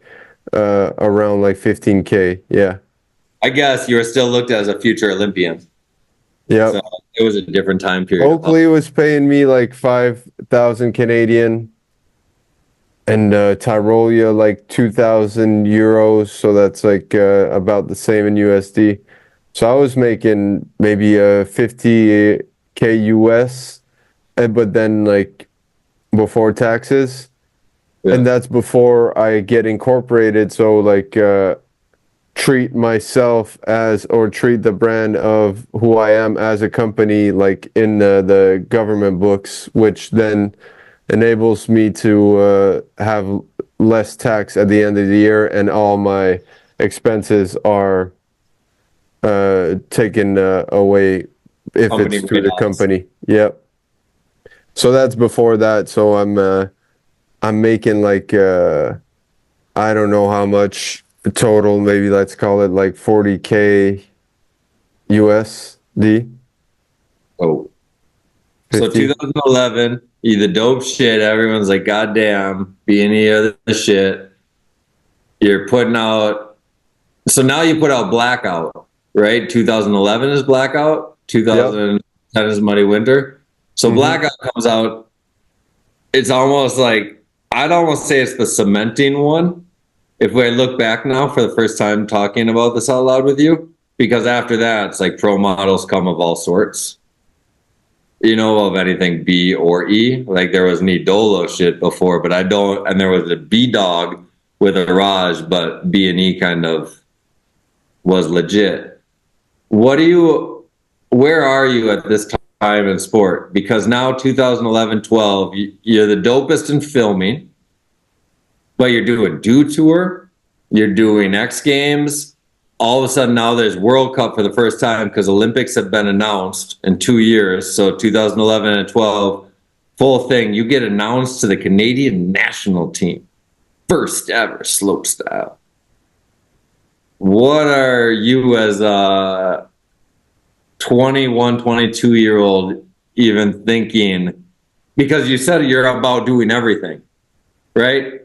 around like 15K. Yeah. I guess you were still looked at as a future Olympian. Yep. So it was a different time period. Oakley was paying me like 5,000 Canadian, and Tyrolia like 2,000 euros. So that's like about the same in USD. So I was making maybe 50K US, but then like before taxes. Yeah. And that's before I get incorporated. So like treat myself as, or treat the brand of who I am as a company, like in the government books, which then enables me to have less tax at the end of the year, and all my expenses are taken away if Company it's through the write-offs. company. Yep. So that's before that. So I'm making like I don't know how much total, maybe let's call it like 40K USD. Oh. So 50. 2011, you the dope shit. Everyone's like, God damn, B&E are the shit. You're putting out. So now you put out Blackout, right? 2011 is Blackout. 2010 is Muddy Winter. So Blackout comes out. It's almost like, I'd almost say it's the cementing one. If I look back now for the first time talking about this out loud with you, because after that, it's like pro models come of all sorts. You know, of anything B or E. Like there was Nidolo shit before, but I don't, and there was a B dog with a Raj, but B&E kind of was legit. Where are you at this time in sport? Because now 2011, 12, you're the dopest in filming, but you're doing Dew Tour, you're doing X Games. All of a sudden now there's World Cup for the first time because Olympics have been announced in 2 years. So 2011 and 12, full thing. You get announced to the Canadian national team. First ever slopestyle. What are you as a 21, 22-year-old even thinking? Because you said you're about doing everything, right?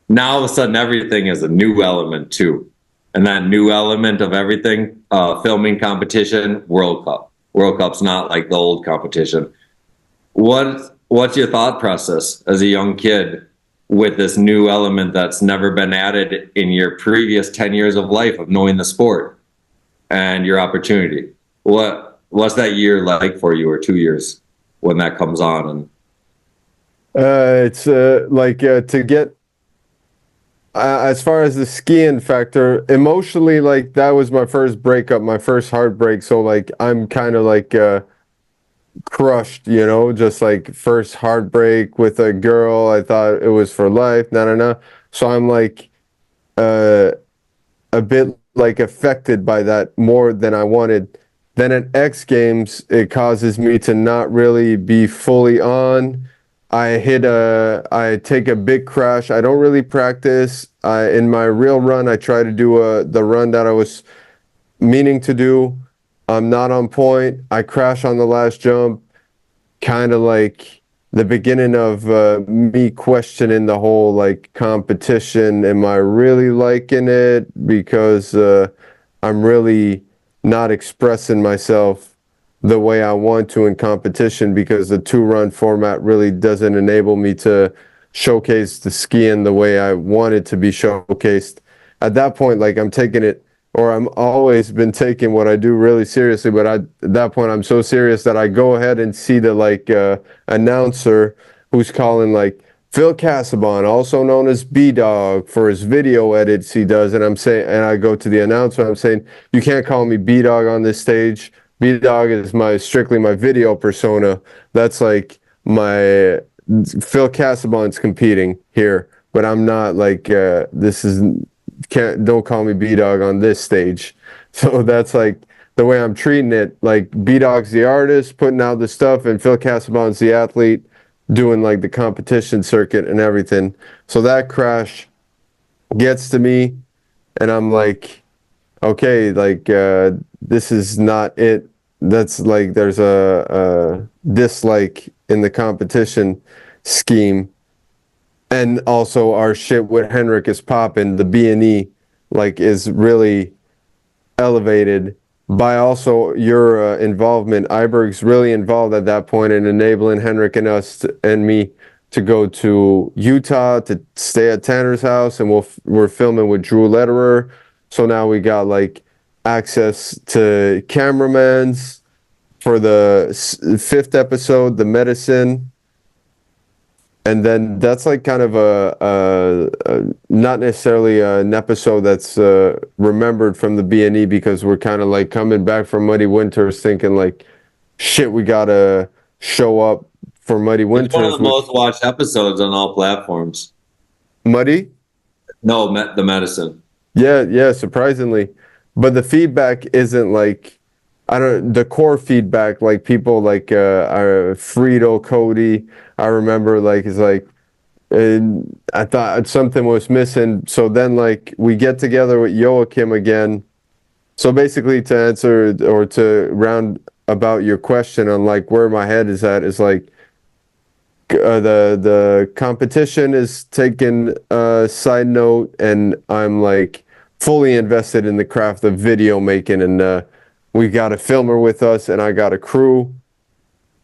Now all of a sudden everything is a new element too. And that new element of everything, filming competition, World Cup. World Cup's not like the old competition. What's your thought process as a young kid with this new element that's never been added in your previous 10 years of life of knowing the sport and your opportunity? What's that year like for you, or 2 years when that comes on? And It's like to get as far as the skiing factor, emotionally, like that was my first breakup, my first heartbreak. So like I'm kind of like crushed, you know, just like first heartbreak with a girl. I thought it was for life. No. So I'm like a bit like affected by that more than I wanted. Then at X Games, it causes me to not really be fully on. I take a big crash. I don't really practice. In my real run, I try to do the run that I was meaning to do. I'm not on point. I crash on the last jump. Kind of like the beginning of me questioning the whole like competition. Am I really liking it? Because I'm really not expressing myself the way I want to in competition, because the 2-run format really doesn't enable me to showcase the skiing the way I want it to be showcased. At that point, like I'm taking it, or I'm always been taking what I do really seriously, but at that point I'm so serious that I go ahead and see the like announcer who's calling like Phil Casabon, also known as B-Dog, for his video edits he does, and I'm saying, and I go to the announcer, I'm saying, you can't call me B-Dog on this stage. B-Dog is strictly my video persona. That's like my Phil Casabon's competing here, but I'm not like don't call me B-Dog on this stage. So that's like the way I'm treating it. Like B-Dog's the artist putting out the stuff, and Phil Casabon's the athlete doing like the competition circuit and everything. So that crash gets to me, and I'm like, okay, like this is not it that's like there's a dislike in the competition scheme, and also our shit with Henrik is popping. The B&E like is really elevated by also your involvement. Iberg's really involved at that point in enabling Henrik and us and me to go to Utah to stay at Tanner's house, and we're filming with Drew Lederer. So now we got like access to cameramans for the fifth episode, the medicine. And then that's like kind of a not necessarily an episode that's remembered from the B&E, because we're kind of like coming back from Muddy Winters thinking like, shit, we gotta show up for Muddy Winters. It's one of the most watched episodes on all platforms. Muddy? No, the medicine. Yeah, surprisingly. But the feedback isn't like, the core feedback, like people like Frito, Cody, I remember like, is like, and I thought something was missing. So then like we get together with Joachim again. So basically to answer or to round about your question on like where my head is at, is like the competition is taking a side note, and I'm like fully invested in the craft of video making, and we got a filmer with us and I got a crew.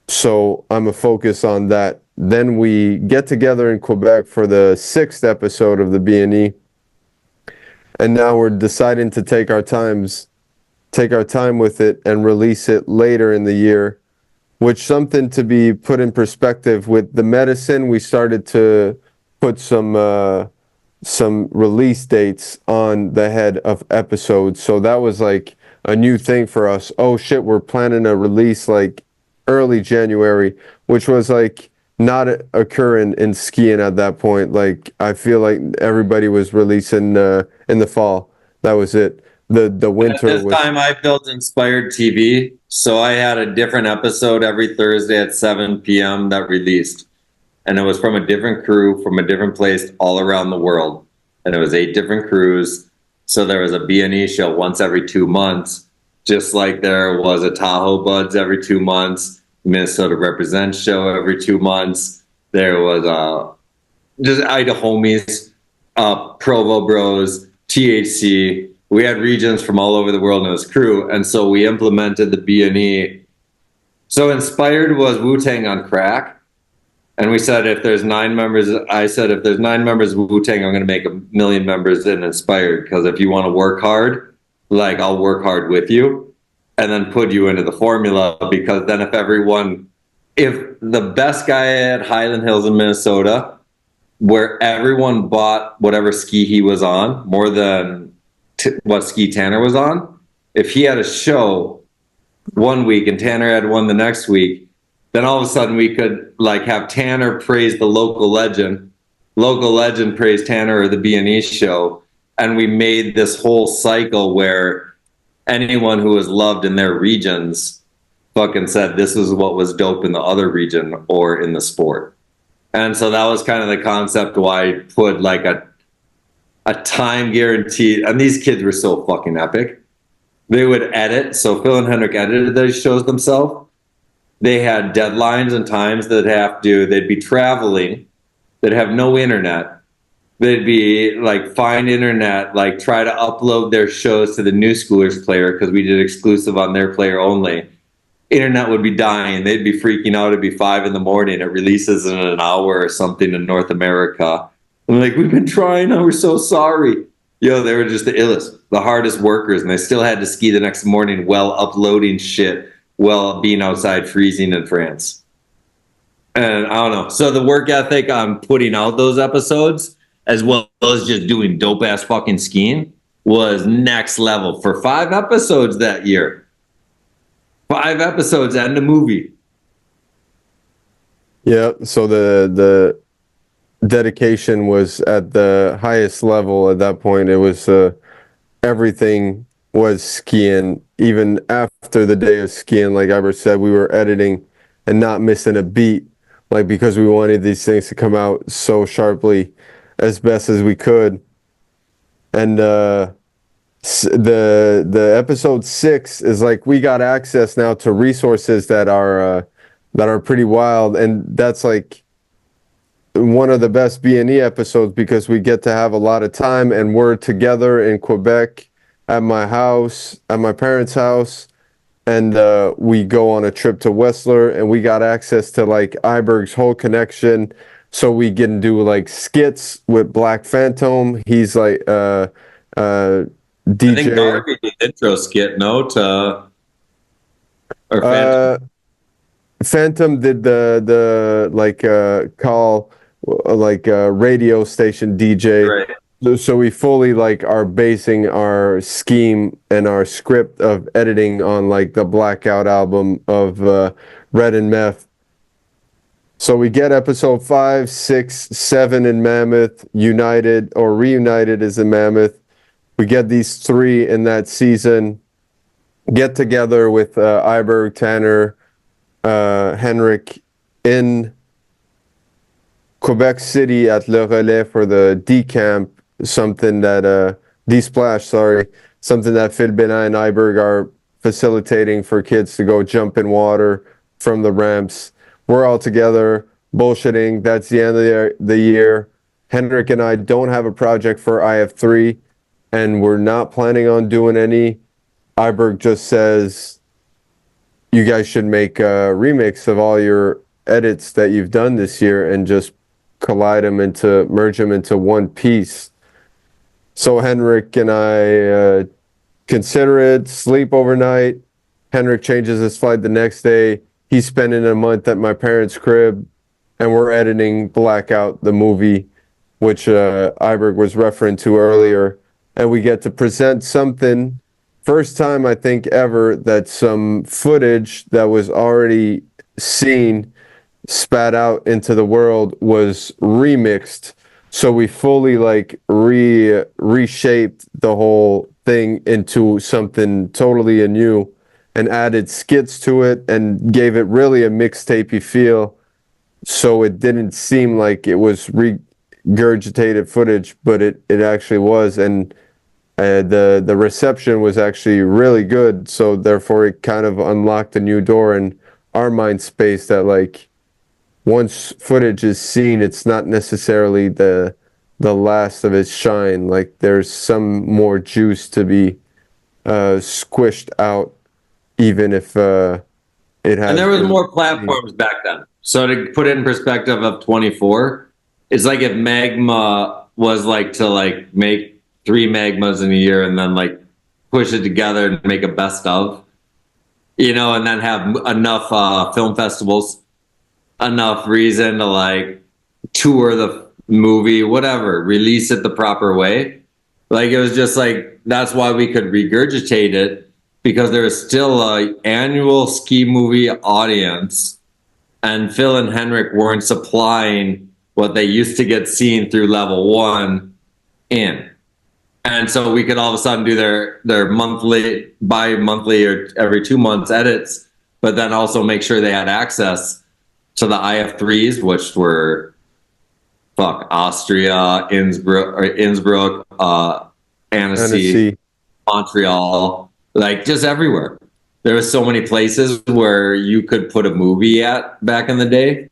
So I'm a focus on that. Then we get together in Quebec for the 6th episode of the B&E. And now we're deciding to take our time with it and release it later in the year, which something to be put in perspective with the medicine. We started to put some release dates on the head of episodes. So that was like a new thing for us. Oh shit, we're planning a release like early January, which was like not occurring in skiing at that point. Like I feel like everybody was releasing in the fall. That was it. The winter At this time I built Inspired TV, so I had a different episode every Thursday at 7 p.m. that released, and it was from a different crew from a different place all around the world, and it was 8 different crews. So there was a B&E show once every 2 months, just like there was a Tahoe Buds every 2 months, Minnesota Represents show every 2 months. There was just Idaho Homies, Provo Bros, THC. We had regions from all over the world in this crew, and so we implemented the B&E. So Inspired was Wu-Tang on crack, and we said if there's 9 members, I said if there's 9 members of Wu-Tang, I'm going to make 1 million members in Inspired, because if you want to work hard, like I'll work hard with you and then put you into the formula, because then if the best guy at Highland Hills in Minnesota, where everyone bought whatever ski he was on more than what ski Tanner was on, if he had a show one week and Tanner had one the next week, then all of a sudden we could like have Tanner praise the local legend praise Tanner or the B&E show, and we made this whole cycle where anyone who was loved in their regions fucking said this is what was dope in the other region or in the sport. And so that was kind of the concept why I put like a time guarantee. And these kids were so fucking epic. They would edit. So Phil and Henrik edited those shows themselves. They had deadlines and times that they'd be traveling. They'd have no internet. They'd be like, find internet, like try to upload their shows to the New Schoolers player, because we did exclusive on their player only. Internet would be dying. They'd be freaking out. It'd be 5 a.m. It releases in an hour or something in North America. I'm like, we've been trying. We're so sorry. Yo, they were just the illest, the hardest workers, and they still had to ski the next morning while uploading shit, while being outside freezing in France. And I don't know. So the work ethic on putting out those episodes, as well as just doing dope ass fucking skiing, was next level for 5 episodes that year. 5 episodes and a movie. Yeah, so the dedication was at the highest level at that point. It was everything was skiing. Even after the day of skiing, like Iber said, we were editing and not missing a beat, like because we wanted these things to come out so sharply as best as we could. And The episode 6 is like we got access now to resources that are pretty wild, and that's like one of the best B&E episodes because we get to have a lot of time and we're together in Quebec at my house, at my parents' house, and we go on a trip to Whistler and we got access to like Iberg's whole connection, so we can do like skits with Black Phantom. He's like I think DJ. Darby did the intro skit, no? Or Phantom did the like call like radio station DJ. Right. So we fully like are basing our scheme and our script of editing on like the Blackout album of Red and Meth. So we get episode 5, 6, 7 in Mammoth, United or Reunited is in Mammoth. We get these 3 in that season. Get together with Iberg, Tanner, Henrik in Quebec City at Le Relais for the D-Camp, something that D-Splash, sorry, something that Phil Bena and Iberg are facilitating for kids to go jump in water from the ramps. We're all together bullshitting. That's the end of the year. Henrik and I don't have a project for IF3, and we're not planning on doing any. Iberg just says, you guys should make a remix of all your edits that you've done this year and just merge them into one piece. So Henrik and I consider it, sleep overnight. Henrik changes his flight the next day. He's spending a month at my parents' crib, and we're editing Blackout, the movie, which Iberg was referring to earlier. And we get to present something, first time I think ever, that some footage that was already seen spat out into the world was remixed, so we fully like reshaped the whole thing into something totally new and added skits to it and gave it really a mixtapey feel, so it didn't seem like it was regurgitated footage, but it actually was. And the reception was actually really good, so therefore it kind of unlocked a new door in our mind space that like once footage is seen, it's not necessarily the last of its shine. Like there's some more juice to be squished out, even if it has. And there was more platforms back then. So to put it in perspective of 24, it's like if Magma was like to like make 3 Magmas in a year and then like push it together and make a best of, and then have enough film festivals, enough reason to like tour the movie, whatever, release it the proper way. Like it was just like, that's why we could regurgitate it, because there was still a annual ski movie audience, and Phil and Henrik weren't supplying what they used to get seen through level 1 in. And so we could all of a sudden do their monthly, bi-monthly, or every 2 months edits, but then also make sure they had access to the IF3s, which were Austria, Innsbruck, Annecy, Montreal, like just everywhere. There was so many places where you could put a movie at back in the day.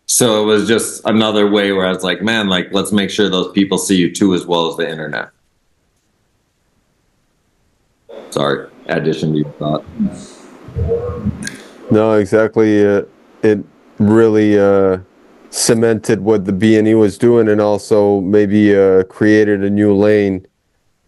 So it was just another way where I was like, man, like let's make sure those people see you too, as well as the internet. Sorry, addition to your thought. No, exactly. It really cemented what the B&E was doing, and also maybe created a new lane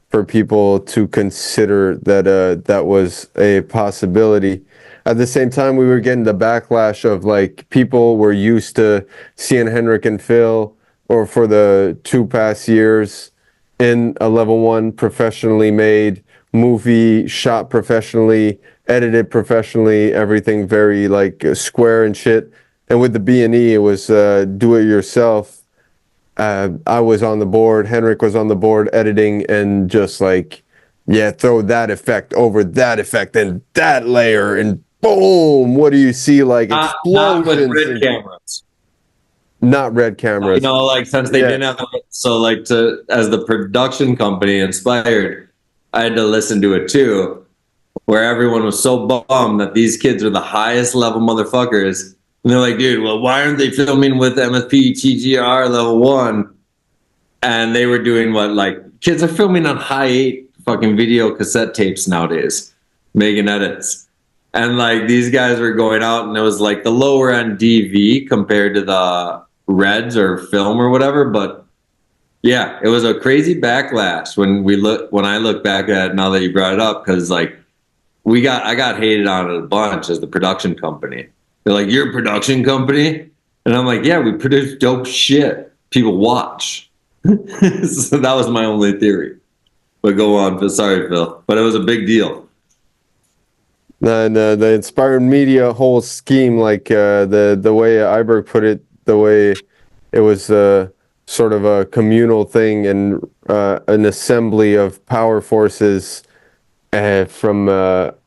for people to consider that that was a possibility. At the same time, we were getting the backlash of like people were used to seeing Henrik and Phil, or for the 2 past years, in a level 1 professionally made movie, shot professionally, edited professionally, everything very like square and shit. And with the B&E, it was do it yourself. I was on the board, Henrik was on the board editing, and just like, yeah, throw that effect over that effect and that layer, and boom, what do you see? Like explosions. Not with red cameras. Not red cameras. Like since they didn't have, so like as the production company inspired, I had to listen to it too, where everyone was so bummed that these kids are the highest level motherfuckers. And they're like, dude, well, why aren't they filming with MFP TGR level 1? And they were doing what, like, kids are filming on high 8 fucking video cassette tapes nowadays, making edits. And like these guys were going out and it was like the lower end DV compared to the Reds or film or whatever. But yeah, it was a crazy backlash when I look back at it now that you brought it up, because like I got hated on it a bunch as the production company. They're like, you're a production company? And I'm like, yeah, we produce dope shit. People watch. So that was my only theory. But go on. Sorry, Phil. But it was a big deal. And the inspired media whole scheme, like the way Iberg put it, the way it was sort of a communal thing and an assembly of power forces from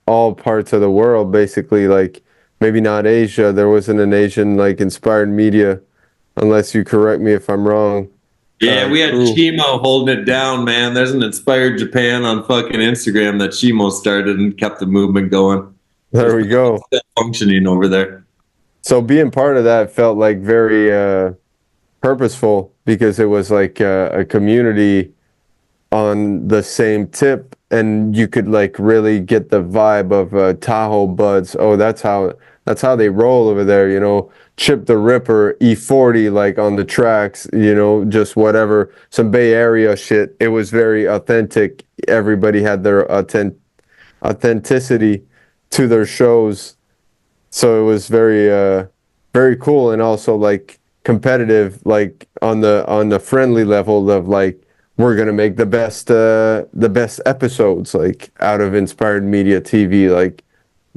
all parts of the world, basically. Like maybe not Asia. There wasn't an Asian like inspired media, unless you correct me if I'm wrong. Yeah, we had Shimo holding it down, man. There's an Inspired Japan on fucking Instagram that Shimo started and kept the movement going. There we go. Still functioning over there. So being part of that felt like very purposeful, because it was like a community on the same tip, and you could like really get the vibe of Tahoe buds. Oh, that's how they roll over there, you know. Chip the Ripper, E40, like on the tracks, you know, just whatever, some Bay Area shit. It was very authentic. Everybody had their authenticity to their shows, so it was very cool, and also like competitive, like on the friendly level of like, we're gonna make the best episodes like out of Inspired Media TV, like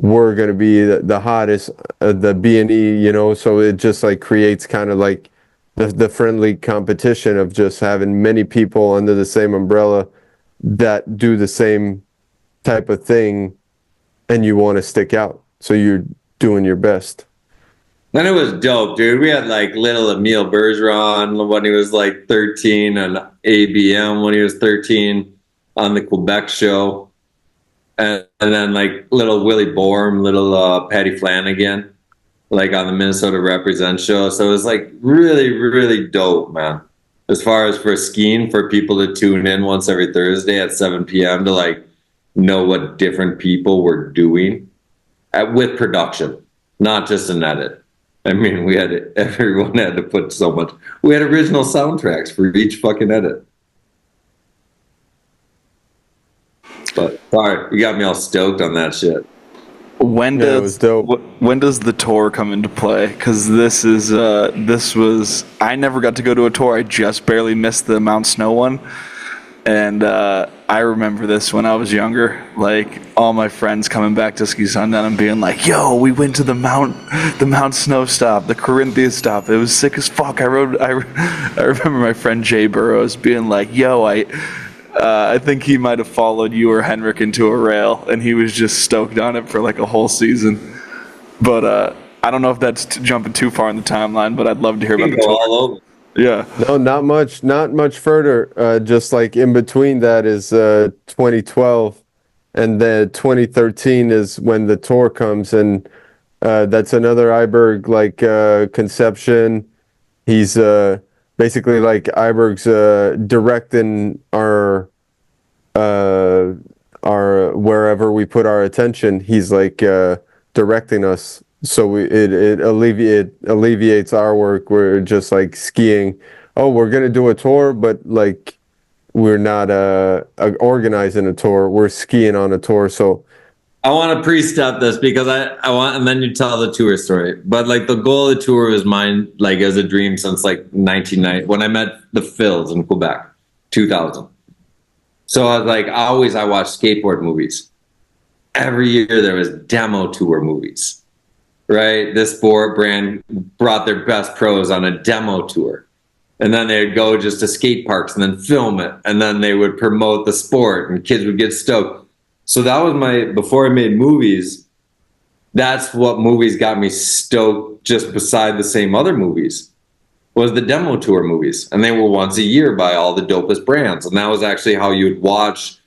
we're going to be the hottest, the B&E, you know, so it just like creates kind of like the friendly competition of just having many people under the same umbrella that do the same type of thing, and you want to stick out. So you're doing your best. And it was dope, dude. We had like little Emile Bergeron when he was like 13 and ABM when he was 13 on the Quebec show. And then like little Willie Borm, little Patty Flanagan, like on the Minnesota Represent show. So it was like really, really dope, man. As far as for skiing, for people to tune in once every Thursday at 7 p.m. to like know what different people were doing with production, not just an edit. I mean, everyone had to put so much. We had original soundtracks for each fucking edit. But sorry, you got me all stoked on that shit. When does the tour come into play? Because this was I never got to go to a tour. I just barely missed the Mount Snow one, and I remember this when I was younger. Like all my friends coming back to Ski Sundown and being like, "Yo, we went to the Mount Snow stop, the Corinthia stop. It was sick as fuck." I remember my friend Jay Burrows being like, "Yo, I think he might have followed you or Henrik into a rail, and he was just stoked on it for like a whole season." But I don't know if that's jumping too far in the timeline, but I'd love to hear about the tour. All over. Yeah. No, not much further. Just like in between that is 2012, and then 2013 is when the tour comes, and that's another Iberg like conception. He's basically like Iberg's directing our wherever we put our attention. He's like directing us, so it alleviates our work. We're just like skiing. Oh, we're gonna do a tour, but like we're not organizing a tour. We're skiing on a tour. So I want to pre-step this because I want, and then you tell the tour story. But like the goal of the tour was mine, like as a dream since like 1990 when I met the Phils in Quebec, 2000. So I was like, I watched skateboard movies. Every year there was demo tour movies, right? This sport brand brought their best pros on a demo tour. And then they'd go just to skate parks and then film it. And then they would promote the sport and kids would get stoked. So that was before I made movies, that's what movies got me stoked just beside the same other movies, was the demo tour movies. And they were once a year by all the dopest brands. And that was actually how you'd watch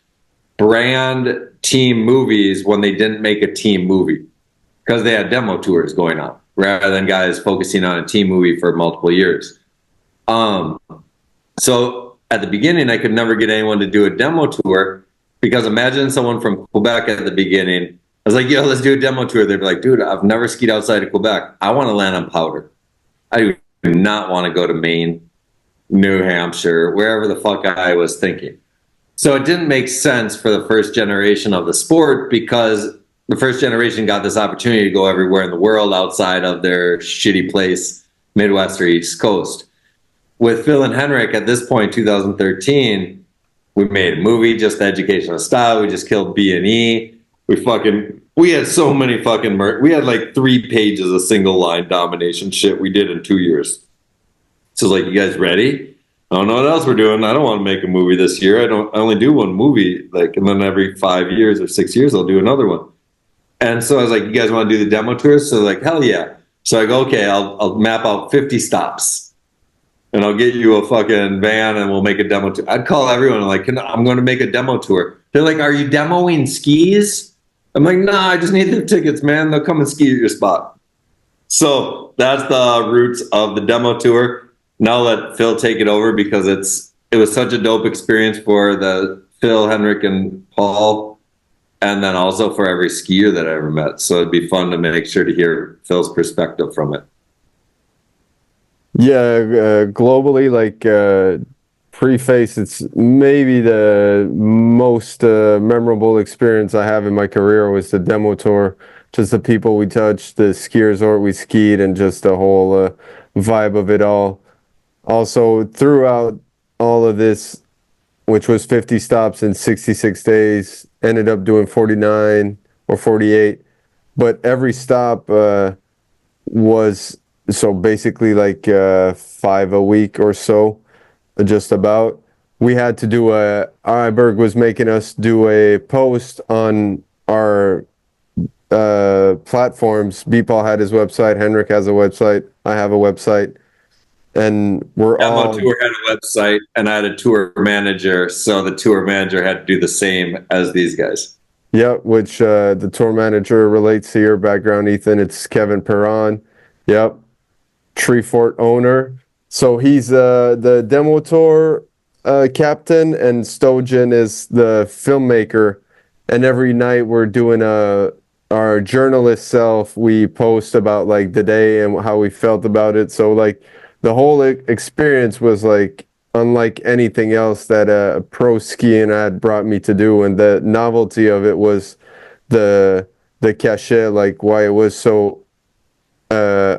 brand team movies when they didn't make a team movie because they had demo tours going on rather than guys focusing on a team movie for multiple years. So at the beginning, I could never get anyone to do a demo tour because imagine someone from Quebec at the beginning. I was like, yo, let's do a demo tour. They'd be like, dude, I've never skied outside of Quebec. I want to land on powder. I do not want to go to Maine, New Hampshire, wherever the fuck I was thinking. So it didn't make sense for the first generation of the sport because the first generation got this opportunity to go everywhere in the world outside of their shitty place, Midwest or East Coast. With Phil and Henrik at this point, 2013, we made a movie, just the educational style. We just killed B&E. We had so many fucking we had like 3 pages of single line domination shit we did in 2 years. So like, you guys ready? I don't know what else we're doing. I don't want to make a movie this year. I only do one movie, like, and then every 5 years or 6 years, I'll do another one. And so I was like, you guys want to do the demo tours? So like, hell yeah. So I go, okay, I'll map out 50 stops. And I'll get you a fucking van and we'll make a demo tour. I'd call everyone like, I'm going to make a demo tour. They're like, are you demoing skis? I'm like, nah, I just need the tickets, man. They'll come and ski at your spot. So that's the roots of the demo tour. Now let Phil take it over because it was such a dope experience for the Phil, Henrik, and Paul, and then also for every skier that I ever met. So it'd be fun to make sure to hear Phil's perspective from it. Yeah, globally, like preface, it's maybe the most memorable experience I have in my career was the demo tour. Just the people we touched, the ski resort we skied, and just the whole vibe of it all. Also, throughout all of this, which was 50 stops in 66 days, ended up doing 49 or 48. But every stop was... So basically like 5 a week or so, just about. We had to do Iberg was making us do a post on our platforms. Beepal had his website, Henrik has a website, I have a website. And we're all... Tour had a website and I had a tour manager. So the tour manager had to do the same as these guys. Yep, which the tour manager relates to your background, Ethan. It's Kevin Perron. Yep. Treefort owner. So he's the demo tour captain, and Stojan is the filmmaker. And every night we're doing our journalist self. We post about like the day and how we felt about it. So like the whole experience was like unlike anything else that pro skiing had brought me to do, and the novelty of it was the cachet, like why it was so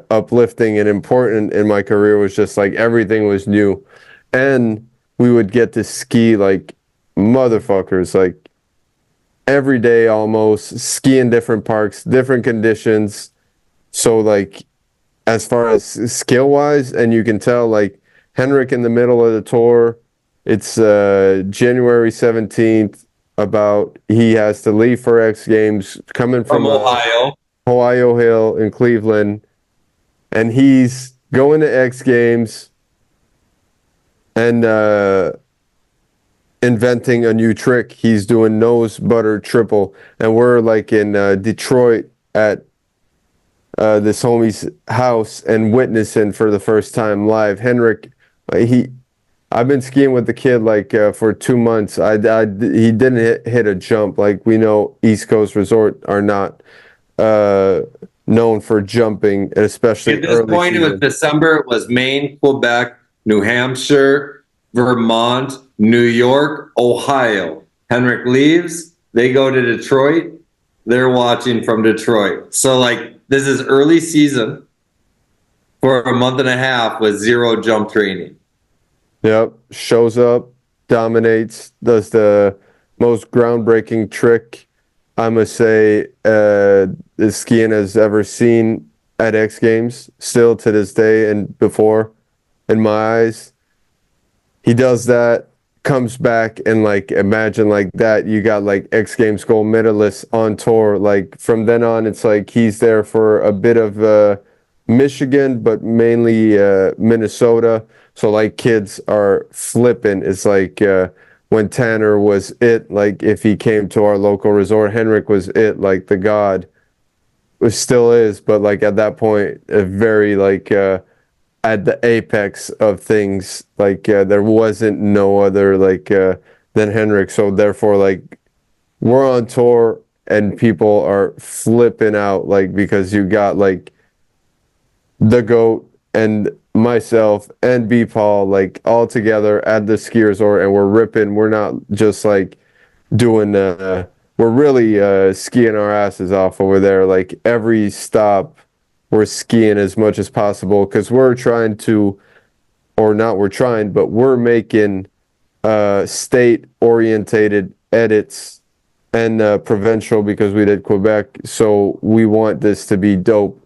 uplifting and important in my career was just like everything was new, and we would get to ski like motherfuckers, like every day almost, ski in different parks, different conditions. So like as far as skill wise, and you can tell like Henrik in the middle of the tour, it's January 17th, about he has to leave for X Games coming from Ohio Hill in Cleveland, and he's going to X Games and inventing a new trick. He's doing nose butter triple, and we're like in Detroit at this homie's house and witnessing for the first time live. Henrik, I've been skiing with the kid like for 2 months. He didn't hit a jump. Like, we know East Coast resort are not known for jumping, especially at this point season. It was December. It was Maine, Quebec, New Hampshire, Vermont, New York, Ohio. Henrik leaves, they go to Detroit, they're watching from Detroit. So like this is early season for a month and a half with zero jump training. Yep, shows up, dominates, does the most groundbreaking trick I must say this skiing has ever seen at X Games, still to this day and before, in my eyes. He does that, comes back, and like imagine like that, you got like X Games gold medalists on tour. Like from then on, it's like he's there for a bit of Michigan, but mainly Minnesota. So like kids are flipping. It's like when Tanner was it, like if he came to our local resort, Henrik was it, like the god, which still is, but like at that point, a very like at the apex of things, like there wasn't no other like than Henrik. So therefore, like we're on tour and people are flipping out, like because you got like the goat and myself and B Paul like all together at the ski resort, and we're ripping. We're not just like doing we're really skiing our asses off over there. Like every stop we're skiing as much as possible because we're trying to, or not we're trying, but we're making state orientated edits and provincial because we did Quebec. So we want this to be dope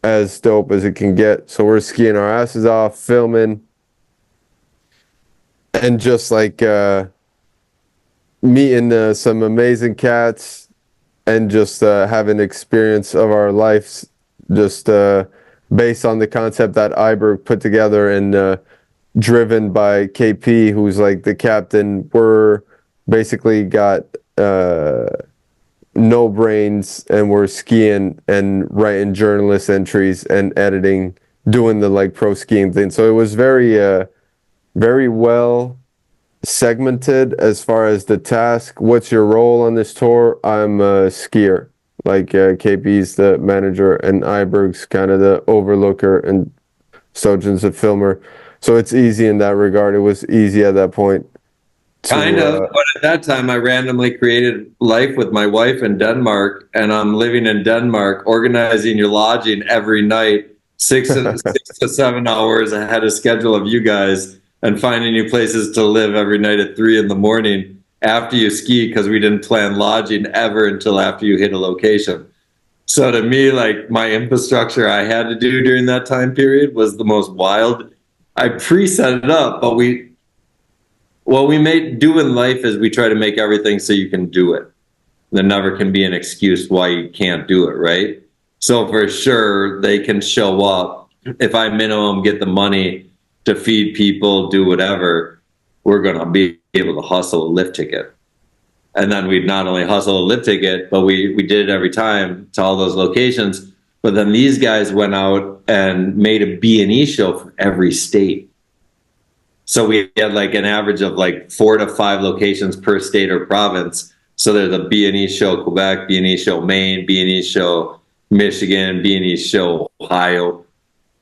as it can get. So we're skiing our asses off, filming, and just like meeting some amazing cats and just having experience of our lives, just based on the concept that Iberg put together and driven by KP, who's like the captain. We're basically got no brains, and we're skiing and writing journalist entries and editing, doing the like pro skiing thing. So it was very well segmented as far as the task. What's your role on this tour? I'm a skier. Like KP's the manager and Iberg's kind of the overlooker and Sojan's a filmer. So it's easy in that regard. It was easy at that point. Kind of, but at that time I randomly created life with my wife in Denmark, and I'm living in Denmark, organizing your lodging every night, 6 to 7 hours ahead of schedule of you guys, and finding you places to live every night at 3 a.m. after you ski, because we didn't plan lodging ever until after you hit a location. So to me, like my infrastructure I had to do during that time period was the most wild. I pre-set it up, but we made doing life is we try to make everything so you can do it. There never can be an excuse why you can't do it, right? So for sure, they can show up. If I minimum get the money to feed people, do whatever, we're going to be able to hustle a lift ticket. And then we'd not only hustle a lift ticket, but we did it every time to all those locations. But then these guys went out and made a B&E show for every state. So we had like an average of like 4 to 5 locations per state or province. So there's a B&E show Quebec, B&E show Maine, B&E show Michigan, B&E show Ohio.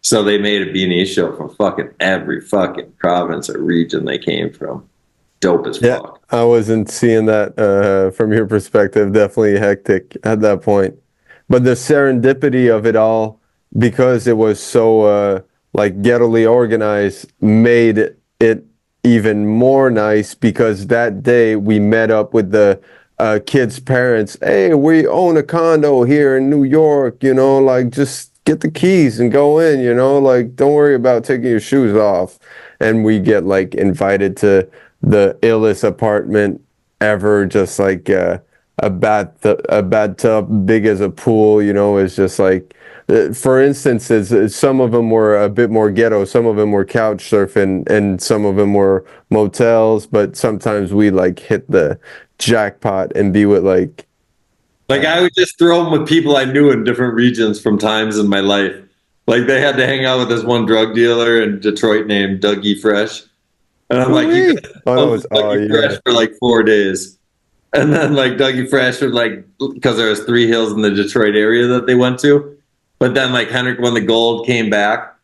So they made a B&E show from fucking every fucking province or region they came from. Dope as fuck. I wasn't seeing that from your perspective. Definitely hectic at that point. But the serendipity of it all, because it was so like ghettily organized, made it even more nice, because that day we met up with the kids' parents. Hey, we own a condo here in New York, you know, like just get the keys and go in, you know, like don't worry about taking your shoes off. And we get like invited to the illest apartment ever, just like a bathtub big as a pool, you know. It's just like, for instance, some of them were a bit more ghetto, some of them were couch surfing, and some of them were motels, but sometimes we like hit the jackpot and be with like I would just throw them with people I knew in different regions from times in my life. Like they had to hang out with this one drug dealer in Detroit named Dougie Fresh. And I'm like, you Dougie Fresh for like 4 days. And then like Dougie Fresh would like, because there was 3 hills in the Detroit area that they went to. But then like Henrik won the gold, came back.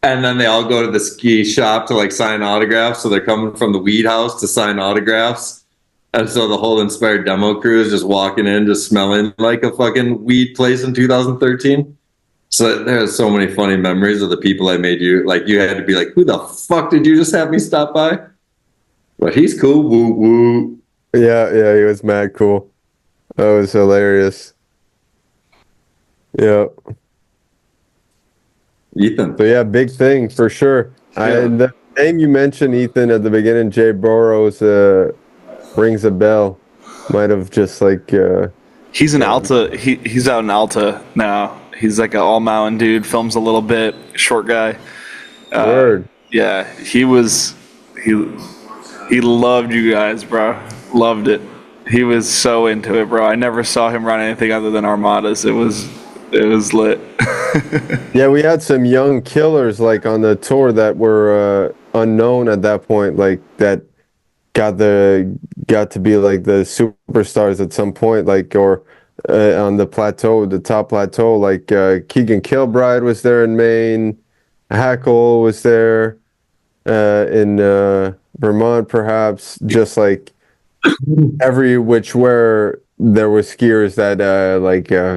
And then they all go to the ski shop to like sign autographs. So they're coming from the weed house to sign autographs. And so the whole Inspired demo crew is just walking in, just smelling like a fucking weed place in 2013. So there's so many funny memories of the people I made you. Like you had to be like, who the fuck did you just have me stop by? But he's cool. Woo woo. Yeah, he was mad cool. That was hilarious. Yeah. Ethan. So yeah, big thing for sure. Yeah. The name you mentioned, Ethan, at the beginning, Jay Burrows, rings a bell. Might have just like he's an Alta. He's out in Alta now. He's like an all mountain dude. Films a little bit. Short guy. Word. Yeah, he He loved you guys, bro. Loved it. He was so into it, bro. I never saw him run anything other than Armadas. It was lit. Yeah, we had some young killers like on the tour that were unknown at that point, like that got to be like the superstars at some point, like or on the plateau, the top plateau, like Keegan Kilbride was there in Maine, Hackle was there in Vermont, perhaps. Just like every which where there were skiers that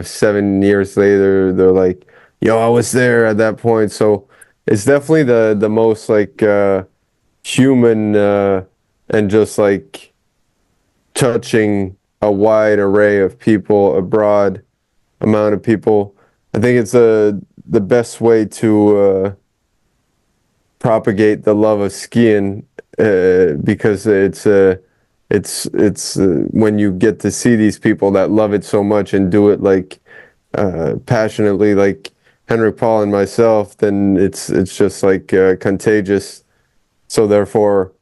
7 years later they're like, yo, I was there at that point. So it's definitely the most like human and just like touching a wide array of people, a broad amount of people. I think it's the best way to propagate the love of skiing because it's when you get to see these people that love it so much and do it like passionately, like Henrik Paul and myself, then it's just like contagious. So therefore,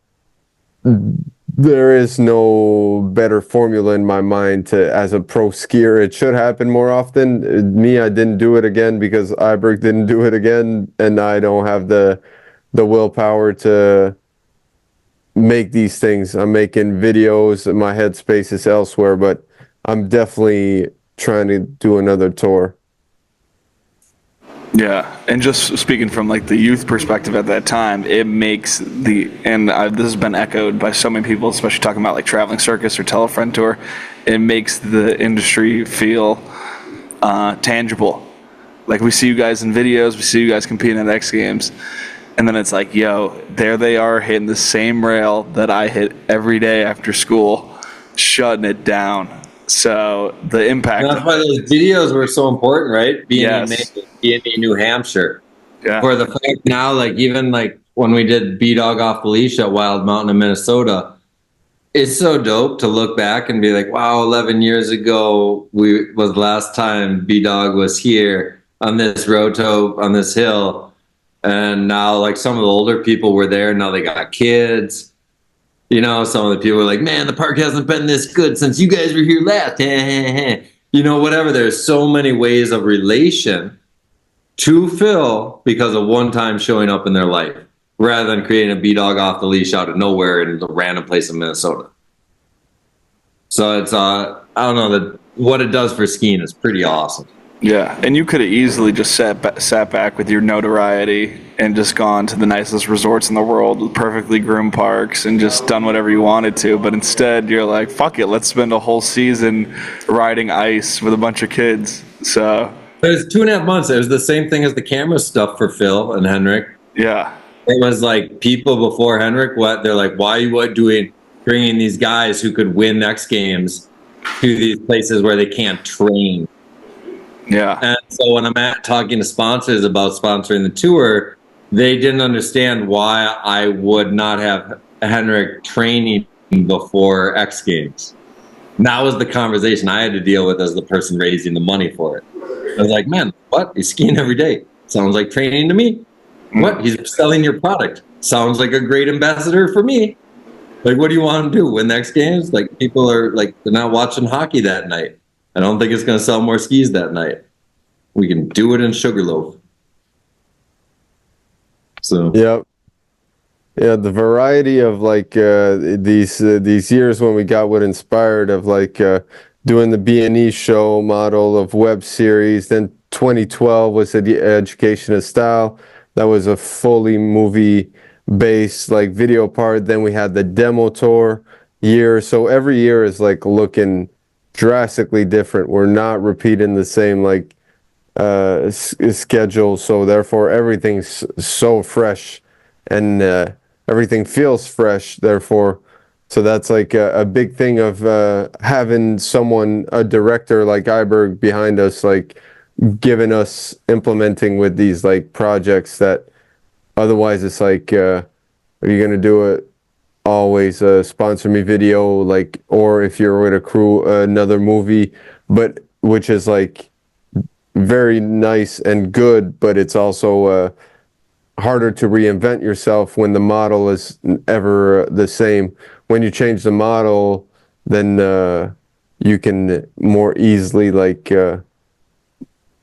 there is no better formula in my mind to as a pro skier. It should happen more often. Me, I didn't do it again because Iberg didn't do it again, and I don't have the willpower to make these things. I'm making videos, my headspace is elsewhere, but I'm definitely trying to do another tour. Yeah, and just speaking from like the youth perspective at that time, it makes this has been echoed by so many people, especially talking about like traveling circus or tell a friend tour. It makes the industry feel tangible. Like we see you guys in videos, we see you guys competing at X Games, and then it's like, yo, there they are hitting the same rail that I hit every day after school, shutting it down. So the impact. And that's why those videos were so important, right? Yes. B&E New Hampshire. Yeah. For the fact now, like even like when we did B-Dog off the leash at Wild Mountain in Minnesota, it's so dope to look back and be like, wow, 11 years ago was the last time B-Dog was here on this roto on this hill. And now like some of the older people were there. Now they got kids. You know, some of the people are like, man, the park hasn't been this good since you guys were here last. You know, whatever. There's so many ways of relation to Phil because of one time showing up in their life rather than creating a B-Dog off the leash out of nowhere in a random place in Minnesota. So it's, I don't know, what it does for skiing is pretty awesome. Yeah, and you could have easily just sat back with your notoriety and just gone to the nicest resorts in the world with perfectly groomed parks and just done whatever you wanted to. But instead, you're like, fuck it, let's spend a whole season riding ice with a bunch of kids. So it was 2.5 months. It was the same thing as the camera stuff for Phil and Henrik. Yeah. It was like people before Henrik, they're like, why are you bringing these guys who could win X Games to these places where they can't train? Yeah. And so when I'm talking to sponsors about sponsoring the tour, they didn't understand why I would not have Henrik training before X Games. And that was the conversation I had to deal with as the person raising the money for it. I was like, man, what? He's skiing every day. Sounds like training to me. What? He's selling your product. Sounds like a great ambassador for me. Like, what do you want to do? Win the X Games? Like, people are like, they're not watching hockey that night. I don't think it's going to sell more skis that night. We can do it in Sugarloaf. So Yep. Yeah, the variety of like these years when we got what inspired of like doing the B&E show model of web series. Then 2012 was the Education of Style. That was a fully movie based like video part. Then we had the demo tour year. So every year is like looking drastically different. We're not repeating the same like schedule. So therefore everything's so fresh and everything feels fresh. Therefore, so that's like a big thing of having someone, a director like Iberg behind us, like giving us implementing with these like projects that otherwise it's like, are you going to do it? Always sponsor me video, like, or if you're with a crew, another movie, but which is like very nice and good, but it's also harder to reinvent yourself when the model is ever the same. When you change the model, then you can more easily like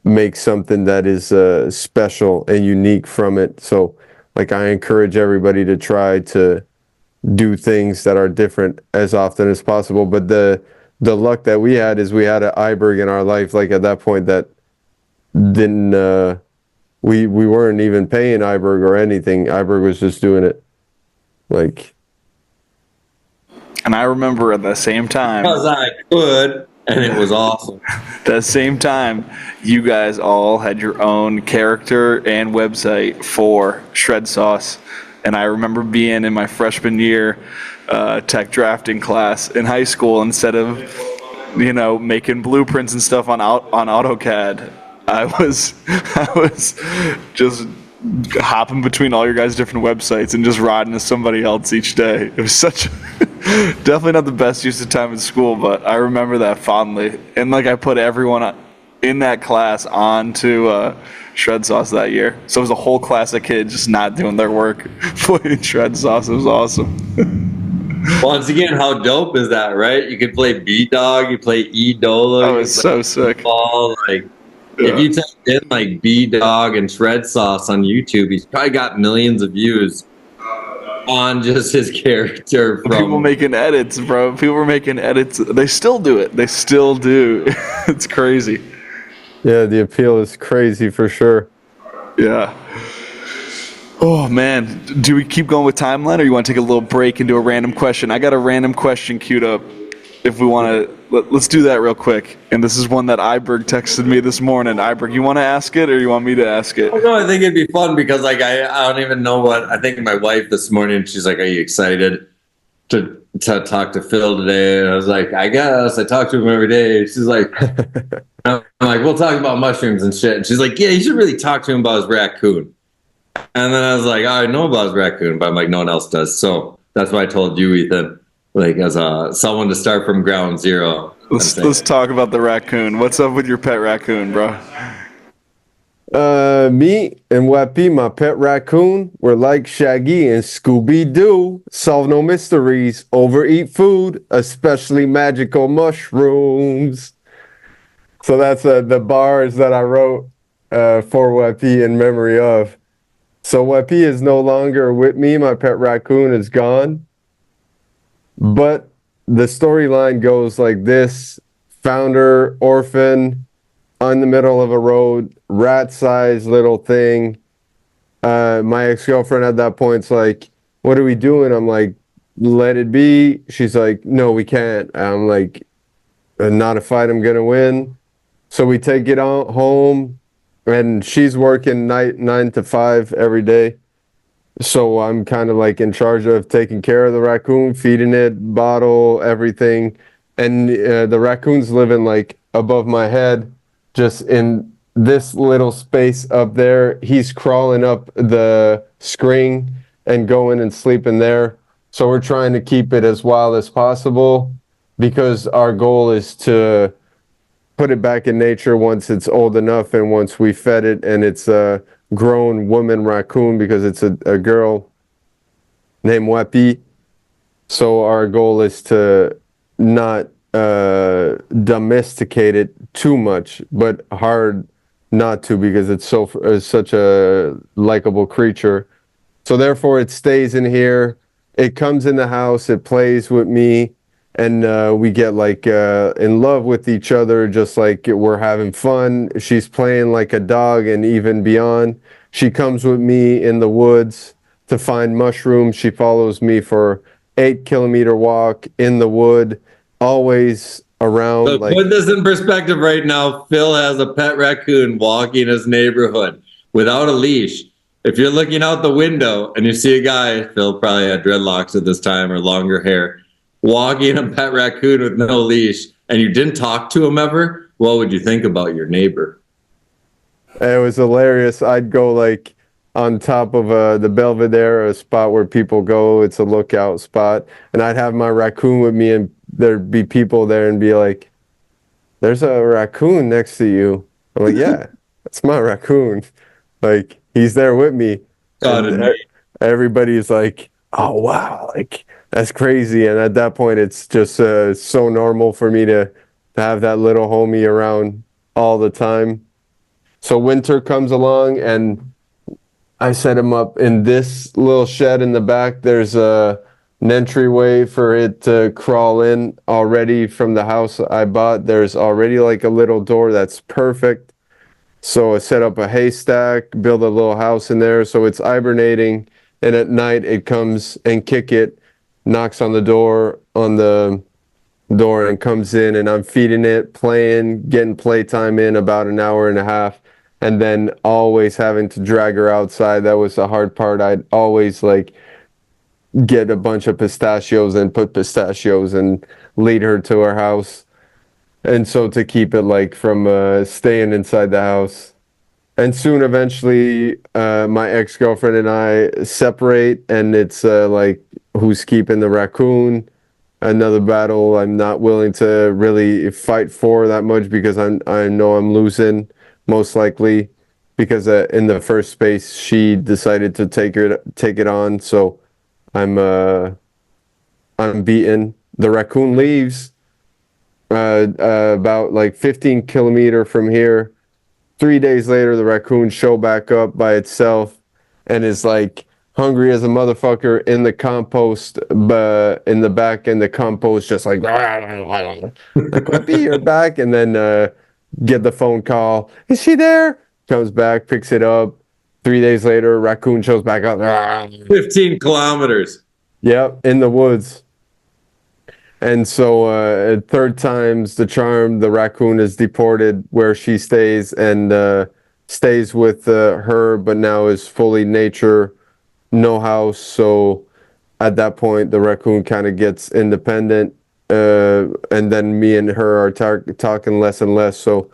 make something that is special and unique from it. So like I encourage everybody to try to do things that are different as often as possible. But the luck that we had is we had an iBerg in our life, like at that point that didn't we weren't even paying iBerg or anything. iBerg was just doing it. Like, And I remember at the same time, Because I could, and it was awesome. the same time, you guys all had your own character and website for Shred Sauce. And I remember being in my freshman year tech drafting class in high school, instead of, making blueprints and stuff on AutoCAD, I was just hopping between all your guys' different websites and just riding to somebody else each day. It was such definitely not the best use of time in school, but I remember that fondly. And like I put everyone in that class onto Shred Sauce that year. So it was a whole class of kids just not doing their work, playing Shred Sauce. It was awesome. Once again, how dope is that, right? You could play B-Dog, you play E-Dola. Oh, it's so sick. Ball, like, if you type in like B-Dog and Shred Sauce on YouTube, he's probably got millions of views on just his character. People making edits, bro. People were making edits. They still do it. They still do. It's crazy. yeah, the appeal is crazy for sure. Yeah. Oh, man. Do we keep going with timeline, or you want to take a little break and do a random question? I got a random question queued up. If we want to, let's do that real quick. And this is one that iBerg texted me this morning. iBerg, you want to ask it, or you want me to ask it? No, I think it'd be fun because like I don't even know what I think. My wife this morning, she's like, "Are you excited to talk to Phil today?" And I was like, "I guess." I talk to him every day. She's like, "I'm like, we'll talk about mushrooms and shit." And she's like, "Yeah, you should really talk to him about his raccoon." And then I was like, "I know about his raccoon," but I'm like, no one else does. So that's why I told you, Ethan, like as someone to start from ground zero. Let's talk about the raccoon. What's up with your pet raccoon, bro? Me and Wappy, my pet raccoon, we're like Shaggy and Scooby-Doo. Solve no mysteries, overeat food, especially magical mushrooms. So that's the bars that I wrote for Wappy in memory of. So Wappy is no longer with me. My pet raccoon is gone. But the storyline goes like this: founder, orphan, on the middle of a road, rat-sized little thing. My ex-girlfriend at that point's like, "What are we doing?" I'm like, "Let it be." She's like, "No, we can't." I'm like, "Not a fight I'm gonna win." So we take it out home, and she's working 9 to 5 every day. So I'm kind of like in charge of taking care of the raccoon, feeding it, bottle, everything. And the raccoon's living like above my head, just in this little space up there. He's crawling up the screen and going and sleeping there. So we're trying to keep it as wild as possible because our goal is to put it back in nature once it's old enough and once we fed it and it's a grown woman raccoon, because it's a girl named Wappy. So our goal is to not domesticate it too much, but hard not to, because it's such a likable creature. So therefore it stays in here. It comes in the house, it plays with me, and we get like in love with each other, just like we're having fun. She's playing like a dog and even beyond. She comes with me in the woods to find mushrooms. She follows me for 8-kilometer walk in the wood, always around. But like, put this in perspective right now. Phil has a pet raccoon walking his neighborhood without a leash. If you're looking out the window and you see a guy, Phil probably had dreadlocks at this time or longer hair, walking a pet raccoon with no leash, and you didn't talk to him ever, what would you think about your neighbor? it was hilarious. I'd go like on top of the Belvedere, a spot where people go. It's a lookout spot. And I'd have my raccoon with me, and there'd be people there and be like, "There's a raccoon next to you." I'm like, "Yeah, that's my raccoon." Like, he's there with me. God, and everybody's like, oh wow, like that's crazy. And at that point it's just so normal for me to have that little homie around all the time. So winter comes along and I set him up in this little shed in the back. There's an entryway for it to crawl in already from the house I bought. There's already like a little door that's perfect. So I set up a haystack, build a little house in there. So it's hibernating. And at night it comes and kick it, knocks on the door and comes in, and I'm feeding it, playing, getting playtime in about an hour and a half. And then always having to drag her outside. That was the hard part. I'd always like get a bunch of pistachios and put pistachios and lead her to her house. And so to keep it like from staying inside the house. And soon eventually my ex-girlfriend and I separate, and it's like who's keeping the raccoon. Another battle I'm not willing to really fight for that much because I know I'm losing most likely, because in the first space she decided to take it on. So I'm beaten. The raccoon leaves about like 15 kilometer from here. 3 days later, the raccoon show back up by itself and is like hungry as a motherfucker in the compost, but in the back, and the compost just like Puppy, you're back. And then get the phone call, is she there? Comes back, picks it up. 3 days later, raccoon shows back up. 15 kilometers. Yep, in the woods. And so third time's the charm. The raccoon is deported where she stays, and stays with her, but now is fully nature, no house. So at that point, the raccoon kind of gets independent, and then me and her are talking less and less. So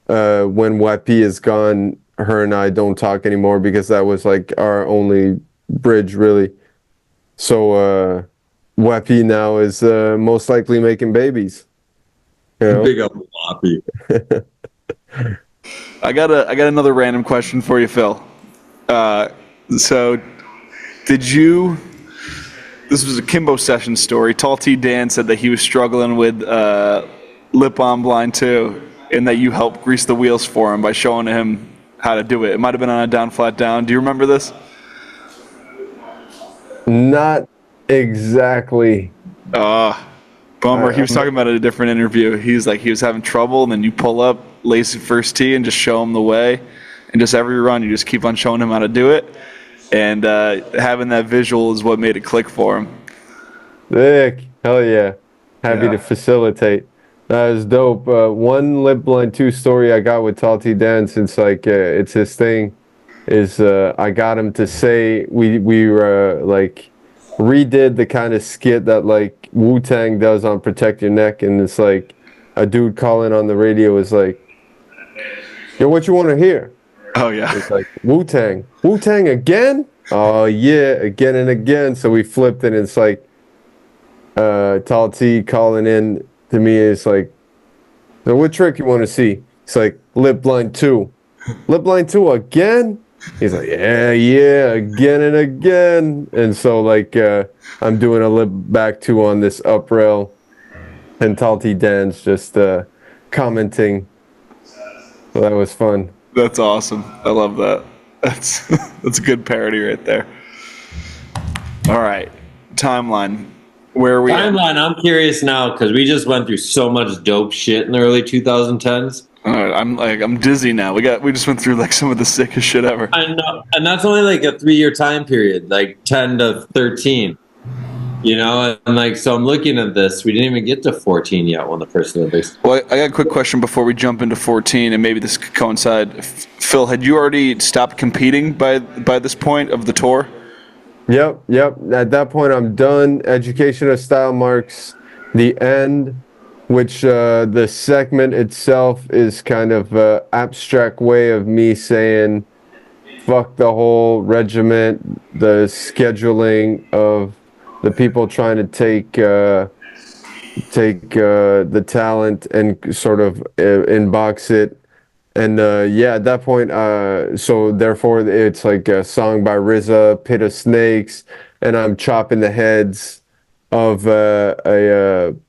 when Wapi is gone, her and I don't talk anymore, because that was like our only bridge, really. So Wapi now is most likely making babies. You know? Big old Wapi. I got another random question for you, Phil. So, did you? This was a Kimbo session story. Tall T Dan said that he was struggling with lip balm blind too, and that you helped grease the wheels for him by showing him how to do it. It might have been on a down, flat down. Do you remember this? Not exactly. Bummer. He was talking about it in a different interview. He was having trouble, and then you pull up, lazy first tee, and just show him the way. And just every run, you just keep on showing him how to do it. And having that visual is what made it click for him. Sick. Hell yeah. Happy to facilitate. That is dope. One lip blind 2 story I got with Tall T Dan, since like it's his thing, is I got him to say we like redid the kind of skit that like Wu-Tang does on Protect Your Neck, and it's like a dude calling on the radio is like, yo, what you want to hear? Oh yeah. It's like Wu-Tang again? Oh yeah, again and again. So we flipped it, and it's like Tall T calling in to me. It's like, so what trick you want to see? It's like lip blind 2. Lip blind 2 again? He's like, yeah, again and again. And so like I'm doing a lip back 2 on this up rail, and Tall T Dan's just commenting. So that was fun. That's awesome. I love that. That's a good parody right there. All right, timeline. Where are we? Timeline. I'm curious now, because we just went through so much dope shit in the early 2010s. All right, I'm dizzy now. We just went through like some of the sickest shit ever. I know, and that's only like a 3-year time period, like 10 to 13. You know, and like, so I'm looking at this. We didn't even get to 14 yet when the first Olympics. Well, I got a quick question before we jump into 14, and maybe this could coincide. Phil, had you already stopped competing by this point of the tour? Yep. At that point, I'm done. Education of Style marks the end, which the segment itself is kind of an abstract way of me saying, fuck the whole regiment, the scheduling of the people trying to take the talent and sort of inbox it And yeah, at that point, so therefore it's like a song by RZA, Pit of Snakes, and I'm chopping the heads of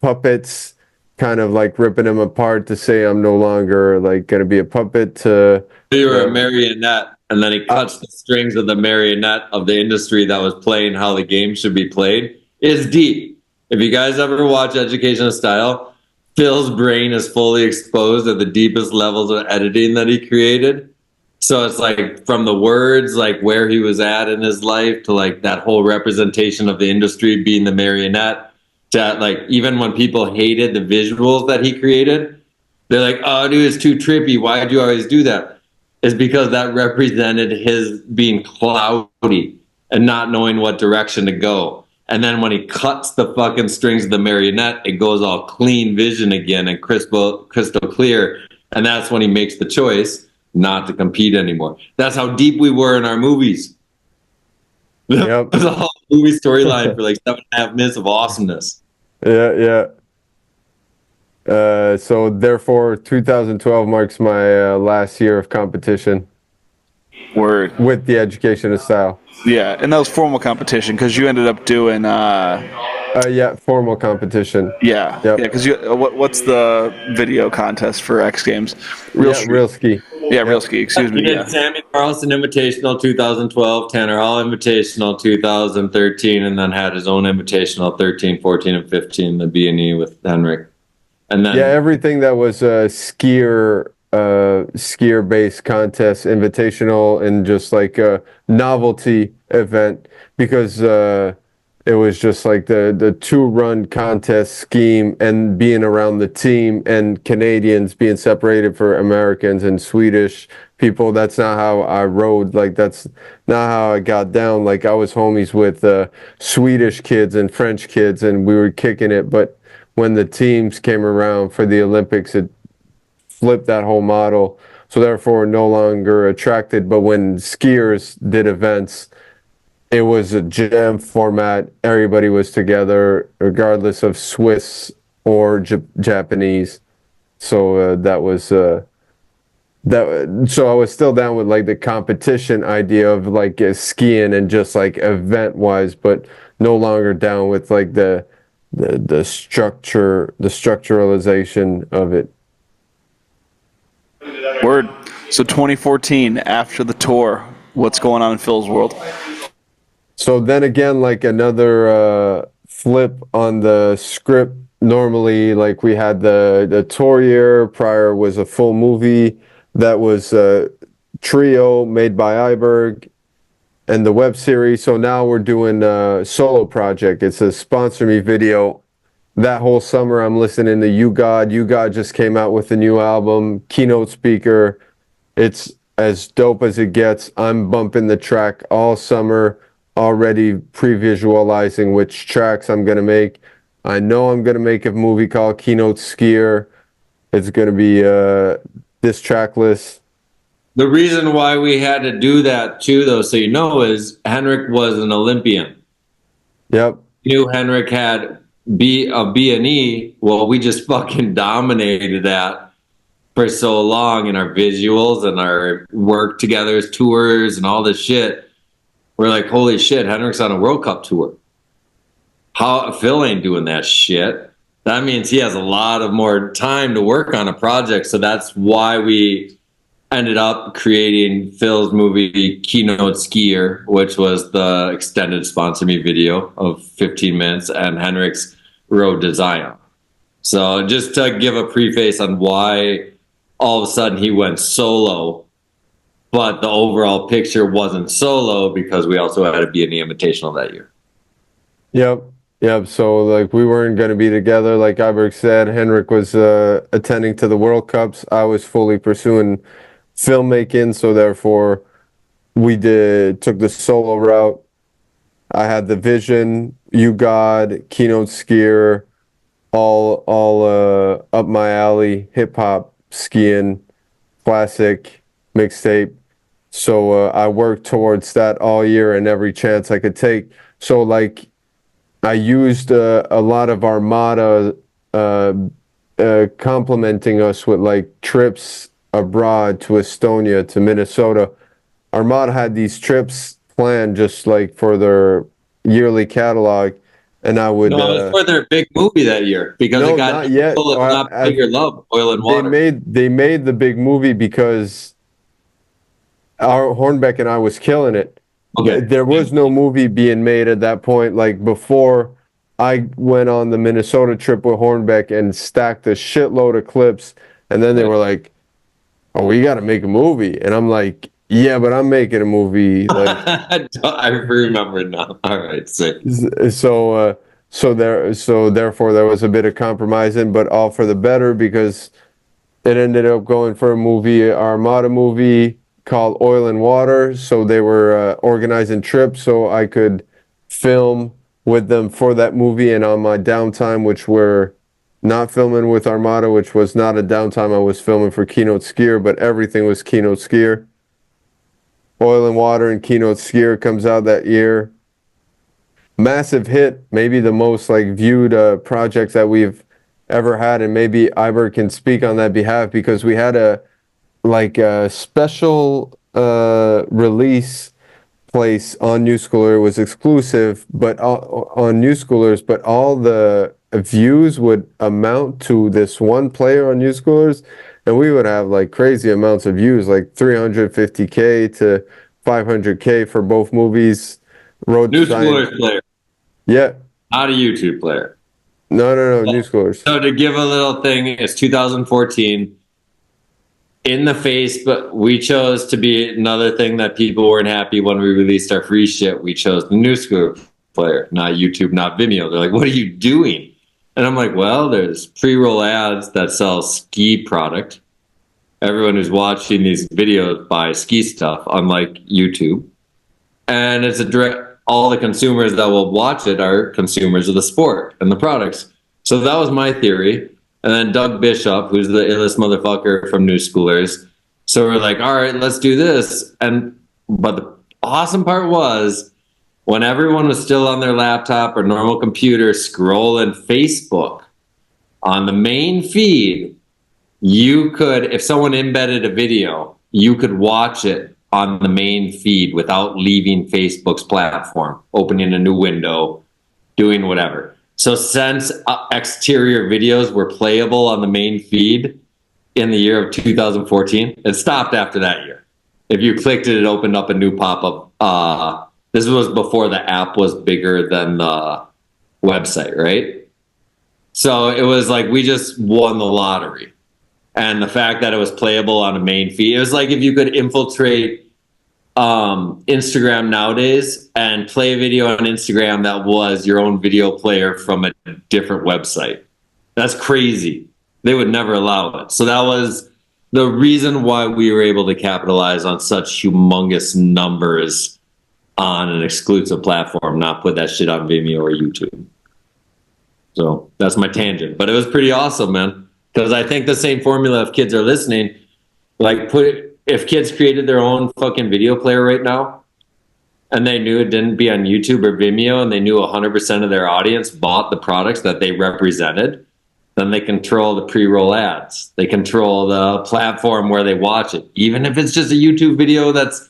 puppets, kind of like ripping them apart to say I'm no longer like gonna be a puppet to. You were a marionette, and then he cuts the strings of the marionette of the industry that was playing how the game should be played. Is deep. If you guys ever watch Education of Style, Phil's brain is fully exposed at the deepest levels of editing that he created. So it's like from the words, like where he was at in his life, to like that whole representation of the industry being the marionette, to like even when people hated the visuals that he created, they're like, "Oh, dude, it's too trippy. Why do you always do that?" Is because that represented his being cloudy and not knowing what direction to go. And then when he cuts the fucking strings of the marionette, it goes all clean vision again and crystal clear. And that's when he makes the choice not to compete anymore. That's how deep we were in our movies. Yep. The whole movie storyline for like 7.5 minutes of awesomeness. Yeah. So therefore, 2012 marks my last year of competition. Word. With the Education of Style. Yeah, and that was formal competition because you ended up doing. Yeah, formal competition. Yeah. Yep. Yeah, because what's the video contest for X Games? Real ski. Yeah, Real Ski. Excuse me. He did Yeah. Sammy Carlson Invitational 2012, Tanner Hall Invitational 2013, and then had his own Invitational 13, 14, and 15, the B&E with Henrik. And then everything that was skier based contest, invitational, and just like a novelty event, because it was just like the 2-run contest scheme and being around the team and Canadians being separated for Americans and Swedish people. That's not how I rode. Like, that's not how I got down. Like, I was homies with Swedish kids and French kids, and we were kicking it. But when the teams came around for the Olympics, it flipped that whole model. So therefore, no longer attracted. But when skiers did events, it was a jam format. Everybody was together, regardless of Swiss or Japanese. So that was that. So I was still down with like the competition idea of like skiing and just like event wise, but no longer down with like the structuralization of it. Word. So 2014, after the tour, what's going on in Phil's world? So then again, like another flip on the script. Normally, like we had the tour year prior was a full movie that was a trio made by Iberg and the web series. So now we're doing a solo project. It's a sponsor me video. That whole summer, I'm listening to You God. You God just came out with a new album, Keynote Speaker. It's as dope as it gets. I'm bumping the track all summer, already pre-visualizing which tracks I'm going to make. I know I'm going to make a movie called Keynote Skier. It's going to be this track list. the reason why we had to do that too, though, so you know, is Henrik was an Olympian. Yep. You knew Henrik had a B&E. Well, we just fucking dominated that for so long in our visuals and our work together as tours and all this shit. We're like, holy shit, Henrik's on a World Cup tour. How Phil ain't doing that shit. That means he has a lot of more time to work on a project. So that's why we ended up creating Phil's movie Keynote Skier, which was the extended sponsor me video of 15 minutes, and Henrik's road to Zion. So just to give a preface on why all of a sudden he went solo, but the overall picture wasn't solo because we also had a B&E Invitational that year. Yep. So like we weren't going to be together. Like Iberg said, Henrik was attending to the World Cups. I was fully pursuing filmmaking. So therefore we took the solo route. I had the vision, You God, Keynote Skier, all up my alley, hip hop, skiing, classic, mixtape. So I worked towards that all year and every chance I could take. So like I used a lot of Armada complementing us with like trips abroad to Estonia, to Minnesota. Armada had these trips planned just like for their yearly catalog, and I would. No, it was for their big movie that year because No, it got not yet. people, if not bigger love, Oil and Water. They made the big movie because our Hornbeck and I was killing it. Okay. There was no movie being made at that point. Like before I went on the Minnesota trip with Hornbeck and stacked a shitload of clips, and then they were like, "Oh, we got to make a movie," and I'm like, "Yeah, but I'm making a movie." Like, I remember now. All right, sick. so therefore there was a bit of compromising, but all for the better because it ended up going for a movie, Armada movie called Oil and Water. So they were organizing trips so I could film with them for that movie, and on my downtime, which were not filming with Armada, which was not a downtime, I was filming for Keynote Skier, but everything was Keynote Skier. Oil and Water and Keynote Skier comes out that year. Massive hit, maybe the most like viewed project that we've ever had, and maybe Iber can speak on that behalf because we had a special release place on New Schooler. It was exclusive, but on New Schoolers, but all the views would amount to this one player on New Schoolers, and we would have like crazy amounts of views, like 350K to 500K for both movies. New Schoolers player, Yeah. not a YouTube player. No, New Schoolers. So to give a little thing, it's 2014. In the face, but we chose to be another thing that people weren't happy when we released our free shit. We chose the New School player, not YouTube, not Vimeo. They're like, "What are you doing?" And I'm like, "Well, there's pre-roll ads that sell ski product. Everyone who's watching these videos buys ski stuff, unlike YouTube. And it's a direct, all the consumers that will watch it are consumers of the sport and the products." So that was my theory. And then Doug Bishop, who's the illest motherfucker from New Schoolers. So we're like, all right, let's do this. But the awesome part was when everyone was still on their laptop or normal computer scrolling Facebook on the main feed, you could, if someone embedded a video, you could watch it on the main feed without leaving Facebook's platform, opening a new window, doing whatever. So since exterior videos were playable on the main feed in the year of 2014, it stopped after that year. If you clicked it, it opened up a new pop-up. This was before the app was bigger than the website, right? So it was like we just won the lottery. And the fact that it was playable on a main feed, it was like if you could infiltrate Instagram nowadays and play a video on Instagram that was your own video player from a different website. That's crazy. They would never allow it. So that was the reason why we were able to capitalize on such humongous numbers on an exclusive platform, not put that shit on Vimeo or YouTube. So that's my tangent, but it was pretty awesome, man. Because I think the same formula, if kids are listening, like if kids created their own fucking video player right now and they knew it didn't be on YouTube or Vimeo and they knew 100% of their audience bought the products that they represented, then they control the pre-roll ads. They control the platform where they watch it. Even if it's just a YouTube video that's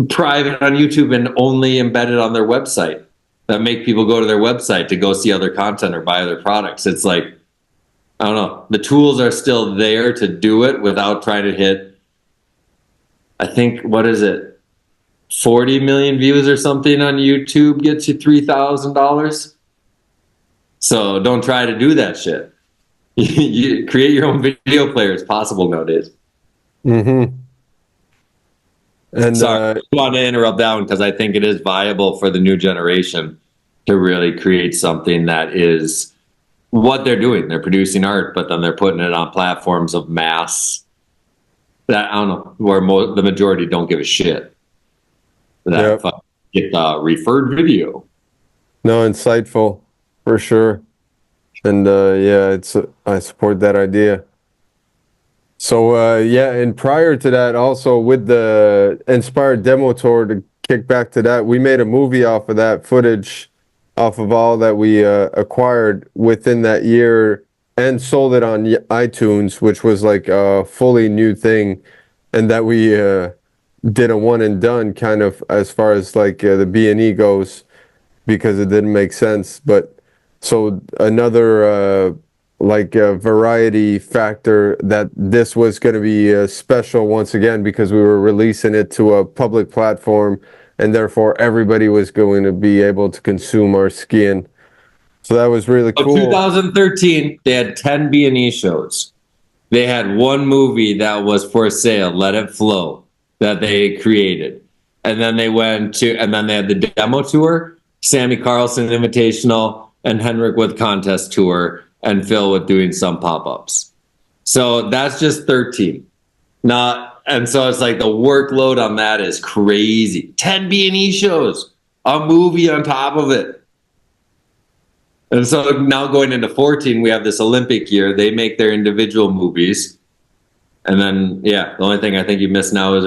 private on YouTube and only embedded on their website, that make people go to their website to go see other content or buy other products. It's like, I don't know. The tools are still there to do it without trying to hit, I think, what is it? 40 million views or something on YouTube gets you $3,000. So don't try to do that shit. You create your own video player. It's possible nowadays. Mm-hmm. And sorry, I want to interrupt that one because I think it is viable for the new generation to really create something that is what they're doing. They're producing art, but then they're putting it on platforms of mass that, I don't know, where the majority don't give a shit. That get the referred video. No, insightful for sure. And yeah, I support that idea. So yeah, and prior to that, also with the Inspired Demo Tour, to kick back to that, we made a movie off of that footage, off of all that we acquired within that year and sold it on iTunes, which was like a fully new thing, and that we did a one and done kind of as far as like the B&E goes, because it didn't make sense. But so another like a variety factor that this was going to be special once again, because we were releasing it to a public platform, and therefore everybody was going to be able to consume our skiing. So that was really So cool. 2013, they had 10 B&E shows. They had one movie that was for sale, Let It Flow, that they created. And then they had the demo tour, Sammy Carlson Invitational, and Henrik with Contest Tour, and Phil with doing some pop-ups. So that's just 13. And so it's like the workload on that is crazy. 10 B&E shows, a movie on top of it. And so now going into 14, we have this Olympic year. They make their individual movies. And then, the only thing I think you missed now is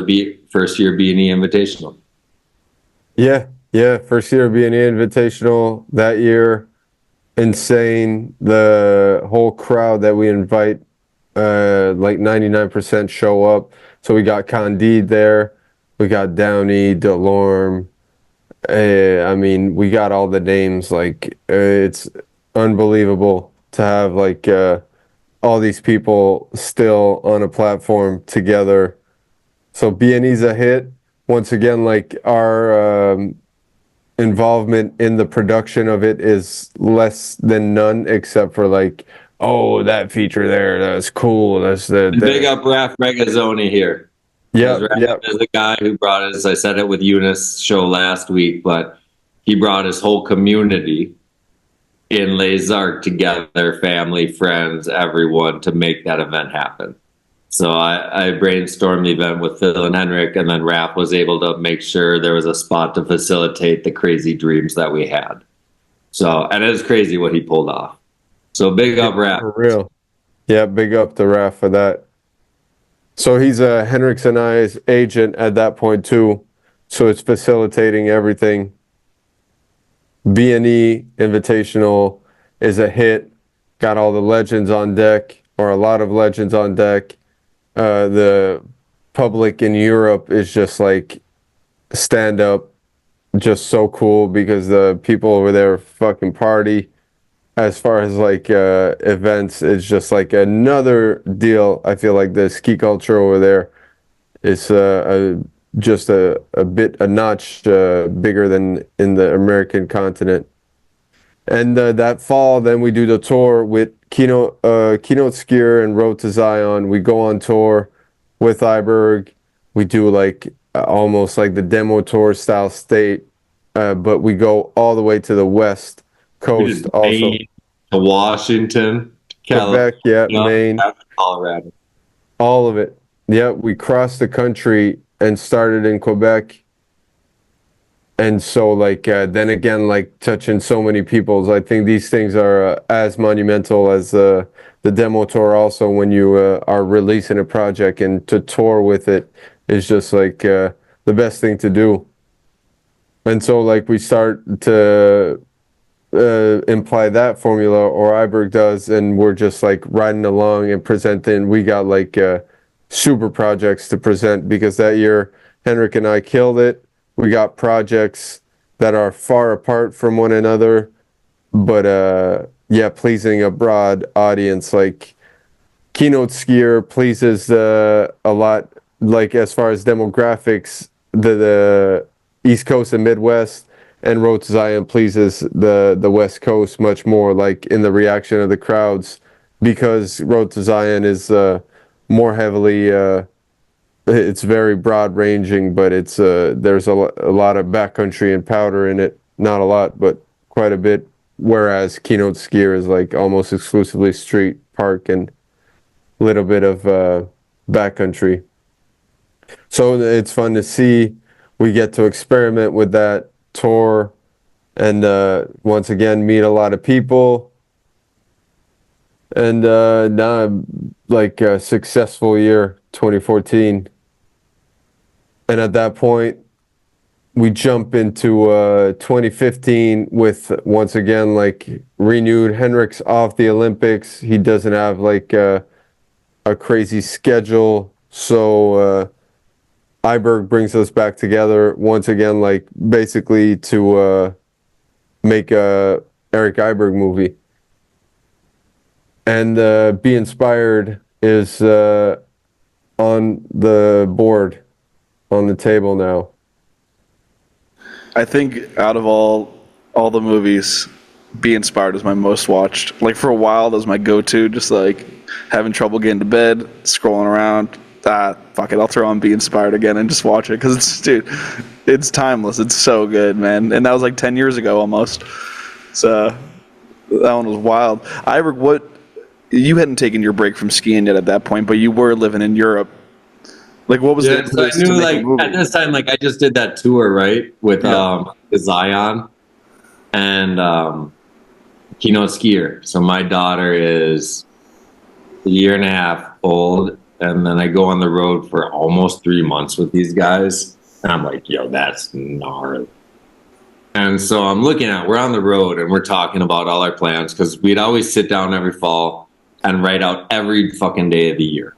first year B&E Invitational. Yeah, first year B&E Invitational that year. Insane. The whole crowd that we invite, like 99% show up. So we got Candide there. We got Downey, Delorme. I mean, we got all the names. Like, it's unbelievable to have like all these people still on a platform together. So B&E's a hit. Once again, like our involvement in the production of it is less than none, except for like, oh, that feature there, that's cool. That's the Big up Raph Regazzoni here. Yeah, Raph is the guy who brought us. I said it with Eunice show last week, but he brought his whole community in Les Arcs together, family, friends, everyone, to make that event happen. So I brainstormed the event with Phil and Henrik, and then Raph was able to make sure there was a spot to facilitate the crazy dreams that we had. So, and it was crazy what he pulled off. So big up Raph. For real. Yeah, big up to Raph for that. So he's Henrik's and I's agent at that point too. So it's facilitating everything. B&E Invitational is a hit. Got all the legends on deck, or a lot of legends on deck. The public in Europe is just like stand up, just so cool, because the people over there fucking party. As far as like events, it's just like another deal. I feel like the ski culture over there is just a notch bigger than in the American continent. And that fall, then we do the tour with Keynote Skier and Road to Zion. We go on tour with Iberg. We do like almost like the demo tour style state, but we go all the way to the west coast also. Maine to Washington, Quebec, Maine, Colorado. all of it. Yeah, we crossed the country and started in Quebec. And so, like, then again, like, touching so many people's, I think these things are as monumental as the demo tour also, when you are releasing a project, and to tour with it is just, like, the best thing to do. And so, like, we start to imply that formula, or Iberg does, and we're just, like, riding along and presenting. We got, like, super projects to present, because that year, Henrik and I killed it. We got projects that are far apart from one another, but pleasing a broad audience. Like Keynote Skier pleases a lot, like as far as demographics, the East Coast and Midwest, and Road to Zion pleases the West Coast much more, like in the reaction of the crowds, because Road to Zion is more heavily it's very broad ranging, but it's there's a lot of backcountry and powder in it. Not a lot, but quite a bit. Whereas Keynote Skier is like almost exclusively street, park, and a little bit of backcountry. So it's fun to see. We get to experiment with that tour, and once again meet a lot of people. And now, like a successful year, 2014. And at that point, we jump into 2015 with once again like renewed. Henrik's off the Olympics. He doesn't have like a crazy schedule, so Iberg brings us back together once again, like basically to make a Eric Iberg movie. And Be Inspired is on the board, on the table now. I think out of all the movies, Be Inspired is my most watched. Like for a while, that was my go-to. Just like having trouble getting to bed, scrolling around. Fuck it, I'll throw on Be Inspired again and just watch it because it's timeless. It's so good, man. And that was like 10 years ago almost. So that one was wild. Ivor, you hadn't taken your break from skiing yet at that point, but you were living in Europe. Like, what was the So I knew, like, at this time, like, I just did that tour, right, with Zion and Keynote Skier. So my daughter is a year and a half old, and then I go on the road for almost 3 months with these guys, and I'm like, yo, that's gnarly. And so we're on the road, and we're talking about all our plans, because we'd always sit down every fall and write out every fucking day of the year.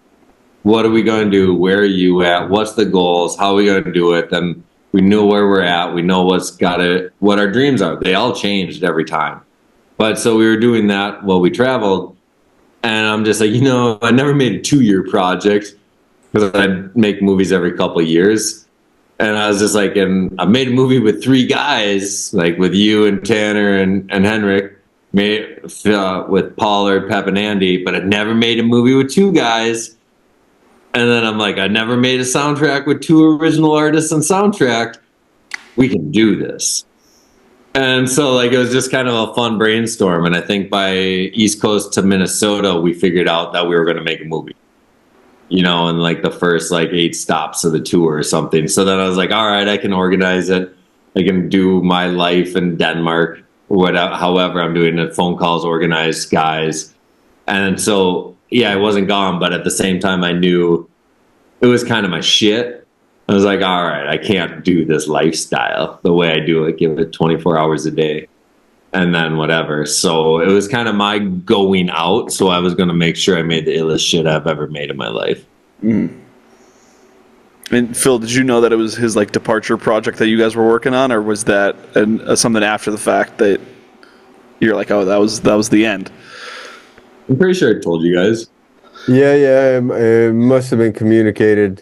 What are we going to do? Where are you at? What's the goals? How are we going to do it? Then we know where we're at. We know what our dreams are. They all changed every time. But so we were doing that while we traveled. And I'm just like, I never made a 2-year project because I make movies every couple of years. And I was just like, and I made a movie with 3 guys, like with you and Tanner and Henrik, made with Pollard, Pep, and Andy, but I never made a movie with 2 guys. And then I'm like, I never made a soundtrack with 2 original artists and soundtrack. We can do this. And so like it was just kind of a fun brainstorm. And I think by East Coast to Minnesota, we figured out that we were going to make a movie, in like the first like 8 stops of the tour or something. So then I was like, all right, I can organize it. I can do my life in Denmark, however I'm doing it, phone calls, organized guys. And so yeah, I wasn't gone, but at the same time, I knew it was kind of my shit. I was like, all right, I can't do this lifestyle the way I do it, give it 24 hours a day, and then whatever. So it was kind of my going out, so I was going to make sure I made the illest shit I've ever made in my life. Mm. And Phil, did you know that it was his like departure project that you guys were working on, or was that something after the fact that you're like, oh, that was the end? I'm pretty sure I told you guys. Yeah, it must have been communicated.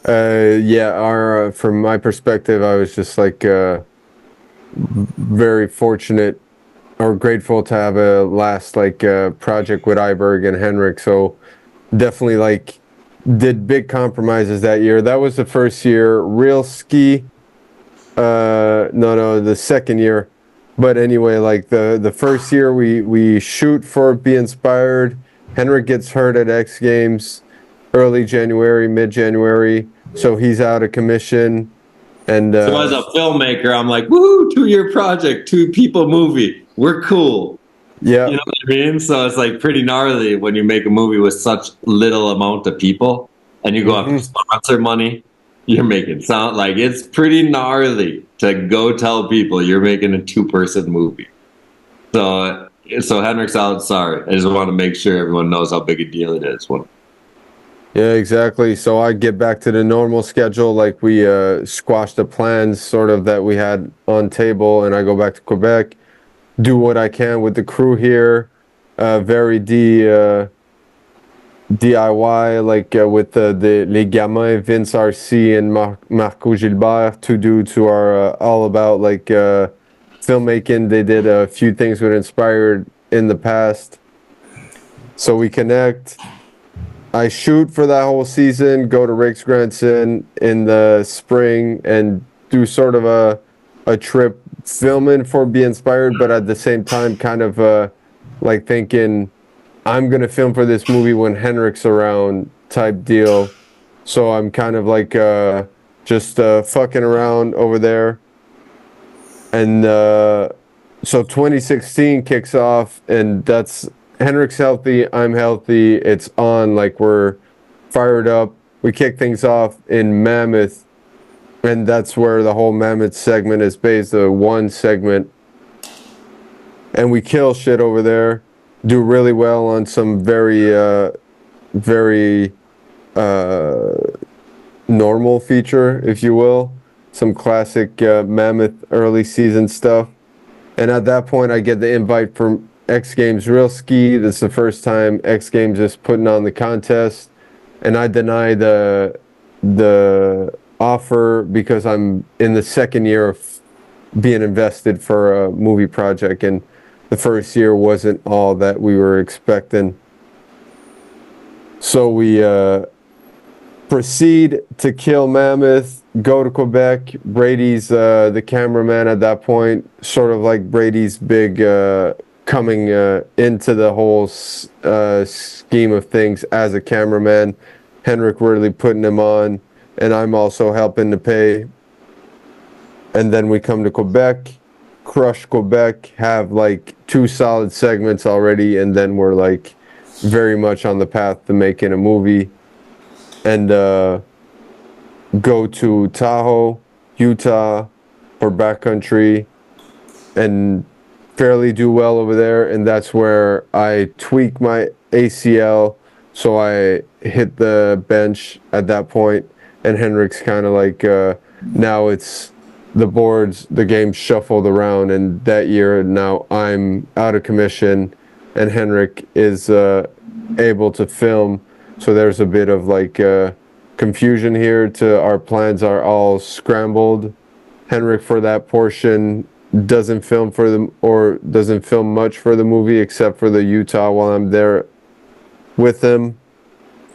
From my perspective, I was just like very fortunate or grateful to have a last project with Iberg and Henrik. So definitely like did big compromises that year. That was the first year. Real ski. The second year. But anyway, like the first year we shoot for Be Inspired. Henrik gets hurt at X Games early January, mid-January. So he's out of commission. And so as a filmmaker, I'm like, woo, 2-year project, 2 people movie. We're cool. Yeah. You know what I mean? So it's like pretty gnarly when you make a movie with such little amount of people and you go after sponsor money. You're making sound like it's pretty gnarly to go tell people you're making a 2-person movie. So Henrik's out. Sorry, I just want to make sure everyone knows how big a deal it is. Yeah, exactly. So I get back to the normal schedule, like we squash the plans sort of that we had on table, and I go back to Quebec, do what I can with the crew here, very DIY, like with the Les Gamins, Vince RC and Marco Gilbert, 2 dudes who are all about like filmmaking. They did a few things with Inspired in the past. So we connect. I shoot for that whole season, go to Riksgränsen in the spring and do sort of a trip filming for Be Inspired, but at the same time kind of like thinking, I'm going to film for this movie when Henrik's around type deal. So I'm kind of like just fucking around over there. And so 2016 kicks off, and that's Henrik's healthy, I'm healthy, it's on, like we're fired up. We kick things off in Mammoth and that's where the whole mammoth segment is based. The one segment, and we kill shit over there. Do really well on some very normal feature, if you will, some classic mammoth early season stuff. And at that point, I get the invite from X Games Real Ski. This is the first time X Games is putting on the contest, and I deny the offer because I'm in the second year of being invested for a movie project, and the first year wasn't all that we were expecting. So we proceed to kill mammoth, go to Quebec. Brady's the cameraman at that point, sort of like Brady's big coming into the whole scheme of things as a cameraman. Henrik really putting him on, and I'm also helping to pay. And then we come to Quebec, crush Quebec, have like 2 solid segments already, and then we're like very much on the path to making a movie. And go to Tahoe, Utah for backcountry, and fairly do well over there. And that's where I tweak my ACL, so I hit the bench at that point. And Henrik's kind of like, now it's the boards, the game shuffled around, and that year now I'm out of commission, and Henrik is able to film. So there's a bit of like confusion here. To our plans are all scrambled. Henrik for that portion doesn't film for them, or doesn't film much for the movie except for the Utah while I'm there with him.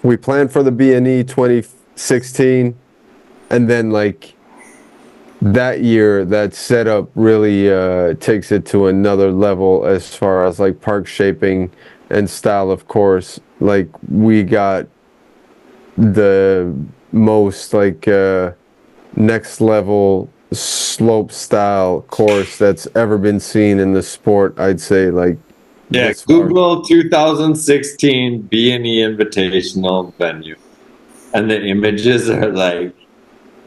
We planned for the B&E 2016, and then like that year, that setup really takes it to another level as far as like park shaping and style, of course. Like we got the most like next level slope style course that's ever been seen in the sport, I'd say. Like, yeah, Google 2016 B&E Invitational venue, and the images are like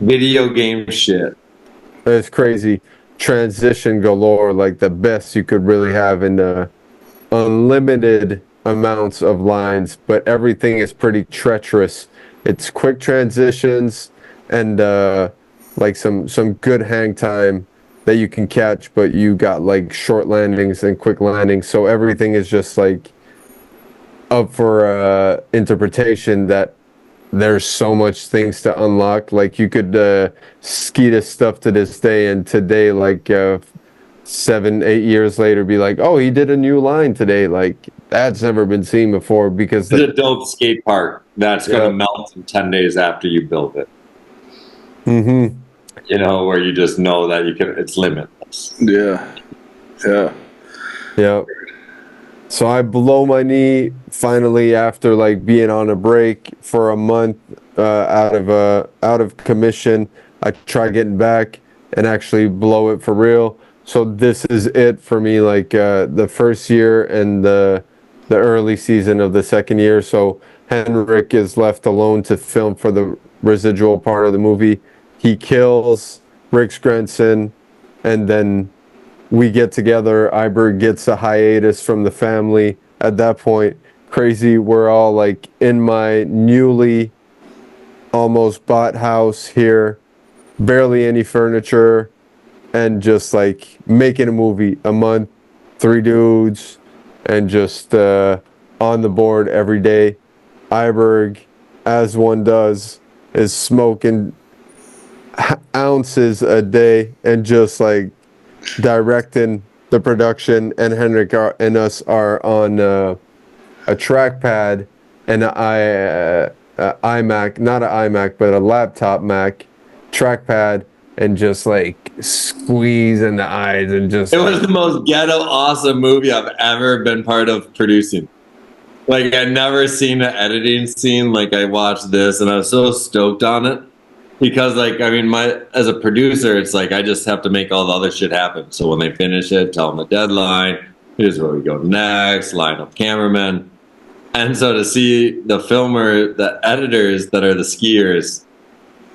video game shit. It's crazy. Transition galore, like the best you could really have in unlimited amounts of lines, but everything is pretty treacherous. It's quick transitions and like some good hang time that you can catch, but you got like short landings and quick landings, so everything is just like up for interpretation. That there's so much things to unlock. Like you could ski this stuff to this day, and today, like 7-8 years later, be like, oh, he did a new line today. Like that's never been seen before, because It's a dope skate park that's going to melt in 10 days after you build it. Mm-hmm. You know, where you just know that you can, it's limitless. Yeah. So I blow my knee finally after like being on a break for a month, out of commission. I try getting back and actually blow it for real. So this is it for me, like the first year and the early season of the second year. So Henrik is left alone to film for the residual part of the movie. He kills Rick Skrenson, and then we get together. Iberg gets a hiatus from the family at that point. Crazy, we're all like in my newly almost bought house here, barely any furniture, and just like making a movie a month, 3 dudes, and just on the board every day. Iberg, as one does, is smoking ounces a day and just like directing the production. And Henrik and us are on a trackpad and iMac, not an iMac, but a laptop Mac trackpad, and just like squeezing the eyes and just. It was the most ghetto awesome movie I've ever been part of producing. Like I'd never seen an editing scene like I watched this, and I was so stoked on it. Because like, I mean, as a producer, it's like I just have to make all the other shit happen. So when they finish it, tell them the deadline, here's where we go next, line up cameramen. And so to see the filmer, the editors that are the skiers,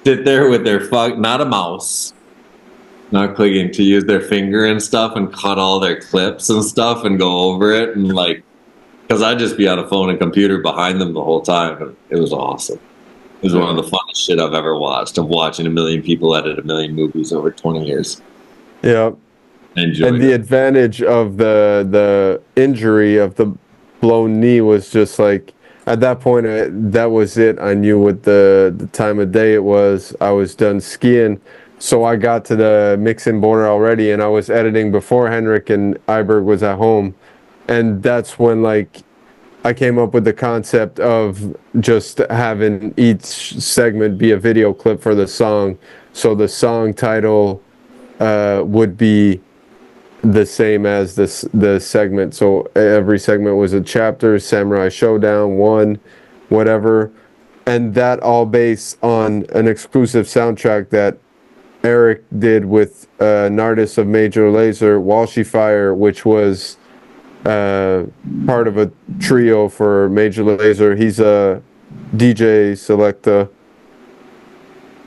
sit there with their not a mouse, not clicking, to use their finger and stuff and cut all their clips and stuff and go over it, and like, because I'd just be on a phone and computer behind them the whole time. And it was awesome. It was one of the funnest shit I've ever watched, of watching a million people edit a million movies over 20 years. Yeah. And the advantage of the injury of the blown knee was just like, at that point, that was it. I knew what the time of day it was. I was done skiing. So I got to the mixing border already, and I was editing before Henrik and Iberg was at home. And that's when, like, I came up with the concept of just having each segment be a video clip for the song. So the song title would be the same as the segment. So every segment was a chapter, Samurai Showdown, one, whatever. And that all based on an exclusive soundtrack that Eric did with an artist of Major Lazer, Walshy Fire, which was part of a trio for Major Lazer. He's a DJ selector.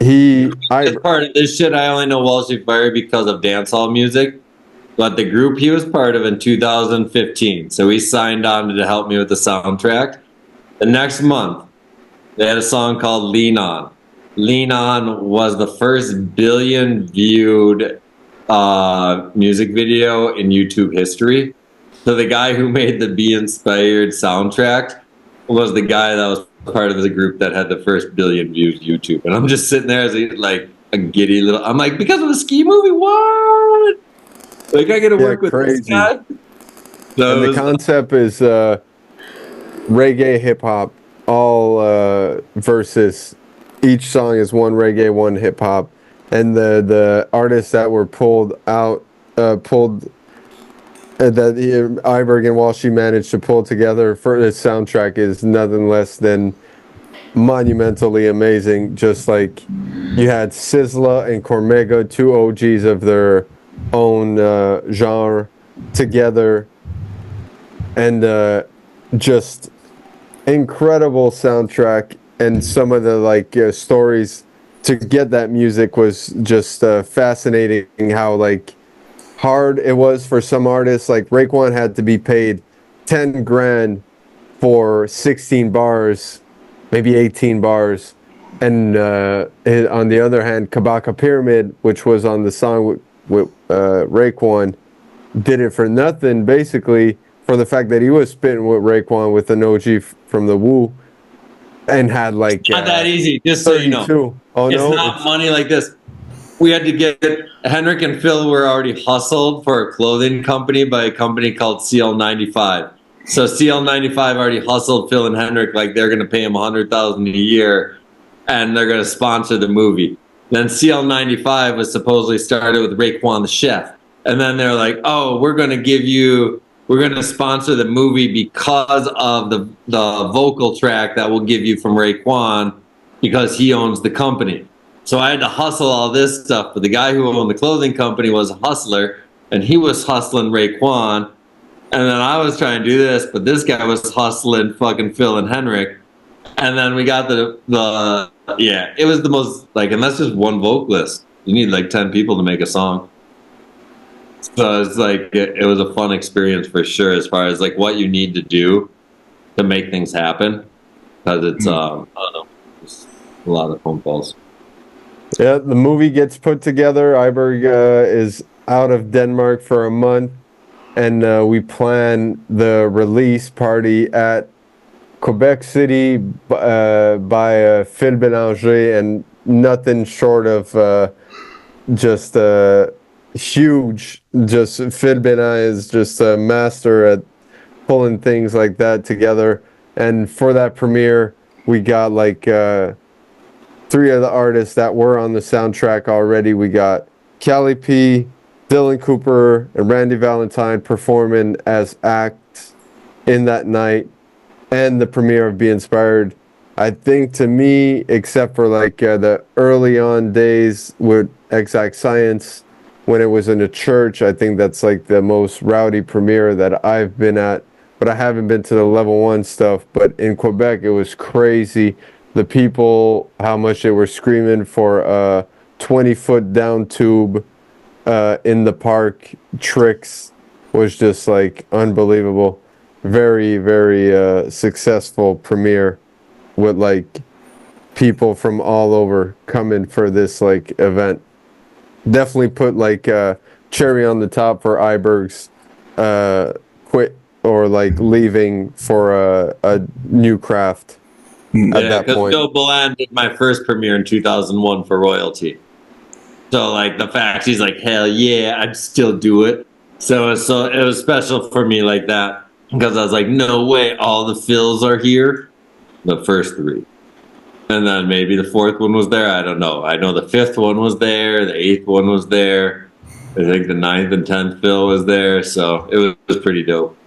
As part of this shit, I only know Walshy Fire because of dancehall music. But the group he was part of in 2015, so he signed on to help me with the soundtrack. The next month, they had a song called Lean On. Lean On was the first billion viewed music video in YouTube history. So the guy who made the Be Inspired soundtrack was the guy that was part of the group that had the first billion views YouTube. And I'm just sitting there as a giddy little, I'm like, because of a ski movie? What? Like, I get to work with this guy. So and the concept is reggae, hip hop, all versus each song is one reggae, one hip hop, and the artists that were pulled that Iberg and Walshy managed to pull together for this soundtrack is nothing less than monumentally amazing. Just like you had Sizzla and Cormega, two OGs of their own genre, together, and just incredible soundtrack. And some of the stories to get that music was just fascinating. How hard it was for some artists. Like Raekwon had to be paid 10 grand for 16 bars, maybe 18 bars. And on the other hand, Kabaka Pyramid, which was on the song with Raekwon, did it for nothing, basically, for the fact that he was spitting with Raekwon with an OG from the Wu, and had not that easy, just 32. So you know. Oh, it's not money like this. We had to get Henrik and Phil were already hustled for a clothing company by a company called CL95. So CL95 already hustled Phil and Henrik like they're going to pay him $100,000 a year, and they're going to sponsor the movie. Then CL95 was supposedly started with Raekwon the chef. And then they're like, oh, we're going to sponsor the movie because of the vocal track that we'll give you from Raekwon because he owns the company. So I had to hustle all this stuff. But the guy who owned the clothing company was a hustler, and he was hustling Raekwon. And then I was trying to do this, but this guy was hustling fucking Phil and Henrik. And then we got it was the most, and that's just one vocalist. You need 10 people to make a song. So it's it was a fun experience for sure, as far as what you need to do to make things happen. Because it's, I don't know, it's a lot of phone calls. Yeah, the movie gets put together. Iberg is out of Denmark for a month, and we plan the release party at Quebec City by Phil Bélanger, and nothing short of just huge. Just Phil Bélanger is just a master at pulling things like that together. And for that premiere, we got 3 of the artists that were on the soundtrack already. We got Callie P, Dylan Cooper, and Randy Valentine performing as acts in that night, and the premiere of Be Inspired. I think, to me, except for the early on days with Exact Science, when it was in a church, I think that's the most rowdy premiere that I've been at. But I haven't been to the level 1 stuff. But in Quebec, it was crazy. the people, how much they were screaming for a 20-foot down tube in the park tricks was just like unbelievable. Very, very successful premiere with like people from all over coming for this like event. Definitely put like cherry on the top for Iberg's quit or like leaving for a new craft at that because point. Bill Boland did my first premiere in 2001 for royalty. So like the fact he's like, hell yeah, I'd still do it. So it was special for me like that because I was like, no way, all the Phils are here. The first three. And then maybe the fourth one was there. I don't know. I know the fifth one was there. The eighth one was there. I think the ninth and 10th Phil was there. So it was pretty dope.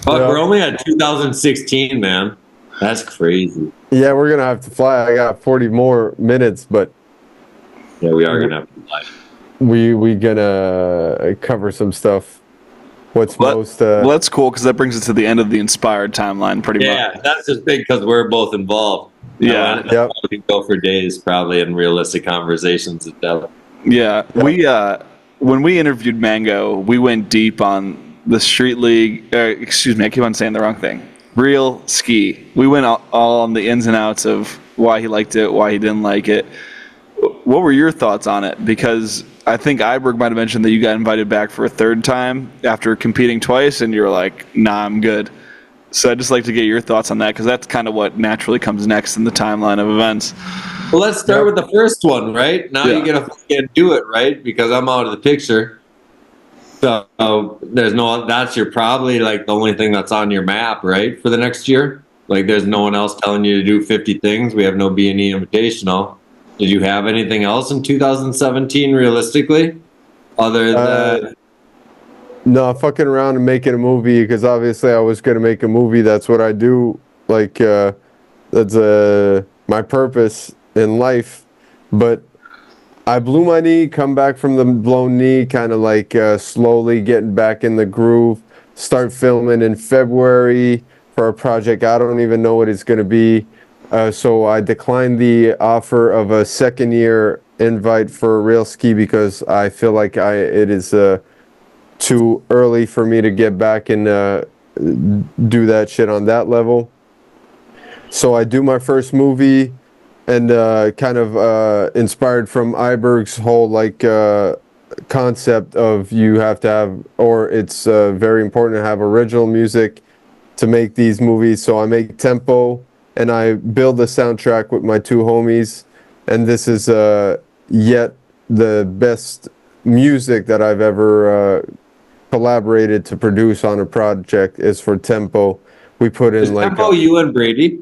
But we're only at 2016, man. That's crazy. Yeah, we're going to have to fly. I got 40 more minutes, but yeah, we are going to have to fly. We going to cover some stuff. Well, that's cool because that brings us to the end of the inspired timeline, pretty much. Yeah, that's just big because we're both involved. Yeah, we can go for days probably in realistic conversations with Della. Yeah, we when we interviewed Mango, we went deep on the street league. Excuse me, I keep on saying the wrong thing. Real ski. We went all on the ins and outs of why he liked it, why he didn't like it. What were your thoughts on it? Because I think Iberg might have mentioned that you got invited back for a third time after competing twice, and you're like, nah, I'm good. So I'd just like to get your thoughts on that, because that's kind of what naturally comes next in the timeline of events. Well, let's start with the first one, right? Now you get to do it, right? Because I'm out of the picture. So there's that's probably like the only thing that's on your map, right? For the next year? Like there's no one else telling you to do 50 things. We have no B&E Invitational. Did you have anything else in 2017 realistically? Other than no, fucking around and making a movie, because obviously I was going to make a movie. That's what I do. Like, that's my purpose in life. But I blew my knee, come back from the blown knee, kind of like slowly getting back in the groove. Start filming in February for a project. I don't even know what it's going to be. So I declined the offer of a second year invite for Real Ski because I feel like it is too early for me to get back and do that shit on that level. So I do my first movie, and kind of inspired from Iberg's whole like concept of you have to have, or it's very important to have original music to make these movies. So I make tempo, and I build the soundtrack with my two homies, and this is yet the best music that I've ever collaborated to produce on a project is for tempo. We put in like tempo you and Brady.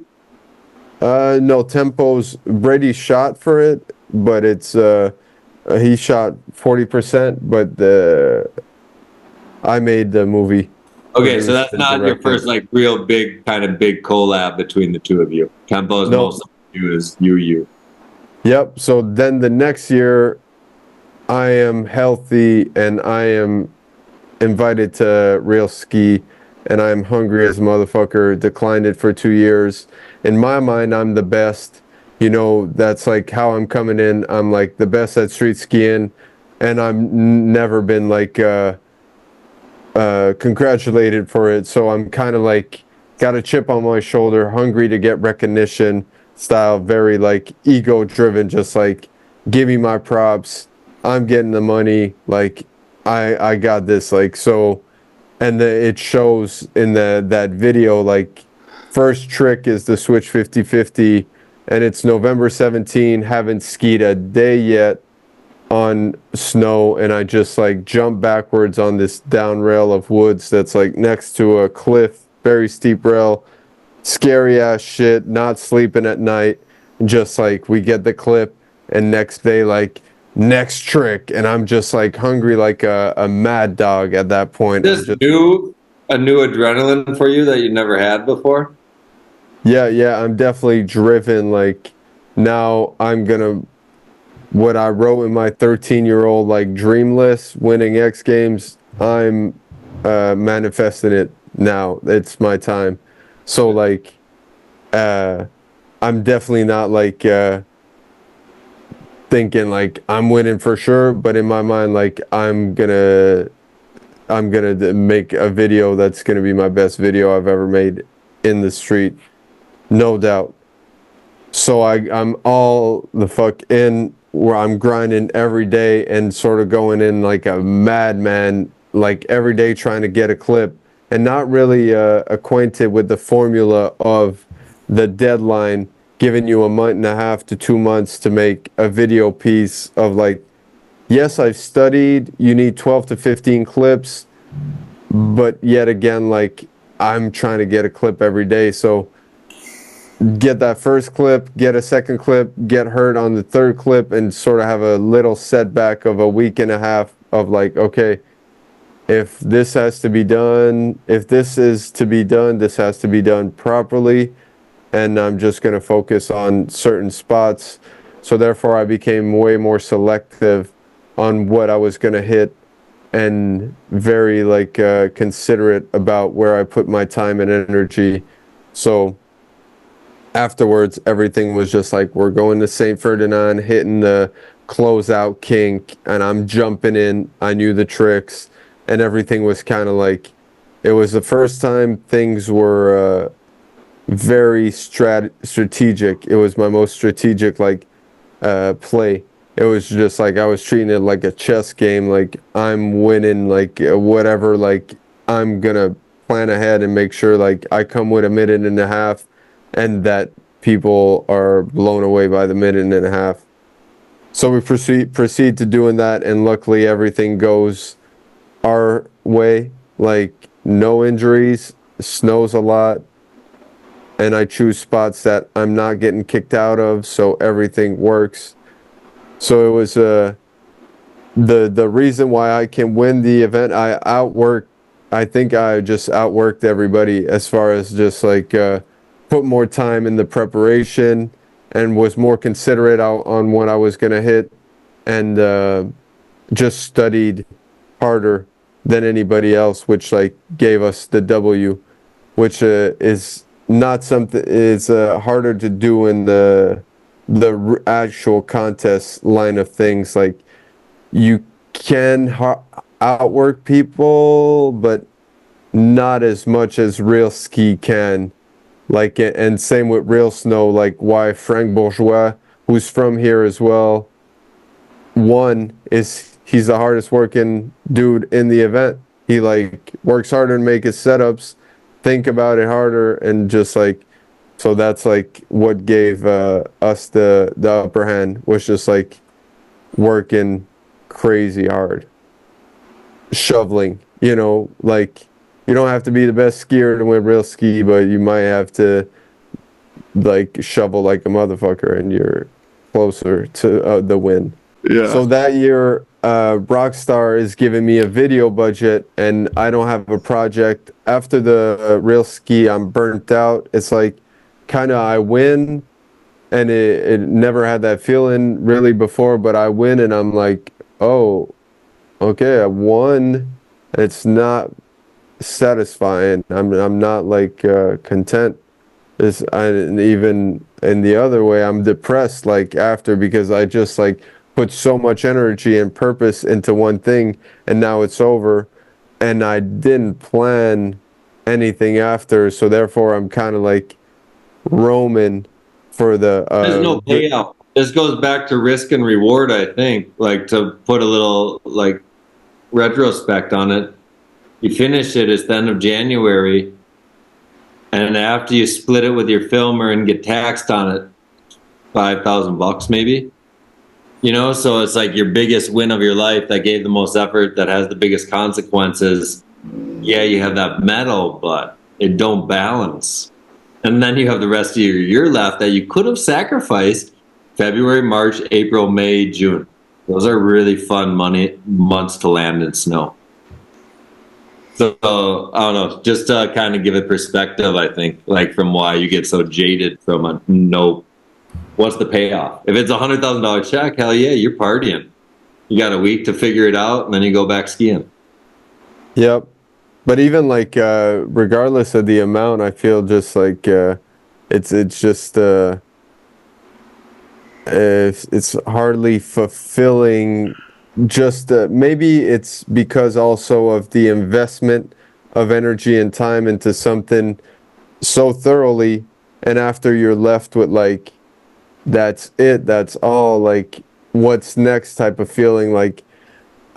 No, tempo's Brady shot for it, but it's he shot 40%, but I made the movie. Okay, so that's not your first like real big collab between the two of you. Tempo's most of you is you. Yep. So then the next year, I am healthy and I am invited to Real Ski, and I'm hungry as a motherfucker. Declined it for 2 years. In my mind, I'm the best. You know, that's like how I'm coming in. I'm like the best at street skiing, and I've never been like congratulated for it. So I'm kind of like got a chip on my shoulder, hungry to get recognition style, very like ego driven, just like give me my props. I'm getting the money. Like I got this. Like so, and it shows in that video. Like first trick is the switch 50-50, and it's November 17. Haven't skied a day yet on snow, and I just like jump backwards on this down rail of woods that's like next to a cliff, very steep rail, scary ass shit, not sleeping at night, just like we get the clip, and next day like next trick, and I'm just like hungry like a mad dog at that point. Is this a new adrenaline for you that you never had before? Yeah, I'm definitely driven. Like now I'm gonna, what I wrote in my 13-year-old like dream list, winning X Games, I'm manifesting it now. It's my time. So like, I'm definitely not like thinking like I'm winning for sure, but in my mind, like I'm gonna make a video that's gonna be my best video I've ever made in the street, no doubt. So I'm all the fuck in, where I'm grinding every day and sort of going in like a madman, like every day trying to get a clip, and not really acquainted with the formula of the deadline, giving you a month and a half to 2 months to make a video piece of like, yes, I've studied, you need 12 to 15 clips, but yet again, like I'm trying to get a clip every day. So get that first clip, get a second clip, get hurt on the third clip, and sort of have a little setback of a week and a half of like, okay, if this has to be done, if this is to be done, this has to be done properly. And I'm just going to focus on certain spots. So therefore, I became way more selective on what I was going to hit, and very like considerate about where I put my time and energy. So afterwards, everything was just like, we're going to St. Ferdinand, hitting the closeout kink, and I'm jumping in. I knew the tricks, and everything was kind of like, it was the first time things were very strategic. It was my most strategic like play. It was just like I was treating it like a chess game. Like I'm winning, like whatever. Like I'm gonna plan ahead and make sure like I come with a minute and a half, and that people are blown away by the minute and a half. So we proceed to doing that, and luckily everything goes our way. Like no injuries, snows a lot, and I choose spots that I'm not getting kicked out of, so everything works. So it was the reason why I can win the event. I think I just outworked everybody as far as just like put more time in the preparation and was more considerate out on what I was gonna hit, and just studied harder than anybody else, which like gave us the W, which is not something, is harder to do in the actual contest line of things. Like you can outwork people, but not as much as real ski can. Like, and same with real snow. Like why Frank Bourgeois, who's from here as well, one is he's the hardest working dude in the event. He like works harder to make his setups, think about it harder, and just like, so that's like what gave us the upper hand, was just like working crazy hard, shoveling, like you don't have to be the best skier to win real ski, but you might have to like shovel like a motherfucker, and you're closer to the win. Yeah. So that year, Rockstar is giving me a video budget, and I don't have a project. After the real ski, I'm burnt out. It's like kind of I win, and it never had that feeling really before, but I win, and I'm like, oh, okay, I won. It's not satisfying. I'm not like content. And even in the other way, I'm depressed like after, because I just like put so much energy and purpose into one thing, and now it's over, and I didn't plan anything after, so therefore I'm kind of like roaming for the There's no payout. This goes back to risk and reward, I think. Like, to put a little like retrospect on it, you finish it, it's the end of January, and after you split it with your filmer and get taxed on it, $5,000 maybe. So it's like your biggest win of your life that gave the most effort, that has the biggest consequences. Yeah, you have that medal, but it don't balance. And then you have the rest of your year left that you could have sacrificed February, March, April, May, June. Those are really fun months to land in snow. So I don't know, just to kind of give it perspective, I think, like from why you get so jaded from a no. What's the payoff? If it's $100,000 check, hell yeah, you're partying. You got a week to figure it out, and then you go back skiing. Yep. But even like regardless of the amount, I feel just like it's just it's hardly fulfilling. Just maybe it's because also of the investment of energy and time into something so thoroughly, and after you're left with like that's it, that's all, like what's next type of feeling, like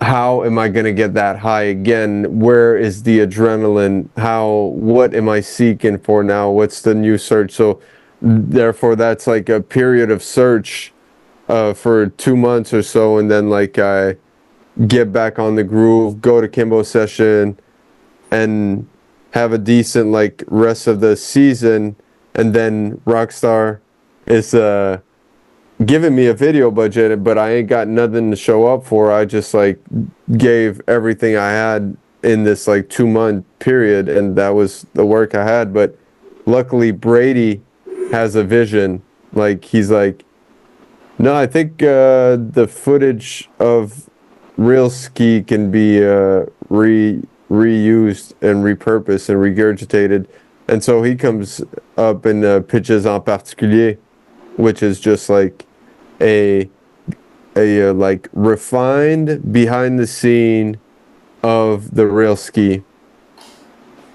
how am I going to get that high again? Where is the adrenaline? What am I seeking for now? What's the new search? So therefore that's like a period of search for 2 months or so, and then like I get back on the groove, go to Kimbo session, and have a decent like rest of the season, and then Rockstar is giving me a video budget, but I ain't got nothing to show up for. I just like gave everything I had in this like 2 month period, and that was the work I had. But luckily Brady has a vision. Like he's like, no, I think the footage of Real Ski can be reused and repurposed and regurgitated. And so he comes up and pitches En Particulier, which is just like a like refined behind the scene of the Real Ski.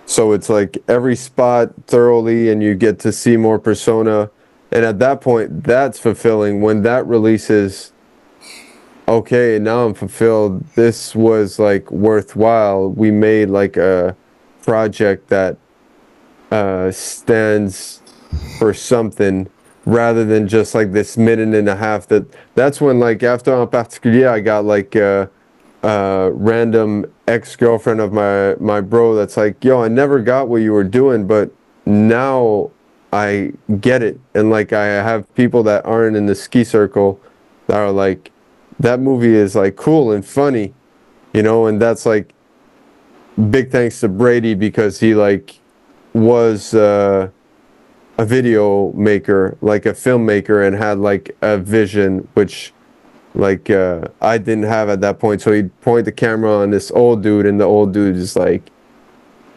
So it's like every spot thoroughly, and you get to see more persona. And at that point, that's fulfilling. When that releases, okay, now I'm fulfilled. This was like worthwhile. We made like a project that stands for something, rather than just like this minute and a half. That's when, like, after En Particulier, I got like a random ex-girlfriend of my bro that's like, yo, I never got what you were doing, but now I get it. And like I have people that aren't in the ski circle that are like, that movie is like cool and funny, and that's like big thanks to Brady, because he like was a video maker, like a filmmaker, and had like a vision which like I didn't have at that point. So he'd point the camera on this old dude, and the old dude is like,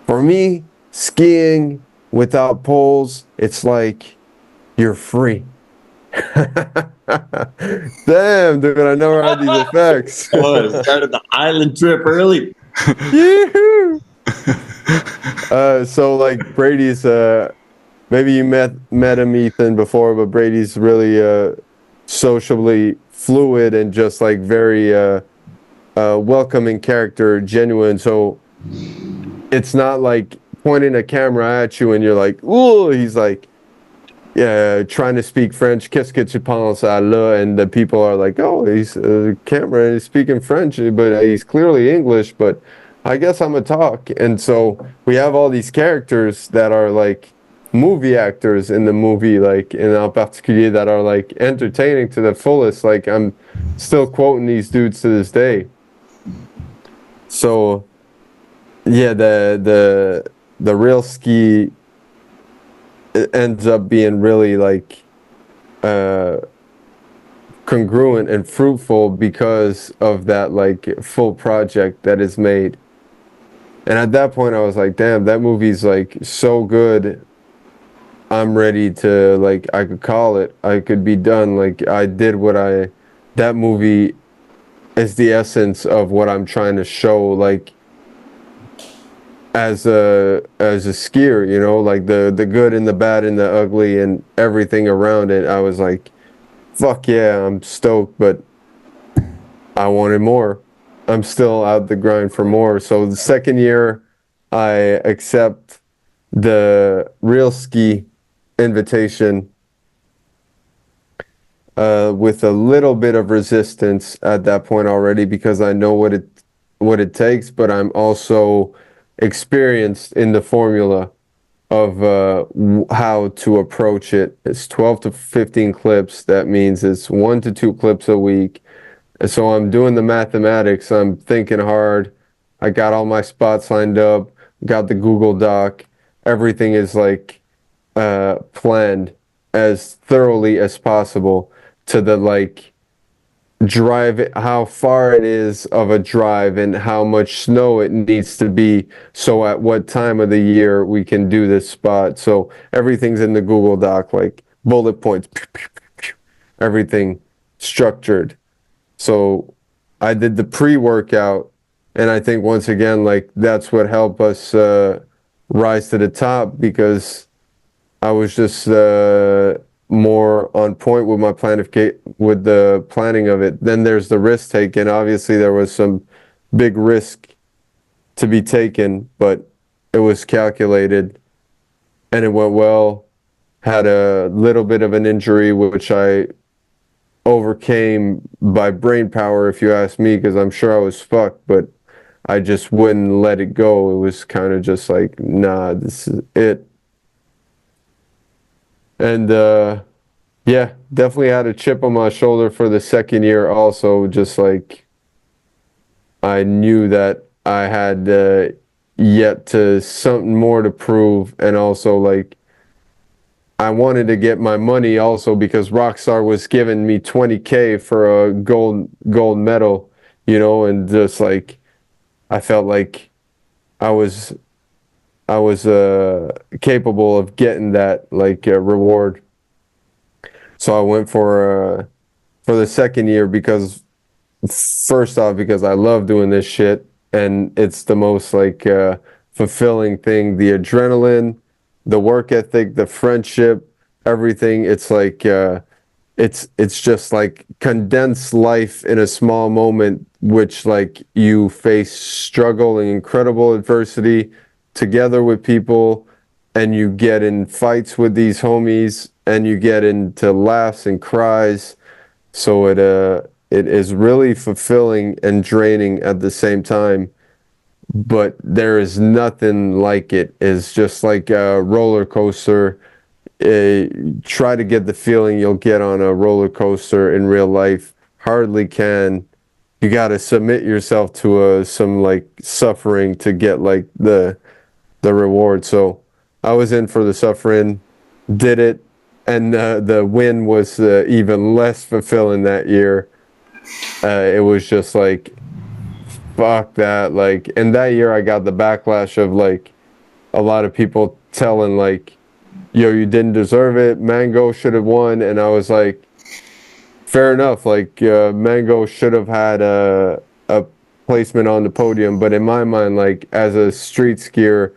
for me, skiing without poles, it's like you're free. Damn, dude, I never had these effects. Oh, it started the island trip early. So like Brady's maybe you met him, Ethan, before, but Brady's really socially fluid and just like very welcoming character, genuine. So it's not like pointing a camera at you and you're like, ooh, he's like, yeah, trying to speak French, qu'est-ce que tu penses à là? And the people are like, oh, he's camera and he's speaking French, but he's clearly English, but I guess I'm a talk. And so we have all these characters that are like movie actors in the movie, like in En Particulier, that are like entertaining to the fullest. Like I'm still quoting these dudes to this day. So yeah, the Real Ski, it ends up being really like congruent and fruitful because of that like full project that is made. And at that point I was like, damn, that movie's like so good, I'm ready to, like, I could call it, I could be done. Like I did that movie is the essence of what I'm trying to show, like as a skier, like the good and the bad and the ugly and everything around it. I was like, fuck yeah, I'm stoked, but I wanted more. I'm still out the grind for more. So the second year I accept the Real Ski invitation with a little bit of resistance at that point already, because I know what it takes, but I'm also experienced in the formula of how to approach it. It's 12 to 15 clips. That means it's 1 to 2 clips a week. And so I'm doing the mathematics. I'm thinking hard. I got all my spots lined up, got the Google Doc. Everything is like planned as thoroughly as possible to the like drive it, how far it is of a drive and how much snow it needs to be, so at what time of the year we can do this spot. So everything's in the Google Doc, like bullet points, everything structured. So I did the pre-workout, and I think once again, like that's what helped us rise to the top, because I was just more on point with my with the planning of it. Then there's the risk taken. Obviously, there was some big risk to be taken, but it was calculated, and it went well. Had a little bit of an injury, which I overcame by brain power, if you ask me, because I'm sure I was fucked, but I just wouldn't let it go. It was kind of just like, nah, this is it. And yeah, definitely had a chip on my shoulder for the second year also, just like I knew that I had yet to something more to prove, and also like I wanted to get my money also, because Rockstar was giving me $20K for a gold medal, you know, and just like I felt like I was capable of getting that like reward. So I went for the second year, because first off, because I love doing this shit, and it's the most like fulfilling thing. The adrenaline, the work ethic, the friendship, everything. It's like it's just like condensed life in a small moment, which like you face struggle and incredible adversity together with people, and you get in fights with these homies, and you get into laughs and cries. So it is really fulfilling and draining at the same time, but there is nothing like it. It's just like a roller coaster. Try to get the feeling you'll get on a roller coaster in real life. Hardly can. You got to submit yourself to some like suffering to get like the reward. So I was in for the suffering, did it, and the win was even less fulfilling that year. It was just like, fuck that. Like, and that year I got the backlash of like a lot of people telling like, yo, you didn't deserve it. Mango should have won. And I was like, fair enough. Like, Mango should have had a placement on the podium. But in my mind, like, as a street skier,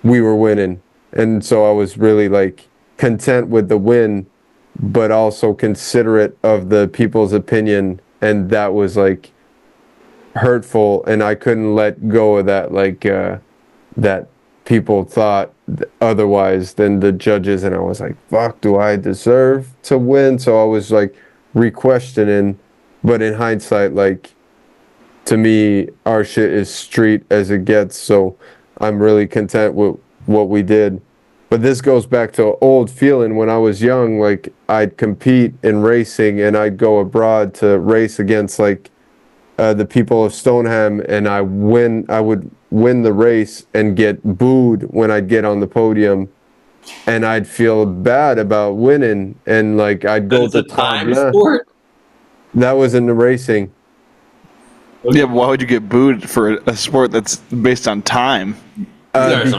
we were winning. And so I was really like content with the win, but also considerate of the people's opinion. And that was like hurtful. And I couldn't let go of that, like, that people thought otherwise than the judges. And I was like, fuck, do I deserve to win? So I was like re-questioning, but in hindsight, like, to me, our shit is street as it gets. So I'm really content with what we did. But this goes back to old feeling when I was young. Like, I'd compete in racing, and I'd go abroad to race against like the people of Stoneham, and I would win the race and get booed when I'd get on the podium, and I'd feel bad about winning, and like I'd go to time sport. That was in the racing. Yeah, but why would you get booed for a sport that's based on time? Because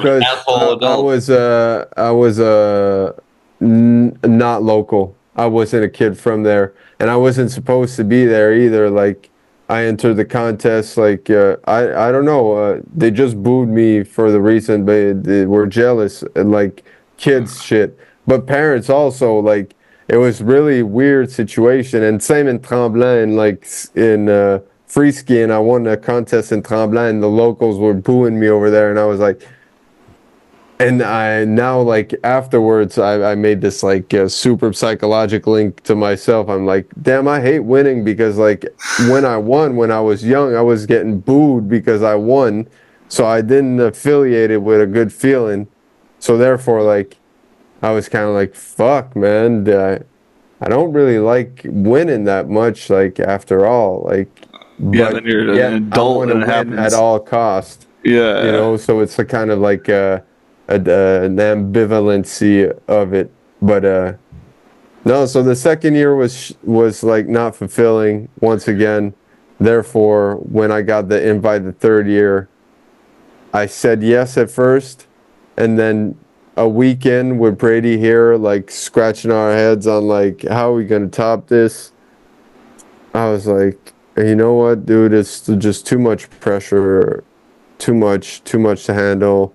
I was not local. I wasn't a kid from there, and I wasn't supposed to be there either. Like, I entered the contest, like, I don't know, they just booed me for the reason they were jealous, like kids shit. But parents also, like, it was really weird situation. And same in Tremblant, and like in free skiing, I won a contest in Tremblant, and the locals were booing me over there, and I was like, and I now, like, afterwards, I made this like super psychological link to myself. I'm like, damn, I hate winning, because like when I won when I was young, I was getting booed because I won, so I didn't affiliate it with a good feeling. So therefore, like, I was kind of like, fuck, man, I don't really like winning that much. Like, after all, like, Yeah, then you're an adult and it happens at all cost. Yeah, you know. So it's a kind of like an ambivalency of it, but No, so the second year was like not fulfilling once again. Therefore, when I got the invite the third year, I said yes at first, and then a weekend with Brady here, like scratching our heads on like how are we gonna top this. I was like, you know what, dude, it's just too much pressure, too much to handle,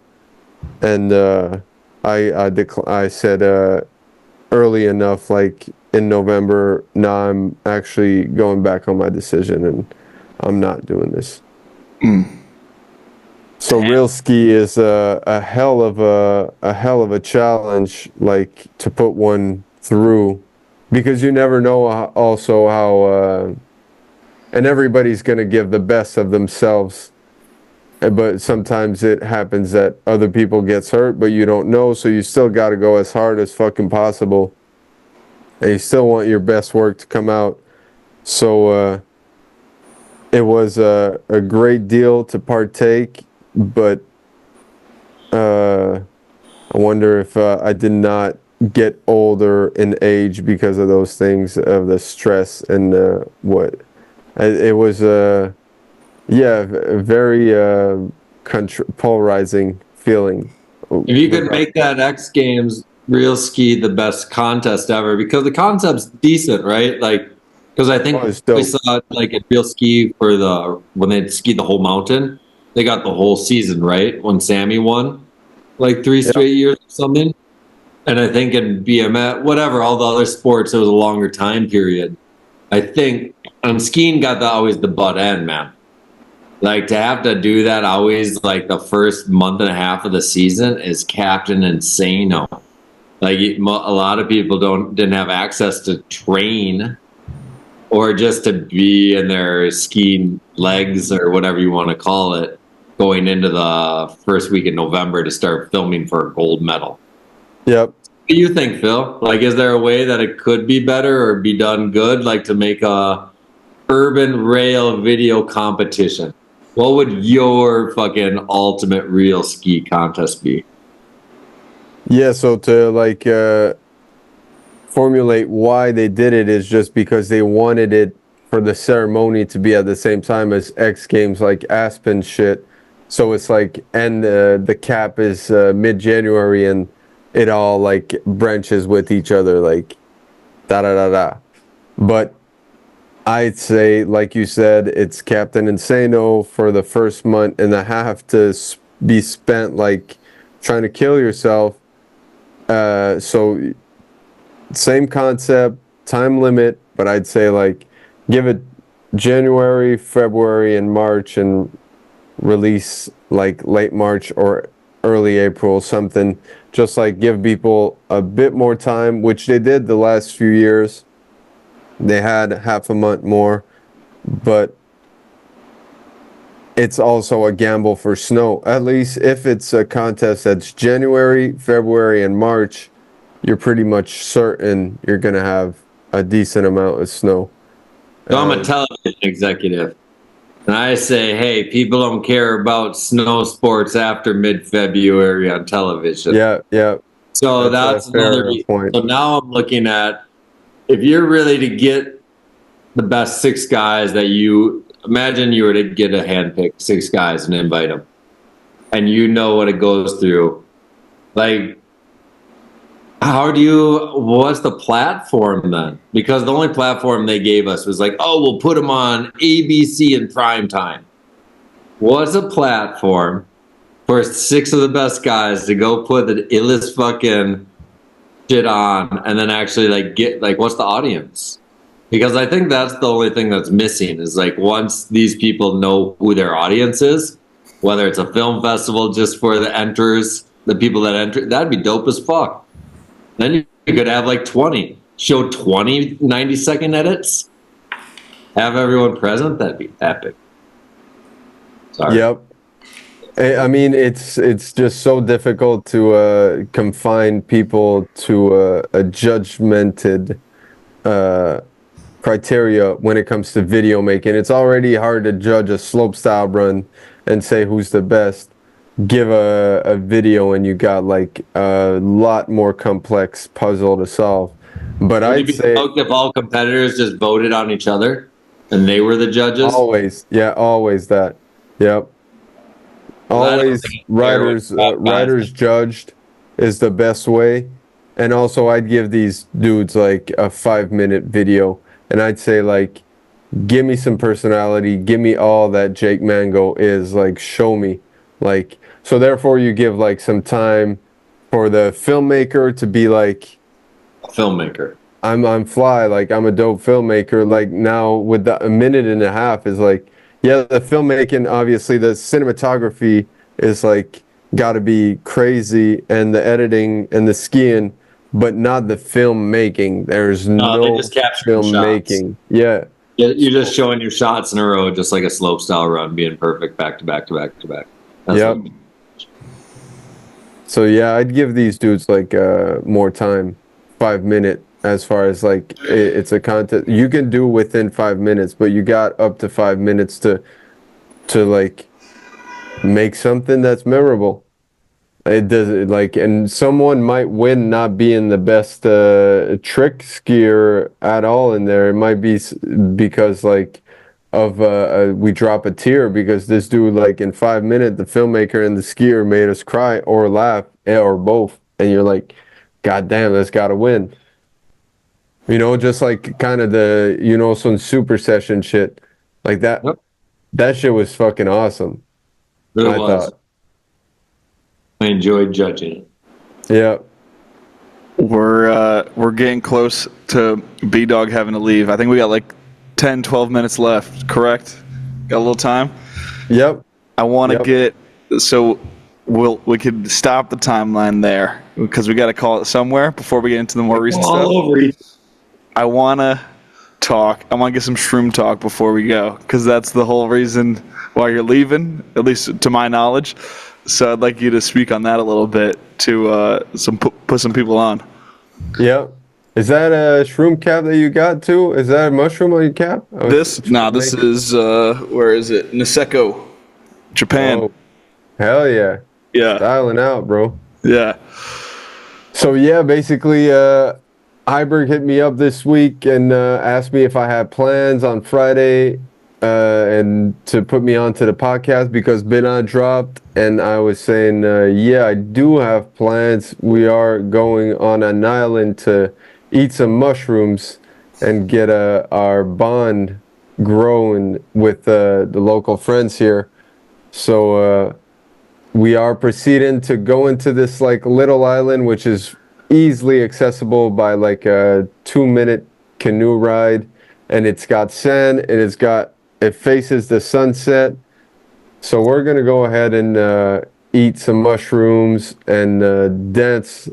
and I said early enough, like in November, nah, I'm actually going back on my decision, and I'm not doing this. So real ski is a hell of a challenge, like to put one through, because you never know also how, and everybody's gonna give the best of themselves, but sometimes it happens that other people gets hurt, but you don't know, so you still got to go as hard as fucking possible, and you still want your best work to come out. So it was a great deal to partake, but I wonder if I did not get older in age because of those things, of the stress and what it was. Yeah, very polarizing feeling. If you could make that X Games real ski the best contest ever, because the concept's decent, right? Like, because I think we saw it like at real ski for when they skied the whole mountain, they got the whole season, right? When Sammy won, like 3 straight years or something. And I think in BMX, whatever, all the other sports, it was a longer time period. I think skiing got always the butt end, man. Like to have to do that always like the first month and a half of the season is Captain Insano. Like a lot of people didn't have access to train or just to be in their skiing legs or whatever you want to call it going into the first week in November to start filming for a gold medal. Yep. What do you think, Phil? Like, is there a way that it could be better or be done good, like to make a urban rail video competition? What would your fucking ultimate real ski contest be? Yeah, so to like formulate why they did it is just because they wanted it for the ceremony to be at the same time as X Games, like Aspen shit. So it's like, and the cap is mid-January, and it all like branches with each other, like da da da da. But I'd say, like you said, it's Captain Insano for the first month and a half to be spent like trying to kill yourself. So same concept, time limit, but I'd say like give it January, February, and March, and release like late March or early April, something. Just like give people a bit more time, which they did the last few years. They had half a month more, but it's also a gamble for snow. At least if it's a contest that's January, February, and March, you're pretty much certain you're going to have a decent amount of snow. So I'm a television executive, and I say, hey, people don't care about snow sports after mid-February on television. Yeah, yeah. So that's another point. So now I'm looking at, if you're really to get the best 6 guys that you imagine, you were to get a handpick 6 guys and invite them, and you know what it goes through, like, what's the platform then? Because the only platform they gave us was like, oh, we'll put them on ABC in prime time. What's a platform for 6 of the best guys to go put the illest fucking shit on, and then actually like get like, what's the audience? Because I think that's the only thing that's missing is like, once these people know who their audience is, whether it's a film festival just for the enters, the people that enter, that'd be dope as fuck. Then you could have like 20, show 20 90-second edits, have everyone present. That'd be epic. Sorry. Yep. I mean, it's just so difficult to confine people to a judgmented criteria when it comes to video making. It's already hard to judge a slopestyle run and say who's the best. Give a video and you got like a lot more complex puzzle to solve. But Would you I'd be say stoked if all competitors just voted on each other and they were the judges? always, yeah, always that. Yep. 'Cause I don't Always think it's fair with top guys. writers judged is the best way. And also I'd give these dudes like a 5-minute video and I'd say like give me some personality, give me all that Jake Mango is, like show me. Like so therefore you give like some time for the filmmaker to be like Filmmaker. I'm fly, like I'm a dope filmmaker. Like now with a minute and a half is like, yeah, the filmmaking, obviously the cinematography is like got to be crazy and the editing and the skiing, but not the filmmaking. There's No, they no just capturing filmmaking. Yeah. Yeah, you're just showing your shots in a row, just like a slope style run, being perfect back to back to back to back. That's Yep. what- So yeah, I'd give these dudes like more time, 5 minute. As far as like it's a contest, you can do within 5 minutes, but you got up to 5 minutes to like make something that's memorable. It does like, and someone might win not being the best trick skier at all in there. It might be because like of we drop a tear because this dude like in 5 minutes the filmmaker and the skier made us cry or laugh or both, and you're like, God damn, that's gotta win. You know, just like kind of the, you know, some super session shit like that. Yep. That shit was fucking awesome. Really I was. thought. I enjoyed judging it. Yeah. We're getting close to B Dog having to leave. I think we got like 10, 12 minutes left, correct? Got a little time? Yep. I want to Yep. we could stop the timeline there because we got to call it somewhere before we get into the more recent stuff. All over you. I want to get some shroom talk before we go because that's the whole reason why you're leaving, at least to my knowledge. So I'd like you to speak on that a little bit to put some people on. Yep. Is that a shroom cap that you got too? Is that a mushroom on your cap? This is where is it? Niseko, Japan. Oh, hell yeah. Yeah, Styling out, bro. yeah. So yeah, basically, Heiberg hit me up this week and asked me if I had plans on Friday and to put me onto the podcast because B&E dropped, and I was saying, yeah, I do have plans. We are going on an island to eat some mushrooms and get our bond growing with the local friends here. So we are proceeding to go into this like little island, which is easily accessible by like a 2-minute canoe ride, and it's got sand and it faces the sunset. So we're gonna go ahead and eat some mushrooms and dance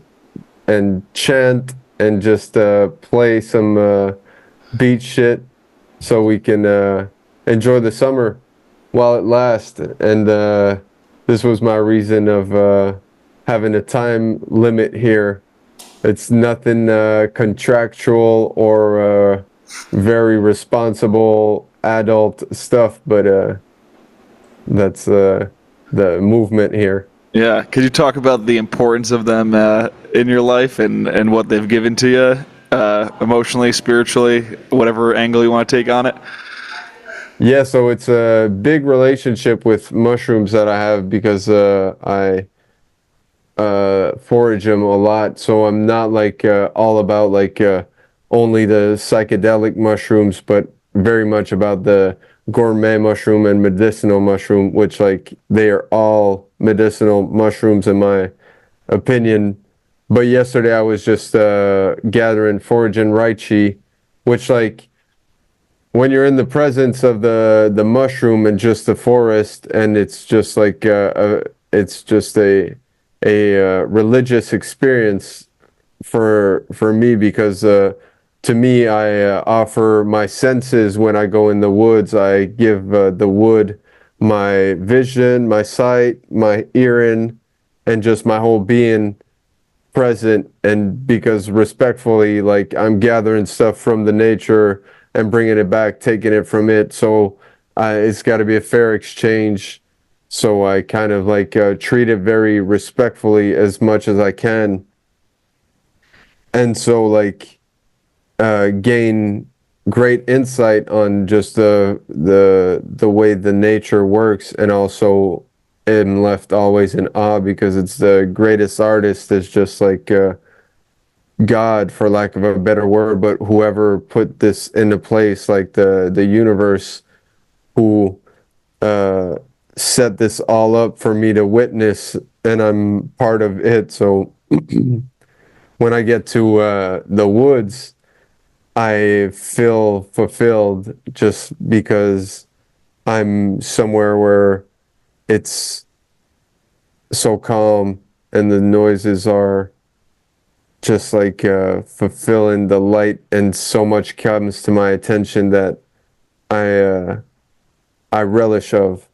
and chant and just play some beach shit so we can enjoy the summer while it lasts. And this was my reason of having a time limit here. It's nothing contractual or very responsible adult stuff, but that's the movement here. Yeah, could you talk about the importance of them in your life and what they've given to you, emotionally, spiritually, whatever angle you want to take on it? Yeah, so it's a big relationship with mushrooms that I have because I forage them a lot. So I'm not like all about like only the psychedelic mushrooms, but very much about the gourmet mushroom and medicinal mushroom, which like they are all medicinal mushrooms in my opinion. But yesterday I was just gathering foraging reishi, which like when you're in the presence of the mushroom and just the forest, and it's just like it's just a religious experience for me because to me I offer my senses when I go in the woods. I give the wood my vision, my sight, my hearing, and just my whole being present. And because respectfully, like I'm gathering stuff from the nature and bringing it back, taking it from it, so it's got to be a fair exchange. So I kind of like treat it very respectfully as much as I can. And so like gain great insight on just the way the nature works, and also am left always in awe because it's the greatest artist is just like God, for lack of a better word, but whoever put this into place, like the universe, who set this all up for me to witness, and I'm part of it. So when I get to the woods, I feel fulfilled just because I'm somewhere where it's so calm and the noises are just like fulfilling the light, and so much comes to my attention that I relish of.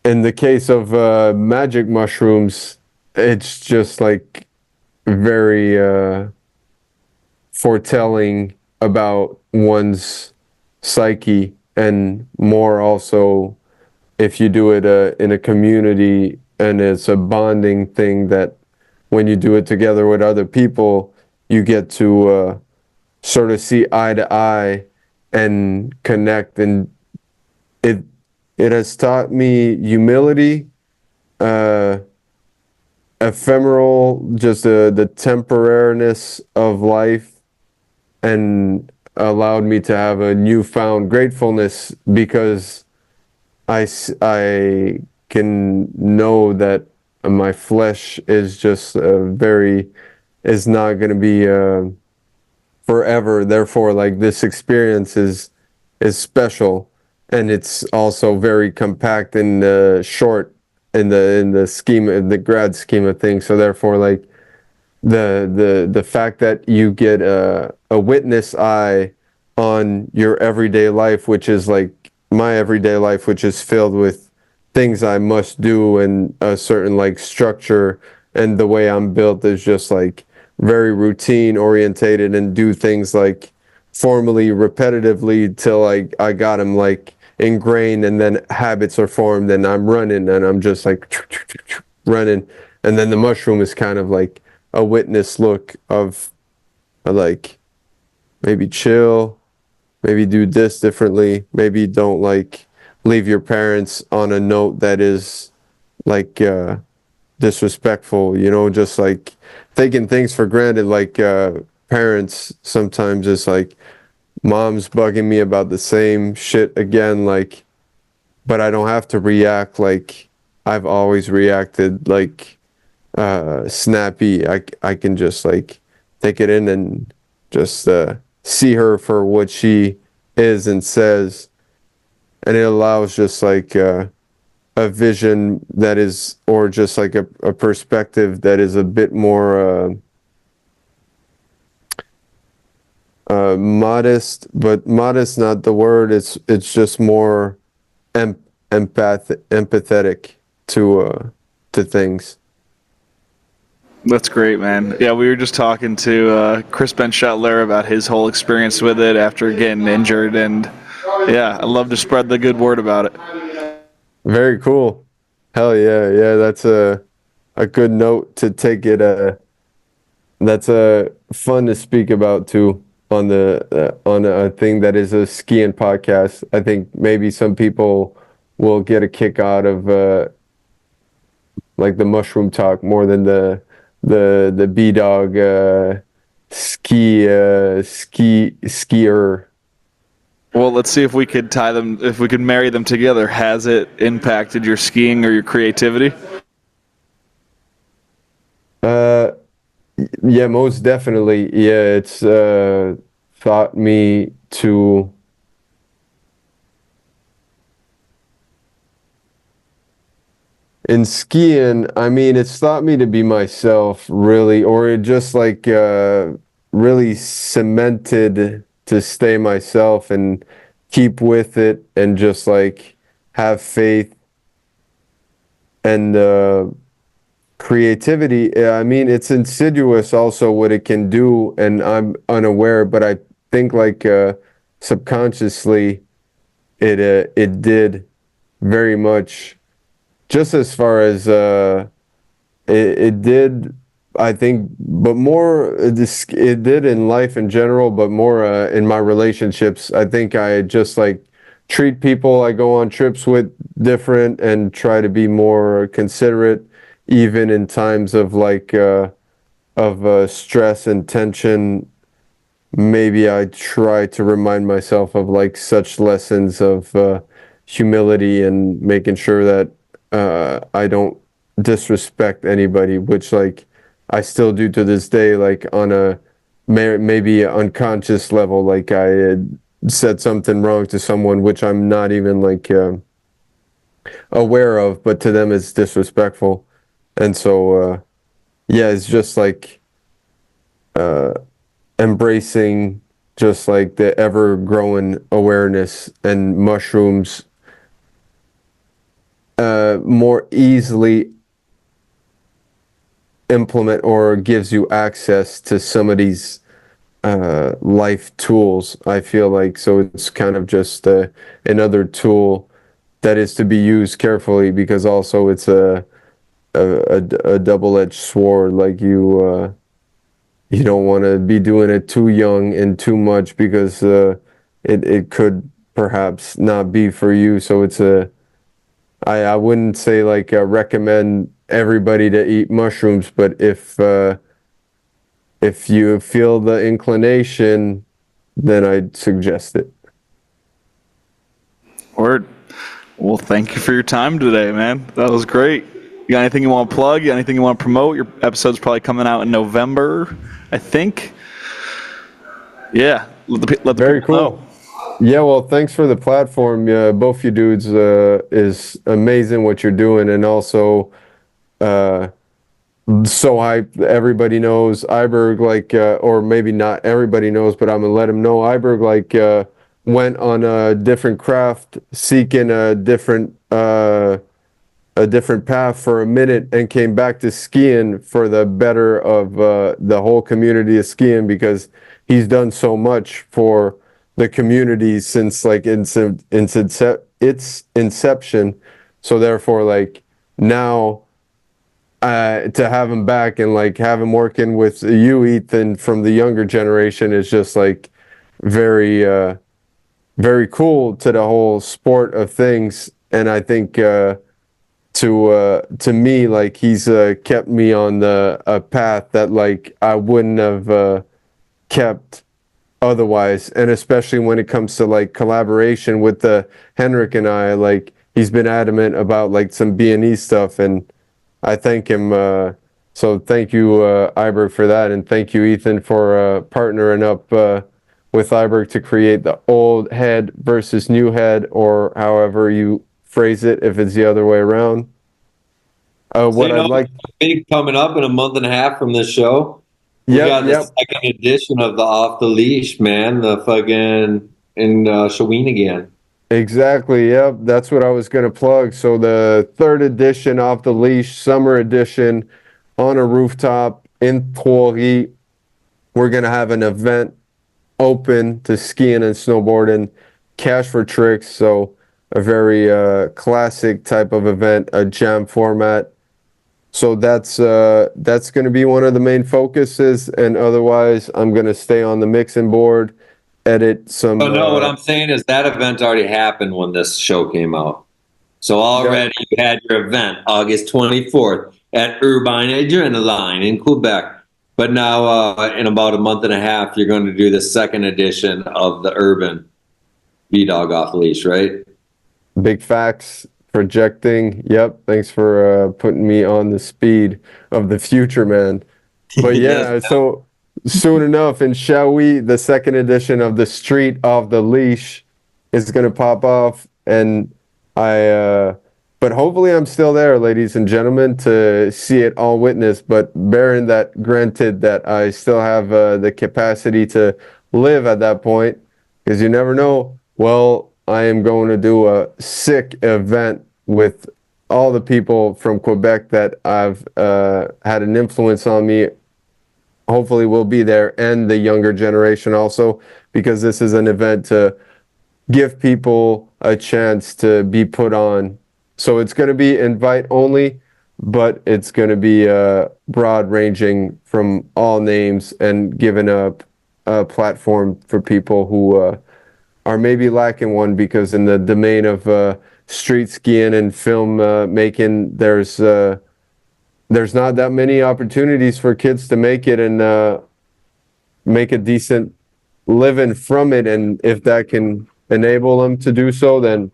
In the case of magic mushrooms, it's just like very foretelling about one's psyche, and more also if you do it in a community, and it's a bonding thing that when you do it together with other people, you get to sort of see eye to eye and connect. And it has taught me humility, ephemeral, just the temporariness of life, and allowed me to have a newfound gratefulness because I can know that my flesh is just is not going to be forever. Therefore, like, this experience is special, and it's also very compact and short in the grand scheme of things. So therefore, like, the fact that you get a witness eye on your everyday life, which is like my everyday life, which is filled with things I must do and a certain like structure, and the way I'm built is just like very routine orientated, and do things like formally repetitively till I got them like ingrained, and then habits are formed, and I'm running, and I'm just like running. And then the mushroom is kind of like a witness look of like, maybe chill, maybe do this differently, maybe don't like leave your parents on a note that is like disrespectful, just like taking things for granted. Like parents, sometimes it's like mom's bugging me about the same shit again, like, but I don't have to react like I've always reacted, like snappy. I can just like take it in and just see her for what she is and says, and it allows just like a vision that is, or just like a perspective that is a bit more modest, but modest not the word. It's just more empathetic to things. That's great, man. Yeah, we were just talking to Chris Benchutler about his whole experience with it after getting injured, and yeah, I love to spread the good word about it. Very cool. Hell yeah. That's a good note to take it. That's fun to speak about too on on a thing that is a skiing podcast. I think maybe some people will get a kick out of like the mushroom talk more than the B-dog skier. Well, let's see if we could tie them, if we could marry them together. Has it impacted your skiing or your creativity? Yeah, most definitely. Yeah, it's taught me to in skiing, I mean, it's taught me to be myself, really, or it just like really cemented to stay myself and keep with it, and just like have faith and creativity. I mean, it's insidious also what it can do, and I'm unaware, but I think like subconsciously it did very much. Just as far as it did I think, but more this it did in life in general, but more in my relationships. I think I just like treat people I go on trips with different and try to be more considerate, even in times of like stress and tension. Maybe I try to remind myself of like such lessons of humility and making sure that I don't disrespect anybody, which like I still do to this day, like on a maybe unconscious level, like I had said something wrong to someone, which I'm not even like aware of, but to them it's disrespectful. And so, yeah, it's just like uh, embracing just like the ever growing awareness and mushrooms more easily implement or gives you access to some of these life tools. I feel like so it's kind of just another tool that is to be used carefully because also it's a double-edged sword. Like you don't want to be doing it too young and too much because it could perhaps not be for you. So it's I wouldn't say like recommend everybody to eat mushrooms, but if you feel the inclination, then I'd suggest it. Word. Well, thank you for your time today, man. That was great. You got anything you want to plug? You got anything you want to promote? Your episode's probably coming out in November, I think. Yeah, let the Very people cool. know. Yeah, well, thanks for the platform. Both you dudes is amazing what you're doing, and also so everybody knows Iberg like or maybe not everybody knows, but I'm gonna let him know Iberg like went on a different craft, seeking a different path for a minute and came back to skiing for the better of the whole community of skiing because he's done so much for the community since like its inception. So therefore, like now to have him back and like have him working with you, Ethan, from the younger generation is just like very very cool to the whole sport of things. And I think to me like he's kept me on the a path that like I wouldn't have kept otherwise, and especially when it comes to like collaboration with the Henrik and I, like he's been adamant about like some B&E stuff, and I thank him. So thank you, Iberg, for that, and thank you, Ethan, for partnering up with Iberg to create the old head versus new head, or however you phrase it, if it's the other way around. So, What I'd like, big coming up in a month and a half from this show. We got the second edition of the Off the Leash, man. The fucking in Shawinigan. Exactly. Yep. That's what I was going to plug. So the third edition Off the Leash, summer edition on a rooftop in Trois. We're going to have an event open to skiing and snowboarding, cash for tricks. So a very classic type of event, a jam format. So that's going to be one of the main focuses. And otherwise, I'm going to stay on the mixing board, edit some. Oh no, what I'm saying is that event already happened when this show came out. So already you had your event August 24th at Urbine Adrenaline in Quebec. But now in about a month and a half, you're going to do the second edition of the Urban B-Dog Off Leash, right? Big facts. Projecting. Yep. Thanks for putting me on the speed of the future, man. But yeah, Yes. so soon enough in Shawi, the second edition of the Street Off the Leash is going to pop off. And but hopefully I'm still there, ladies and gentlemen, to see it all witness. But bearing that granted that I still have the capacity to live at that point, because you never know. Well, I am going to do a sick event with all the people from Quebec that I've had an influence on me. Hopefully will be there, and the younger generation also, because this is an event to give people a chance to be put on. So it's going to be invite only, but it's going to be broad ranging from all names and giving a platform for people who are maybe lacking one, because in the domain of street skiing and film making, there's not that many opportunities for kids to make it and make a decent living from it. And if that can enable them to do so, then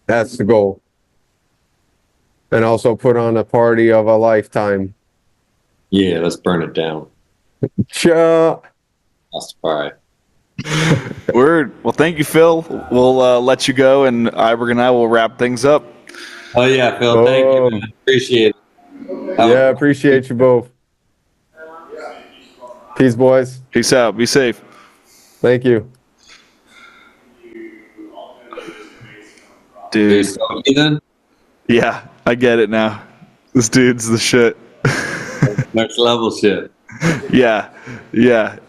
that's the goal. And also put on a party of a lifetime. Yeah, let's burn it down. Cha. That's all right. Word. Well, thank you, Phil. We'll let you go, and Iberg and I will wrap things up. Oh yeah, Phil. Thank you. Man. Appreciate it. Yeah, appreciate you both. Peace, boys. Peace out. Be safe. Thank you. Dude. Ethan? Yeah, I get it now. This dude's the shit. Next level shit. Yeah.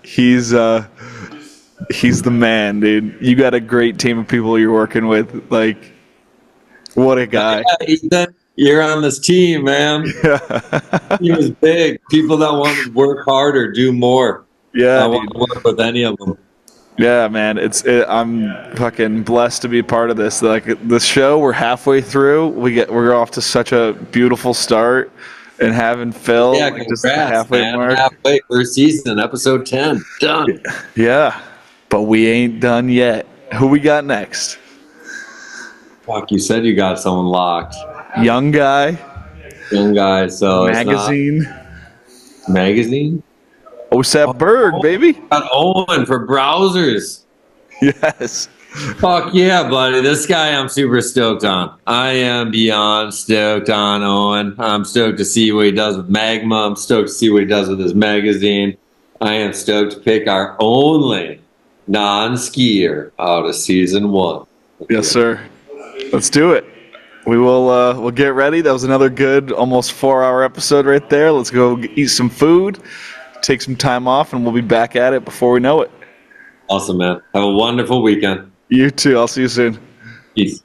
He's the man, dude. You got a great team of people you're working with. Like, what a guy. Yeah, Ethan, you're on this team, man. He was big. People that want to work harder, do more. Yeah, I want to work with any of them. Yeah, man. I'm fucking blessed to be a part of this. Like, the show, we're halfway through. We're off to such a beautiful start, and having Phil, Yeah, like, congrats, just the halfway man. mark. Halfway, first season, episode 10. Done. Yeah, but we ain't done yet. Who we got next? Fuck, you said you got someone locked. Young guy. Young guy, so Magazine. it's not magazine? OSAP Berg, baby. Got Owen for browsers. Yes. Fuck yeah, buddy. This guy I'm super stoked on. I am beyond stoked on Owen. I'm stoked to see what he does with Magma. I'm stoked to see what he does with his magazine. I am stoked to pick our only non-skier out of season 1. Yes, sir. Let's do it. We will we'll get ready. That was another good almost 4-hour episode right there. Let's go eat some food, take some time off, and we'll be back at it before we know it. Awesome, man. Have a wonderful weekend. You too. I'll see you soon. Peace.